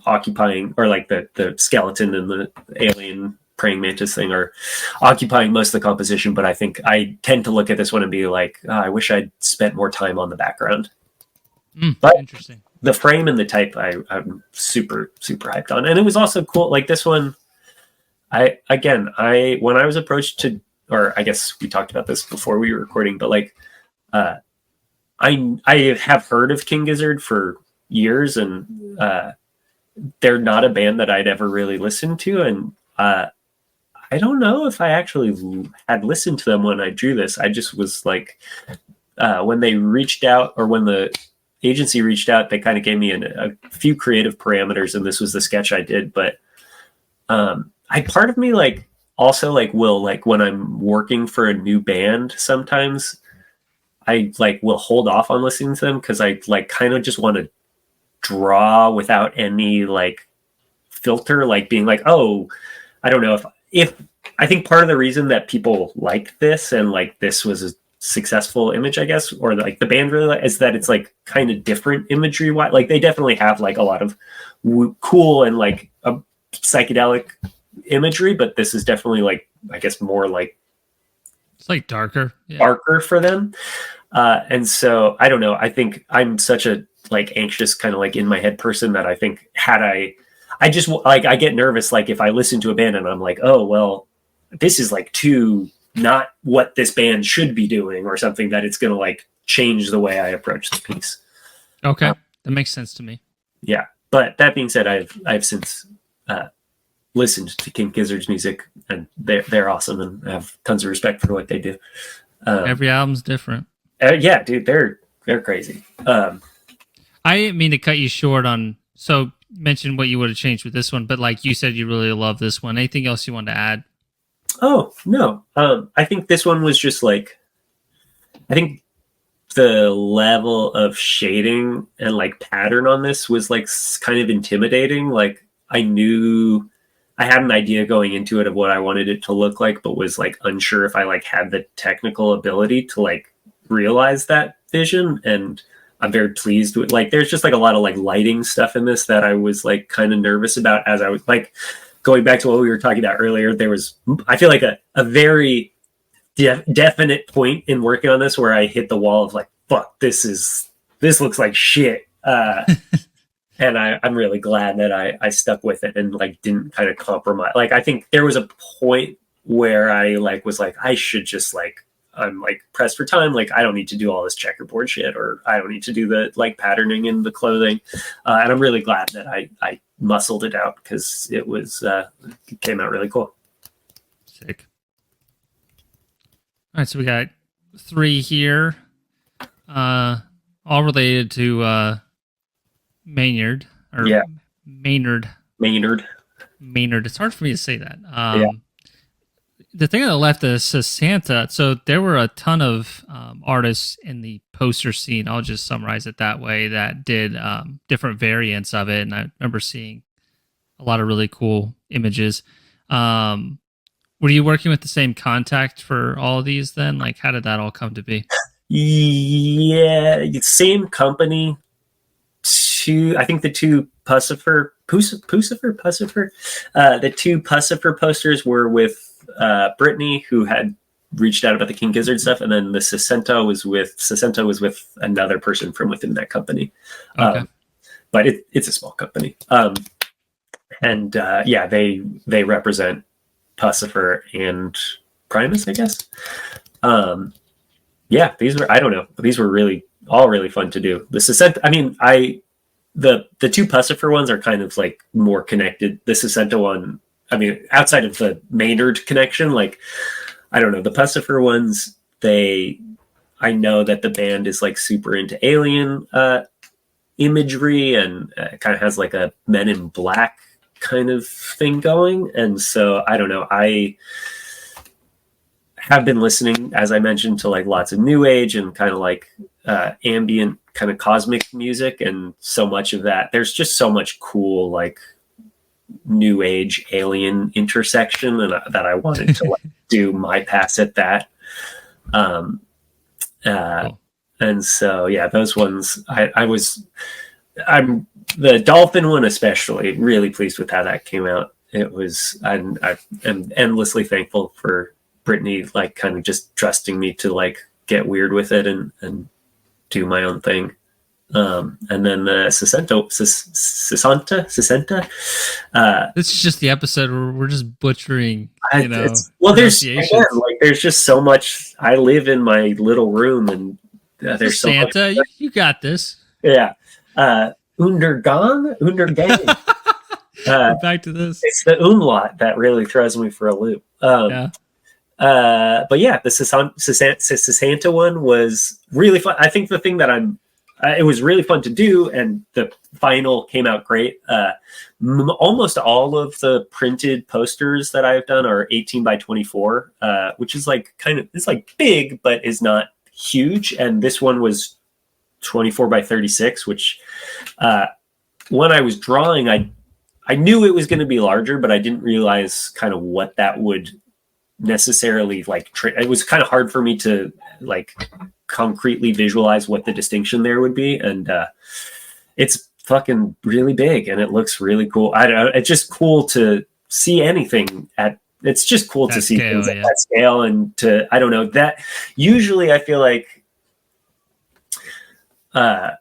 occupying, or like the skeleton and the alien praying mantis thing are occupying most of the composition. But I think I tend to look at this one and be like, I wish I'd spent more time on the background. But interesting. The frame and the type I'm super, super hyped on. And it was also cool. Like this one, when I was approached to, or I guess we talked about this before we were recording, but like, I have heard of King Gizzard for years, and they're not a band that I'd ever really listened to. And I don't know if I actually had listened to them when I drew this. I just was like, when they reached out, or when the agency reached out, they kind of gave me a few creative parameters, and this was the sketch I did. But part of me like also like will like when I'm working for a new band, sometimes I like will hold off on listening to them because I like kind of just want to draw without any like filter, like being like, oh, I don't know if I think part of the reason that people like this and like this was a successful image, I guess, or like the band really is that it's like kind of different imagery. Like they definitely have like a lot of cool and like a psychedelic imagery, but this is definitely like, I guess, more like it's like darker for them. And so I don't know. I think I'm such a like anxious kind of like in my head person that I think I just like, I get nervous. Like if I listen to a band and I'm like, oh, well, this is like too not what this band should be doing or something, that it's going to like change the way I approach the piece. Okay. That makes sense to me. Yeah. But that being said, I've since listened to King Gizzard's music, and they're awesome, and I have tons of respect for what they do. Every album's different. Yeah, dude, they're crazy. I didn't mean to cut you short on, so mention what you would have changed with this one, but like you said, you really love this one. Anything else you want to add? Oh, no. I think this one was just like, I think the level of shading and like pattern on this was like kind of intimidating. Like I knew I had an idea going into it of what I wanted it to look like, but was like unsure if I like had the technical ability to like realize that vision. And I'm very pleased with like, there's just like a lot of like lighting stuff in this that I was like kind of nervous about as I was like going back to what we were talking about earlier. There was, I feel like a very definite point in working on this where I hit the wall of like, fuck, this looks like shit. And I'm really glad that I stuck with it and like didn't kind of compromise. Like I think there was a point where I like was like, I should just like, I'm like pressed for time. Like I don't need to do all this checkerboard shit, or I don't need to do the like patterning in the clothing. And I'm really glad that I muscled it out because it was it came out really cool. Sick. All right, so we got 3 here, all related to Maynard. Or yeah, Maynard. It's hard for me to say that. The thing on the left is Santa. So there were a ton of artists in the poster scene. I'll just summarize it that way, that did different variants of it. And I remember seeing a lot of really cool images. Were you working with the same contact for all of these then? Like, how did that all come to be? Yeah, same company. I think the two Puscifer, the two Puscifer posters were with Brittany, who had reached out about the King Gizzard stuff, and then the Sesenta was with another person from within that company. Okay. But it's a small company. And they represent Puscifer and Primus, I guess. These were really fun to do. The Sesenta, I mean, the two Puscifer ones are kind of like more connected. The Sesenta one, I mean, outside of the Maynard connection, like, I don't know, the Puscifer ones, I know that the band is like super into alien imagery and kind of has like a Men in Black kind of thing going. And so I don't know, I have been listening, as I mentioned, to like lots of new age and kind of like ambient kind of cosmic music, and so much of that, there's just so much cool like new age alien intersection, and that I wanted to like do my pass at that. Cool. And so yeah, those ones I'm the dolphin one especially really pleased with how that came out. It was, I am endlessly thankful for Brittany like kind of just trusting me to like get weird with it and do my own thing. And then the Sesenta. This is just the episode where we're just butchering, there's just so much. I live in my little room, and there's Santa, so much. you got this. Yeah. Undergang. Back to this. It's the umlaut that really throws me for a loop. But yeah, the Sesanta one was really fun. I think the thing that it was really fun to do, and the final came out great. Almost all of the printed posters that I've done are 18 by 24, which is like it's like big, but is not huge, and this one was 24 by 36, which when I was drawing, I knew it was going to be larger, but I didn't realize kind of what that would necessarily like. It was kind of hard for me to like concretely visualize what the distinction there would be, and it's fucking really big, and it looks really cool. I don't know, it's just cool to see anything at. It's just cool to see things at that scale, and to I don't know that. Usually, I feel like, I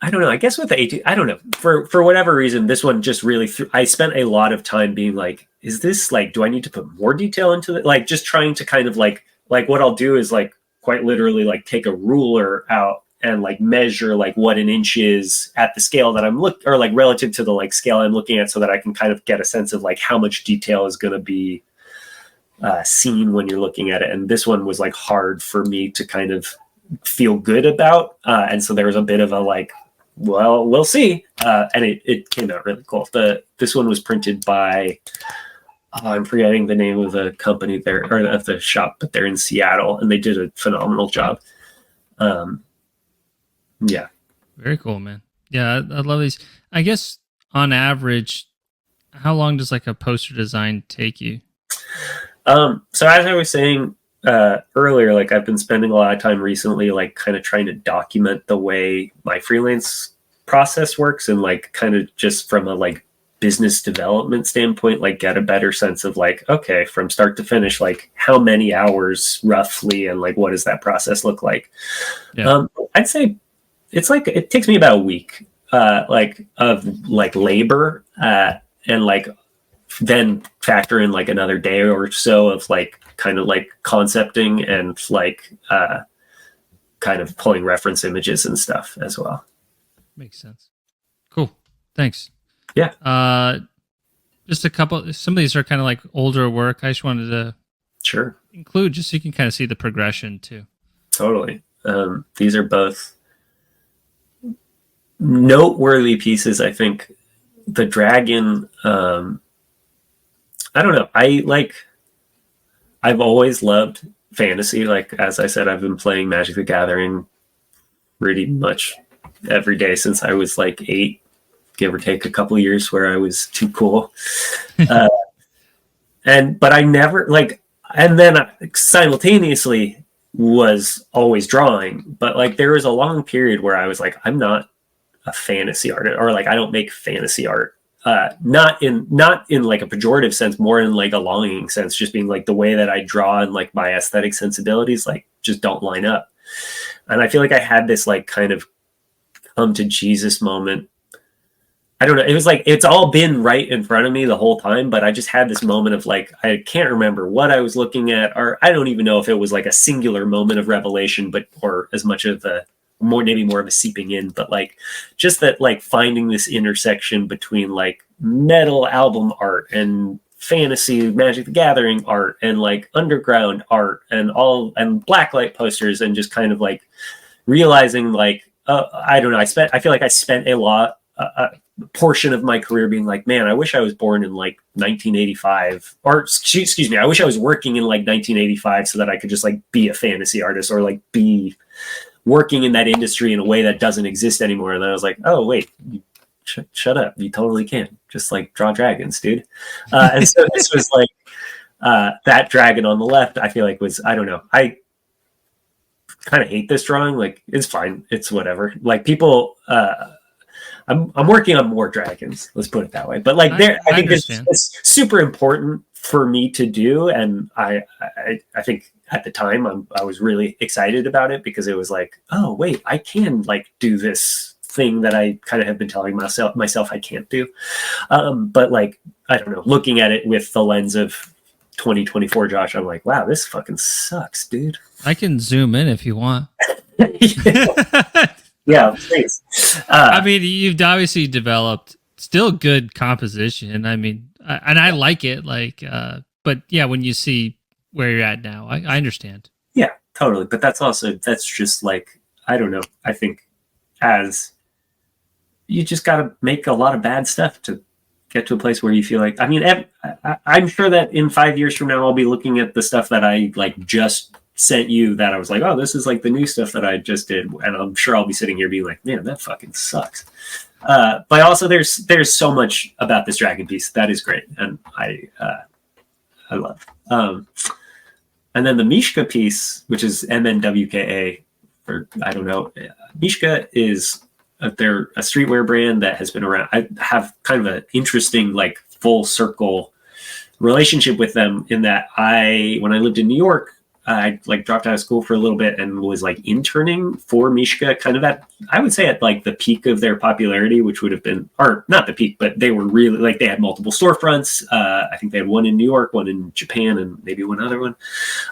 don't know. I guess with the 18, I don't know for whatever reason, this one just really. I spent a lot of time being like, is this like? Do I need to put more detail into it? Like just trying to kind of like what I'll do is like quite literally like take a ruler out and like measure like what an inch is at the scale that I'm or like relative to the like scale I'm looking at, so that I can kind of get a sense of like how much detail is going to be seen when you're looking at it. And this one was like hard for me to kind of feel good about, and so there was a bit of a like, well, we'll see, and it came out really cool. This one was printed by I'm forgetting the name of the company there, or of the shop, but they're in Seattle, and they did a phenomenal job. Yeah. Very cool, man. Yeah, I love these. I guess on average, how long does like a poster design take you? So as I was saying earlier, like I've been spending a lot of time recently, like kind of trying to document the way my freelance process works, and like kind of just from a like business development standpoint, like get a better sense of like, okay, from start to finish, like how many hours roughly, and like what does that process look like? Yeah. I'd say it's like it takes me about a week like of like labor, and like then factor in like another day or so of like kind of like concepting and like kind of pulling reference images and stuff as well. Makes sense. Cool. Thanks. Yeah. Just a couple. Some of these are kind of like older work. I just wanted to include just so you can kind of see the progression too. Totally. These are both noteworthy pieces. I think the dragon, I don't know. I've always loved fantasy. Like, as I said, I've been playing Magic the Gathering pretty much every day since I was like 8, give or take a couple of years where I was too cool. But I never like, and then simultaneously was always drawing, but like there was a long period where I was like, I'm not a fantasy artist, or like I don't make fantasy art. Not in like a pejorative sense, more in like a longing sense, just being like the way that I draw and like my aesthetic sensibilities like just don't line up. And I feel like I had this like kind of come to Jesus moment. I don't know. It was like, it's all been right in front of me the whole time, but I just had this moment of like, I can't remember what I was looking at, or I don't even know if it was like a singular moment of revelation, or as much of maybe more of a seeping in, but like just that, like finding this intersection between like metal album art and fantasy Magic the Gathering art and like underground art and blacklight posters, and just kind of like realizing like, I don't know. I feel like I spent a portion of my career being like, man, I wish I was born in like 1985, or excuse me, I wish I was working in like 1985 so that I could just like be a fantasy artist, or like be working in that industry in a way that doesn't exist anymore. And then I was like, oh wait, shut up, you totally can just like draw dragons, dude. And so this was like that dragon on the left, I feel like was, I don't know, I kind of hate this drawing. Like it's fine, it's whatever. Like people, I'm working on more dragons, let's put it that way. But like I think this is super important for me to do, and I think at the time I was really excited about it, because it was like, oh wait, I can like do this thing that I kind of have been telling myself I can't do. But like, I don't know, looking at it with the lens of 2024 Josh, I'm like, wow, this fucking sucks, dude. I can zoom in if you want. Yeah, please. I mean, you've obviously developed still good composition. I mean, and I like it. Like, but yeah, when you see where you're at now, I understand. Yeah, totally. But that's just like, I don't know. I think as you just got to make a lot of bad stuff to get to a place where you feel like, I mean, I'm sure that in 5 years from now, I'll be looking at the stuff that I like just sent you that I was like, oh, this is like the new stuff that I just did, and I'm sure I'll be sitting here being like, man, that fucking sucks. But also, there's so much about this dragon piece that is great, and I love. And then the Mishka piece, which is MNWKA, or I don't know, Mishka is they're a streetwear brand that has been around. I have kind of an interesting like full circle relationship with them in that when I lived in New York, I like dropped out of school for a little bit and was like interning for Mishka, kind of I would say at like the peak of their popularity, which would have been, or not the peak, but they were really like, they had multiple storefronts. I think they had one in New York, one in Japan, and maybe one other one.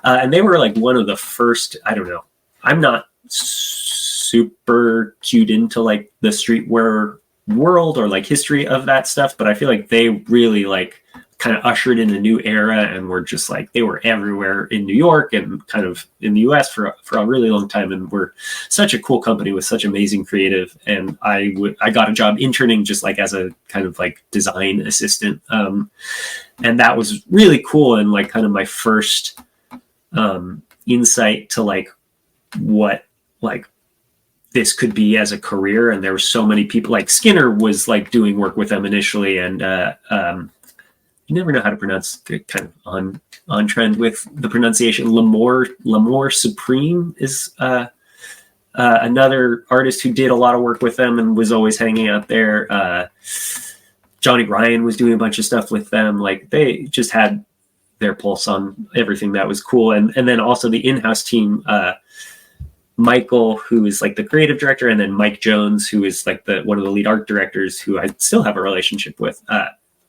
And they were like one of the first, I don't know, I'm not super cued into like the streetwear world or like history of that stuff, but I feel like they really like kind of ushered in a new era and were just like, they were everywhere in New York and kind of in the US for a really long time, and were such a cool company with such amazing creative. And I got a job interning just like as a kind of like design assistant, and that was really cool, and like kind of my first insight to like what like this could be as a career. And there were so many people, like Skinner was like doing work with them initially, and you never know how to pronounce, kind of on trend with the pronunciation. L'Amour Supreme is another artist who did a lot of work with them and was always hanging out there. Johnny Ryan was doing a bunch of stuff with them. Like they just had their pulse on everything that was cool. And then also the in-house team, Michael, who is like the creative director, and then Mike Jones, who is like one of the lead art directors, who I still have a relationship with,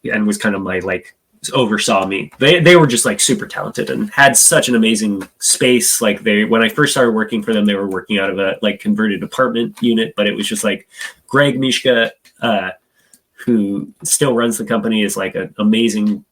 and was kind of my like oversaw me. They were just like super talented and had such an amazing space. Like when I first started working for them, they were working out of a like converted apartment unit, but it was just like Greg Mishka, who still runs the company, is like an amazing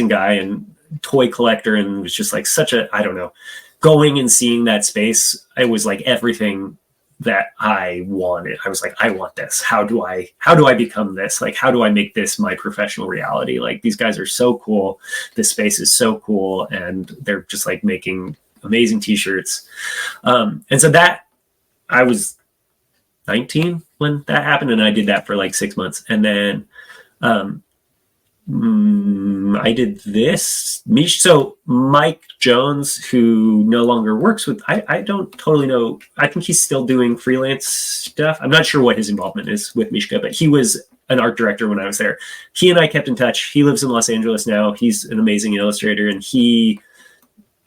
guy and toy collector, and was just like such a, I don't know, going and seeing that space, it was like everything that I wanted. I was like, I want this. How do I become this? Like, how do I make this my professional reality? Like, these guys are so cool. This space is so cool. And they're just like making amazing t-shirts. And so that, I was 19 when that happened, and I did that for like 6 months. And then I did this. So Mike Jones, who no longer works with, I don't totally know. I think he's still doing freelance stuff. I'm not sure what his involvement is with Mishka, but he was an art director when I was there. He and I kept in touch. He lives in Los Angeles now. He's an amazing illustrator, and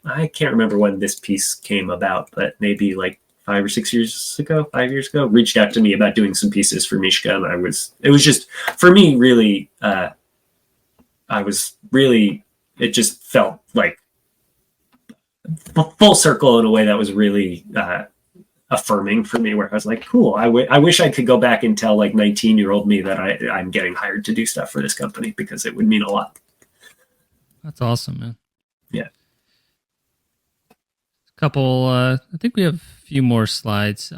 I can't remember when this piece came about, but maybe like 5 years ago, reached out to me about doing some pieces for Mishka. And it was just, for me, really, it just felt like full circle in a way that was really affirming for me, where I was like, cool, I wish I could go back and tell like 19-year-old me that I'm getting hired to do stuff for this company, because it would mean a lot. That's awesome, man. Yeah. Couple, I think we have a few more slides.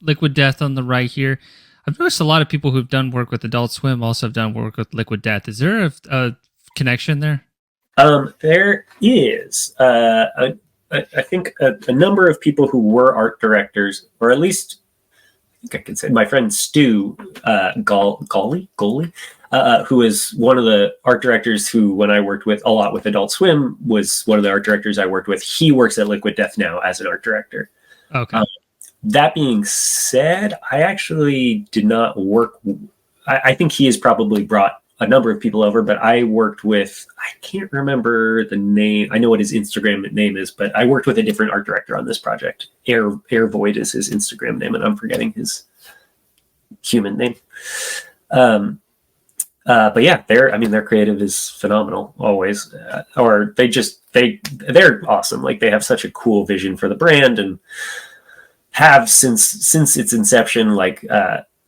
Liquid Death on the right here. I've noticed a lot of people who've done work with Adult Swim also have done work with Liquid Death. Is there a connection there? There is. I think a number of people who were art directors, or at least I think I can say my friend Stu Goley, who is one of the art directors who, when I worked with a lot with Adult Swim, was one of the art directors I worked with. He works at Liquid Death now as an art director. Okay. That being said, I actually did not work. I think he has probably brought a number of people over, but I worked with, I can't remember the name. I know what his Instagram name is, but I worked with a different art director on this project. Air Void is his Instagram name, and I'm forgetting his human name. But yeah, their creative is phenomenal always. They're awesome. Like, they have such a cool vision for the brand, and have since its inception. Like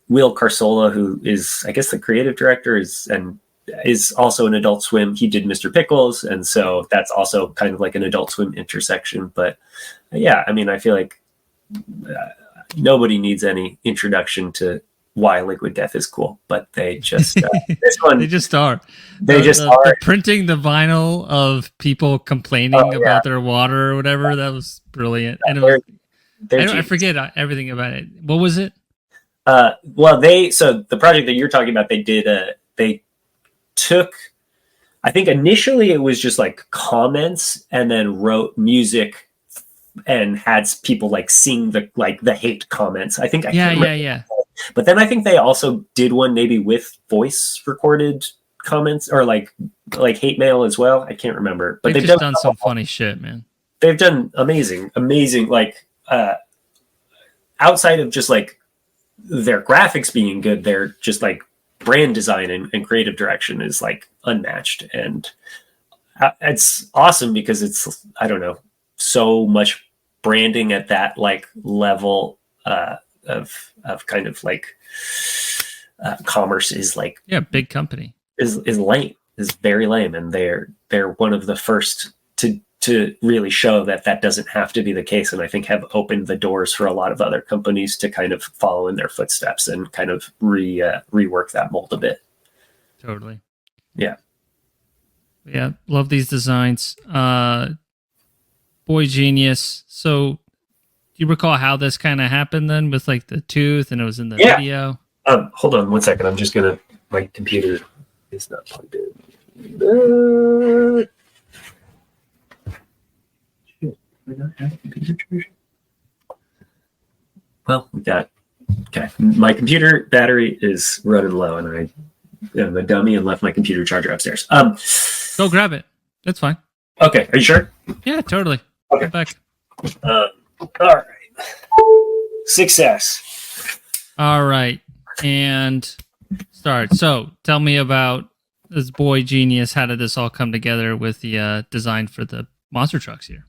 Will Carsola, who is, I guess, the creative director, is also an Adult Swim. He did Mr. Pickles, and so that's also kind of like an Adult Swim intersection. But yeah, I mean, I feel like nobody needs any introduction to why Liquid Death is cool, but they just this one They just are. they just The are. printing the vinyl of people complaining about their water or whatever, that was brilliant. And it was, I forget everything about it. What was it? Well, so the project that you're talking about, they took, I think initially it was just like comments and then wrote music and had people like sing the hate comments. I think Yeah. But then I think they also did one maybe with voice recorded comments or like hate mail as well. I can't remember, but they've just done some funny shit, man. They've done amazing, like outside of just like their graphics being good, they're just like brand design and creative direction is like unmatched, and it's awesome because it's, I don't know, so much branding at that like level of kind of like commerce is like, big company is lame, is very lame, and they're one of the first to really show that doesn't have to be the case, and I think have opened the doors for a lot of other companies to kind of follow in their footsteps and kind of rework that mold a bit. Totally. Yeah, love these designs. Boy genius. So do you recall how this kind of happened then with like the tooth and it was in the video? Hold on one second, I'm just gonna, my computer is not plugged in. We don't have a computer charger. Well, we got, okay. My computer battery is running low, and I am a dummy and left my computer charger upstairs. Go grab it. That's fine. Okay, are you sure? Yeah, totally. Okay. Get back. All right. Success. All right, and start. So, tell me about this Boy Genius. How did this all come together with the design for the monster trucks here?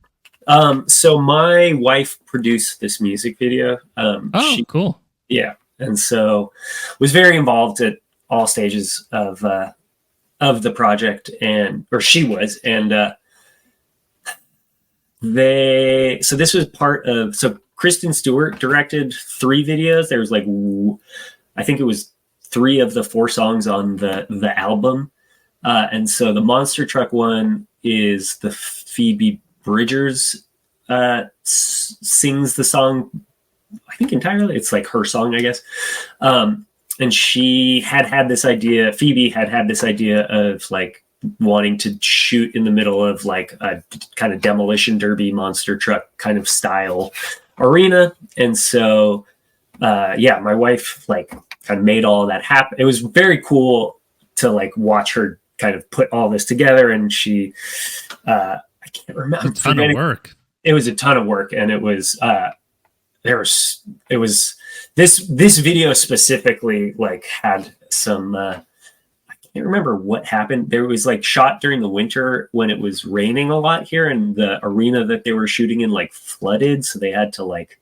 So my wife produced this music video. Cool. Yeah. And so was very involved at all stages of the project, or she was. And, so this was part of, so Kristen Stewart directed 3 videos. There was like, I think it was 3 of the 4 songs on the album. And so the monster truck one is the Phoebe Bridgers sings the song, I think entirely. It's like her song, I guess. And she had this idea, Phoebe had this idea of like wanting to shoot in the middle of like a kind of demolition derby monster truck kind of style arena. And so, my wife like kind of made all of that happen. It was very cool to like watch her kind of put all this together. And she, I can't remember. It's a ton of work. It was a ton of work, and it was this video specifically like had some I can't remember what happened. There was like shot during the winter when it was raining a lot here, and the arena that they were shooting in like flooded, so they had to like,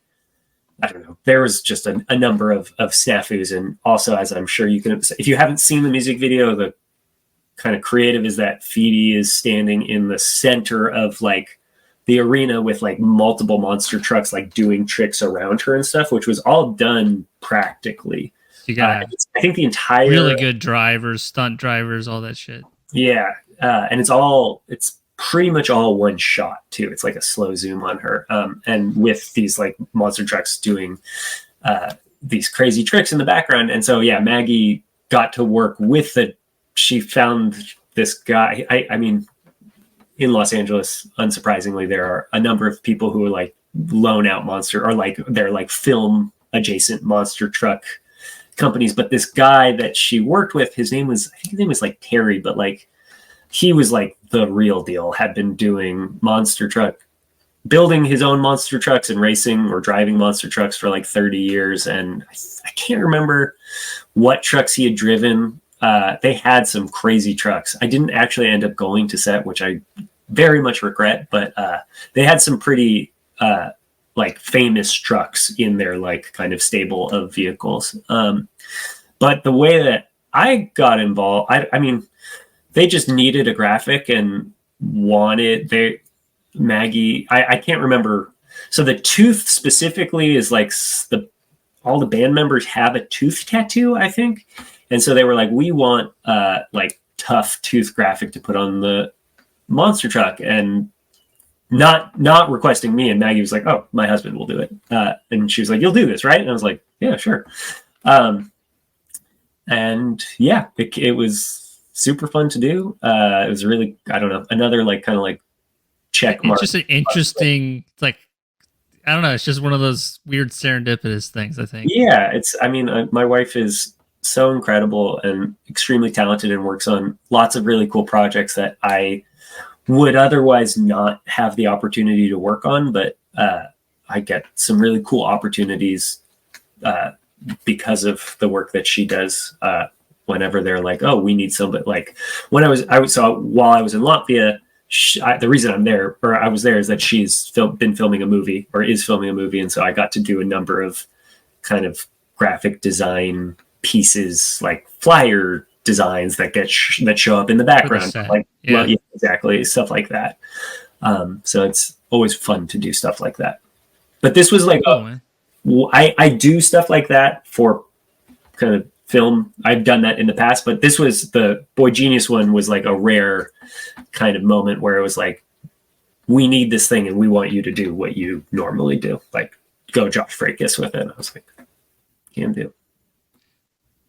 I don't know. There was just a number of snafus, and also, as I'm sure you can, if you haven't seen the music video, the kind of creative is that Phoebe is standing in the center of like the arena with like multiple monster trucks like doing tricks around her and stuff, which was all done practically. You got I think the entire really good drivers, stunt drivers, all that shit. Yeah, and it's pretty much all one shot too. It's like a slow zoom on her, and with these like monster trucks doing these crazy tricks in the background. And so Maggie got to work with she found this guy. I mean, in Los Angeles, unsurprisingly, there are a number of people who are like loan out monster, or like they're like film adjacent monster truck companies. But this guy that she worked with, I think his name was like Terry, but like he was like the real deal, had been doing monster truck, building his own monster trucks and racing or driving monster trucks for like 30 years. And I can't remember what trucks he had driven. They had some crazy trucks. I didn't actually end up going to set, which I very much regret, but they had some pretty like famous trucks in their like kind of stable of vehicles. But the way that I got involved, I mean, they just needed a graphic and Maggie, I can't remember. So the tooth specifically is like all the band members have a tooth tattoo, I think. And so they were like, we want like tough tooth graphic to put on the monster truck, and not requesting me. And Maggie was like, oh, my husband will do it. And she was like, you'll do this, right? And I was like, yeah, sure. And yeah, it was super fun to do. It was really, I don't know, another like kind of like check mark. It's just an interesting, like, I don't know. It's just one of those weird serendipitous things, I think. Yeah, it's, I mean, my wife is so incredible and extremely talented and works on lots of really cool projects that I would otherwise not have the opportunity to work on. But I get some really cool opportunities because of the work that she does. Whenever they're like, oh, we need somebody, like when I was while I was in Latvia, the reason I'm there, or I was there, is that she's been filming a movie, or is filming a movie. And so I got to do a number of kind of graphic design pieces, like flyer designs that that show up in the background. Like, yeah. Well, yeah, exactly. Stuff like that. So it's always fun to do stuff like that. But this was like, I do stuff like that for kind of film. I've done that in the past, but this was the Boy Genius one was like a rare kind of moment where it was like, we need this thing and we want you to do what you normally do. Like, go Josh Freydkis with it. I was like, can do.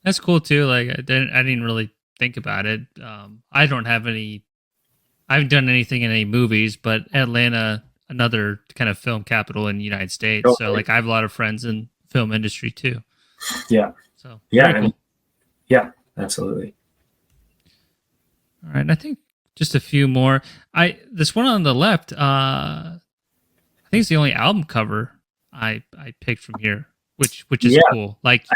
That's cool too. Like, I didn't really think about it. I haven't done anything in any movies, but Atlanta, another kind of film capital in the United States. Okay. So like, I have a lot of friends in film industry too. Yeah. So yeah, cool. Yeah, absolutely. All right, I think just a few more. This one on the left, I think it's the only album cover I picked from here, which is cool. Like,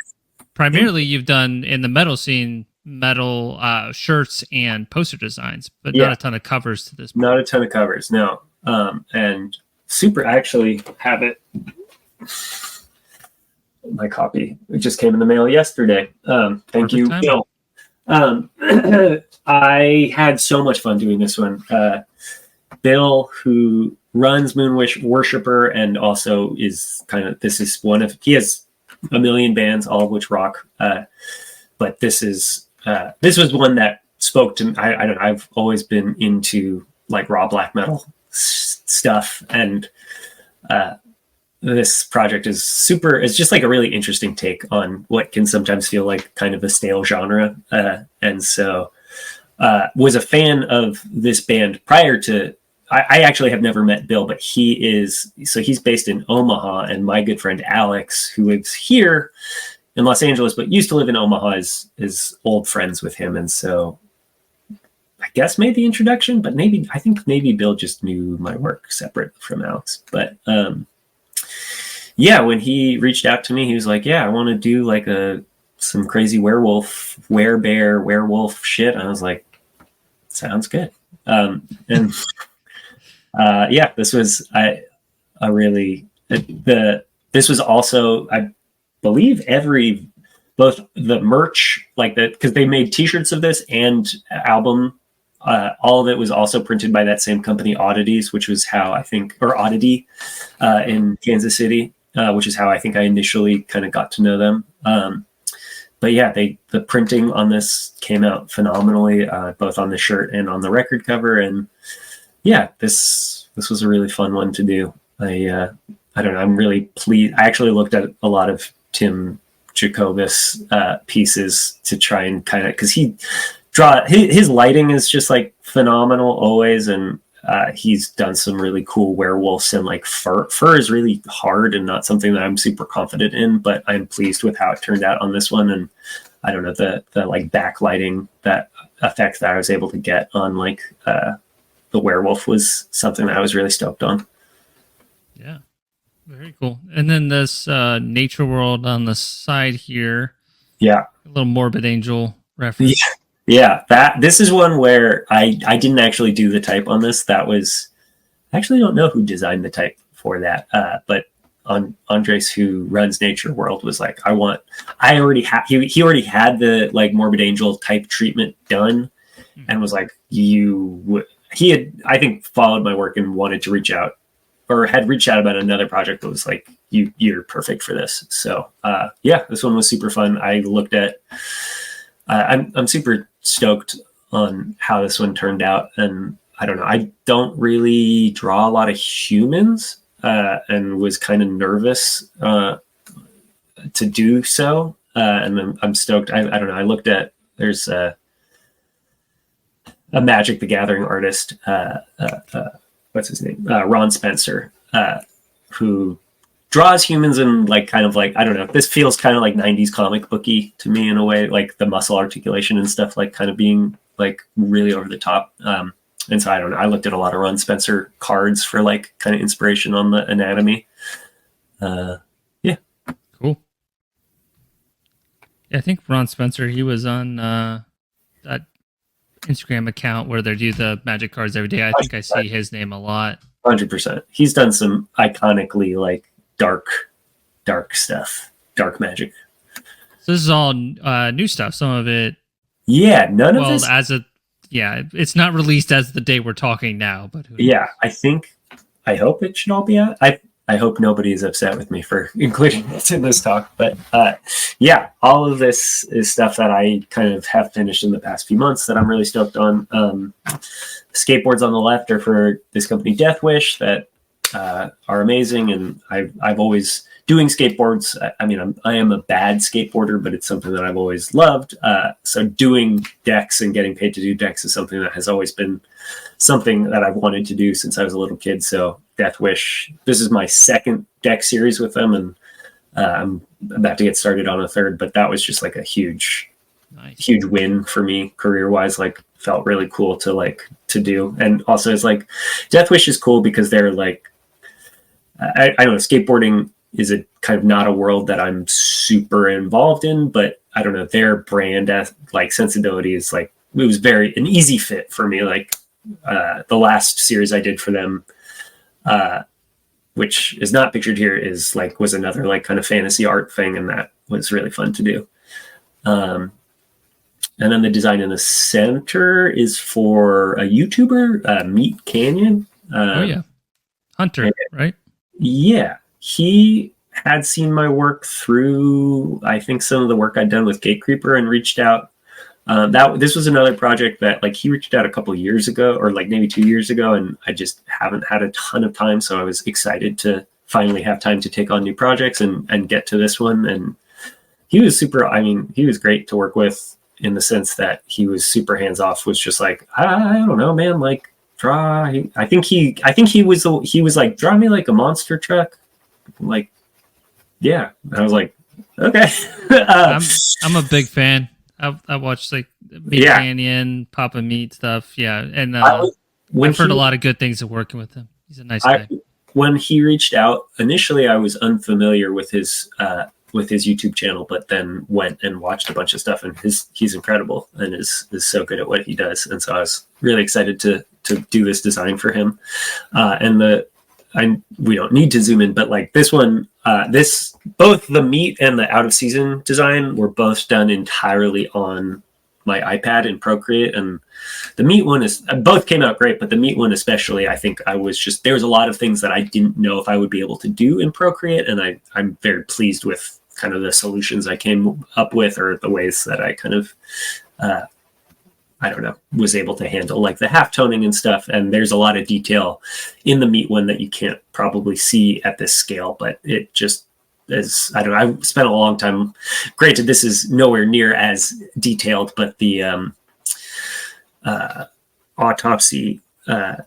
primarily you've done in the metal scene, metal shirts and poster designs, but not a ton of covers to this point. Not a ton of covers, no. And super, I actually have it. My copy, it just came in the mail yesterday. Thank you, Bill. I had so much fun doing this one. Bill, who runs Moon Worshipper and also is he has a million bands, all of which rock. But this was one that spoke to me. I don't know, I've always been into like raw black metal stuff, and this project is it's just like a really interesting take on what can sometimes feel like kind of a stale genre. And so was a fan of this band prior to, I actually have never met Bill, but he's based in Omaha, and my good friend Alex, who lives here in Los Angeles, but used to live in Omaha, is old friends with him. And so I guess made the introduction, but I think maybe Bill just knew my work separate from Alex. But yeah, when he reached out to me, he was like, yeah, I want to do like some crazy werewolf shit. I was like, sounds good. And yeah, this was this was also, I believe, both the merch, like that, because they made t-shirts of this and album. All of it was also printed by that same company, Oddities, which was how I think, or Oddity in Kansas City, which is how I think I initially kind of got to know them. But yeah, the printing on this came out phenomenally, both on the shirt and on the record cover. And yeah, this was a really fun one to do. I don't know, I'm really pleased. I actually looked at a lot of Tim Jacobus pieces to try and kind of, because his lighting is just like phenomenal always, and he's done some really cool werewolves, and like fur is really hard and not something that I'm super confident in, but I'm pleased with how it turned out on this one. And I don't know, the like backlighting, that effect that I was able to get on like the werewolf was something that I was really stoked on. Yeah, very cool. And then this nature world on the side here, a little Morbid Angel reference. Yeah, this is one where I didn't actually do the type on this. I actually don't know who designed the type for that. But Andres, who runs Nature World, was like, he already had the like Morbid Angel type treatment done, and was like, he had, I think, followed my work and wanted to reach out or had reached out about another project that was like, you're perfect for this. So yeah, this one was super fun. I looked at, I'm super stoked on how this one turned out. And I don't know, I don't really draw a lot of humans, and was kind of nervous to do so. And I'm stoked. I don't know. I looked at, there's a Magic the Gathering artist, what's his name? Ron Spencer, who draws humans and like kind of like, I don't know, this feels kind of like 90s comic booky to me in a way, like the muscle articulation and stuff, like kind of being like really over the top. And so I don't know, I looked at a lot of Ron Spencer cards for like kind of inspiration on the anatomy. Yeah. Cool. Yeah, I think Ron Spencer, he was on that Instagram account where they do the magic cards every day. I think I see his name a lot. 100%. He's done some iconically like dark stuff, dark magic. So this is all new stuff. Some of it. Yeah, none of this. It's not released as the day we're talking now, but yeah, I hope it should all be out. I hope nobody is upset with me for including this in this talk, but yeah, all of this is stuff that I kind of have finished in the past few months that I'm really stoked on. Skateboards on the left are for this company Death Wish that are amazing, and I've always doing skateboards. I mean, I am a bad skateboarder, but it's something that I've always loved. So doing decks and getting paid to do decks is something that has always been something that I've wanted to do since I was a little kid. So Death Wish, this is my second deck series with them, and I'm about to get started on a third, but that was just like a huge win for me career wise. Like felt really cool to do. And also it's like Death Wish is cool because they're like, I don't know, skateboarding is a kind of not a world that I'm super involved in, but I don't know, their brand like sensibility is like, it was an easy fit for me. Like the last series I did for them, which is not pictured here, was another like kind of fantasy art thing, and that was really fun to do. And then the design in the center is for a YouTuber, Meat Canyon. Oh yeah, Hunter, right? Yeah, he had seen my work through, I think, some of the work I'd done with Gatecreeper and reached out. This was another project that like he reached out a couple years ago, or like maybe 2 years ago, and I just haven't had a ton of time. So I was excited to finally have time to take on new projects and get to this one. And he was he was great to work with in the sense that he was super hands off, was just like, I don't know, man, like draw. I think he was like, draw me like a monster truck. Like, yeah. I was like, okay. I'm a big fan. I watched like Meat Canyon, Papa Meat stuff. Yeah. And I've heard a lot of good things of working with him. He's a nice guy. When he reached out, initially I was unfamiliar with his YouTube channel, but then went and watched a bunch of stuff, and he's incredible and is so good at what he does. And so I was really excited to do this design for him. We don't need to zoom in, but like this one, both the meat and the out of season design were both done entirely on my iPad in Procreate, and the meat one both came out great, but the meat one especially, I think there was a lot of things that I didn't know if I would be able to do in Procreate, and I'm very pleased with kind of the solutions I came up with, or the ways that I kind of I don't know, was able to handle like the half toning and stuff. And there's a lot of detail in the meat one that you can't probably see at this scale, but it just is, I don't know, I spent a long time. Granted, this is nowhere near as detailed, but the autopsy, God,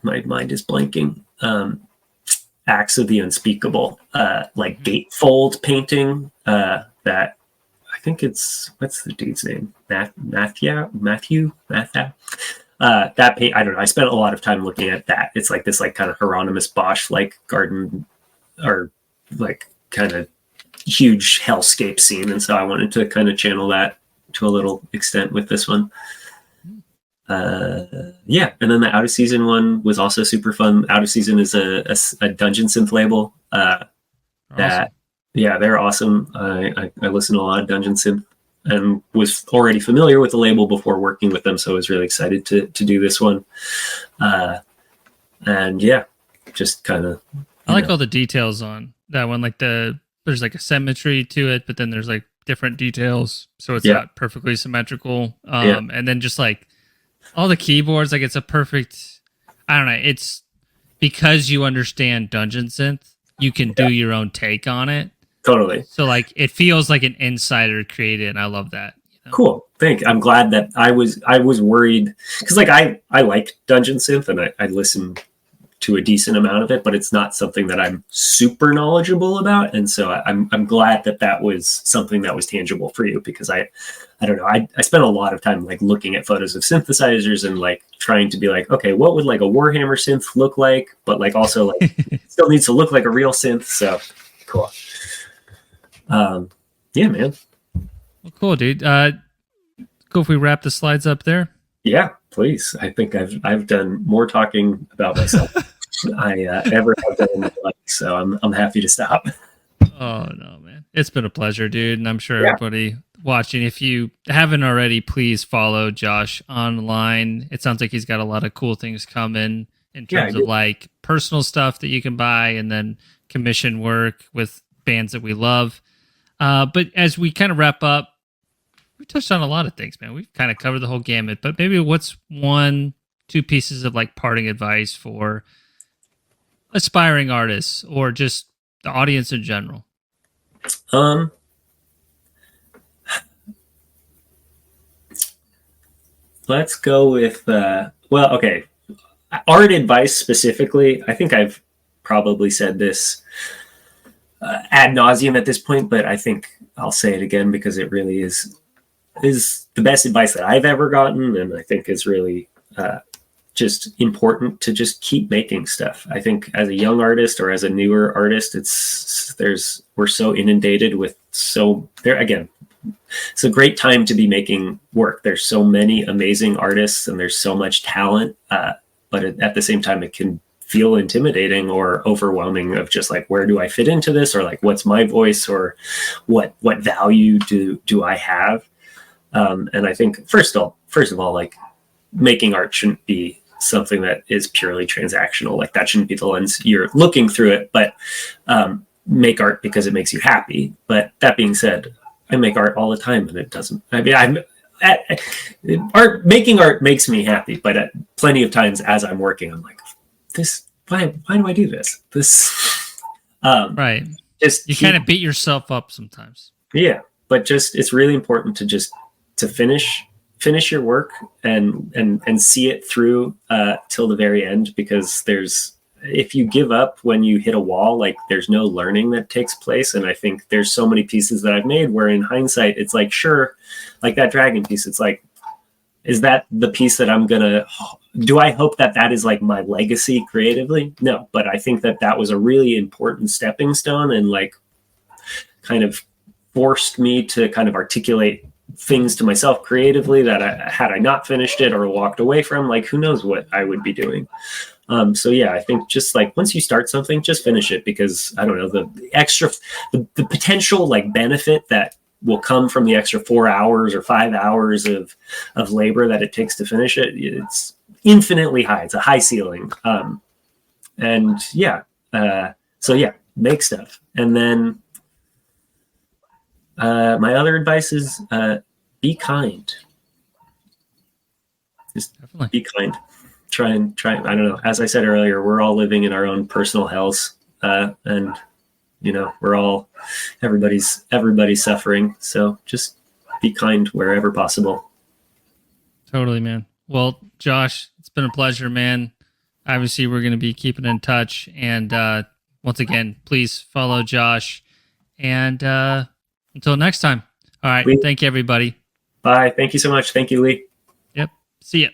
my mind is blanking. Acts of the Unspeakable, like gatefold painting, that I think it's, what's the dude's name? Matthew. That paint, I don't know. I spent a lot of time looking at that. It's like this, like kind of Hieronymus Bosch, like garden, or like kind of huge hellscape scene. And so I wanted to kind of channel that to a little extent with this one. Yeah. And then the out of season one was also super fun. Out of season is a Dungeon Synth label, that, yeah, they're awesome. I listen to a lot of Dungeon Synth and was already familiar with the label before working with them. So I was really excited to do this one. And yeah, just kind of. I like all the details on that one. Like there's like a symmetry to it, but then there's like different details, so it's not perfectly symmetrical. And then just like all the keyboards, like it's a perfect. I don't know. It's because you understand Dungeon Synth, you can do your own take on it. Totally. So like it feels like an insider created, and I love that. Cool. I'm glad that I was worried because like I like Dungeon Synth and I listened to a decent amount of it, but it's not something that I'm super knowledgeable about. And so I'm glad that was something that was tangible for you, because I don't know. I spent a lot of time like looking at photos of synthesizers and like trying to be like, okay, what would like a Warhammer synth look like? But like also like still needs to look like a real synth. So cool. Yeah, man. Well, cool, dude. Cool if we wrap the slides up there. Yeah, please. I think I've done more talking about myself than I ever have done in my life, so I'm happy to stop. Oh no, man, it's been a pleasure, dude, and I'm sure everybody watching, if you haven't already, please follow Josh online. It sounds like he's got a lot of cool things coming in terms of like personal stuff that you can buy, and then commission work with bands that we love. But as we kind of wrap up, we touched on a lot of things, man. We've kind of covered the whole gamut, but maybe what's 1-2 pieces of like parting advice for aspiring artists or just the audience in general? Let's go with, okay. Art advice specifically. I think I've probably said this ad nauseum at this point, but I think I'll say it again because it really is the best advice that I've ever gotten, and I think is really just important to just keep making stuff. I think as a young artist or as a newer artist, we're so inundated with it's a great time to be making work. There's so many amazing artists and there's so much talent, but at the same time, it can feel intimidating or overwhelming of just like, where do I fit into this? Or like, what's my voice? Or what value do I have? And I think first of all, like making art shouldn't be something that is purely transactional. Like that shouldn't be the lens you're looking through it, but make art because it makes you happy. But that being said, I make art all the time and it doesn't. I mean, making art makes me happy, but at plenty of times as I'm working, I'm like, why do I do this? Right. Just you kind of beat yourself up sometimes. Yeah, but just it's really important to finish your work and see it through till the very end, because if you give up when you hit a wall, like there's no learning that takes place. And I think there's so many pieces that I've made where in hindsight, it's like, sure, like that dragon piece, it's like, is that the piece that do I hope that is like my legacy creatively? No, but I think that was a really important stepping stone and like kind of forced me to kind of articulate things to myself creatively that had I not finished it or walked away from, like, who knows what I would be doing. So yeah, I think just like once you start something, just finish it, because I don't know, the potential like benefit that will come from the extra 4 hours or 5 hours of labor that it takes to finish it. It's infinitely high. It's a high ceiling. And yeah, so yeah, make stuff. And then my other advice is be kind. Just Definitely. Be kind. Try. I don't know. As I said earlier, we're all living in our own personal hells, and you know, everybody's suffering. So just be kind wherever possible. Totally, man. Well, Josh, it's been a pleasure, man. Obviously, we're going to be keeping in touch, and once again, please follow Josh. And until next time. All right. Thank you, everybody. Bye. Thank you so much. Thank you, Lee. Yep. See ya.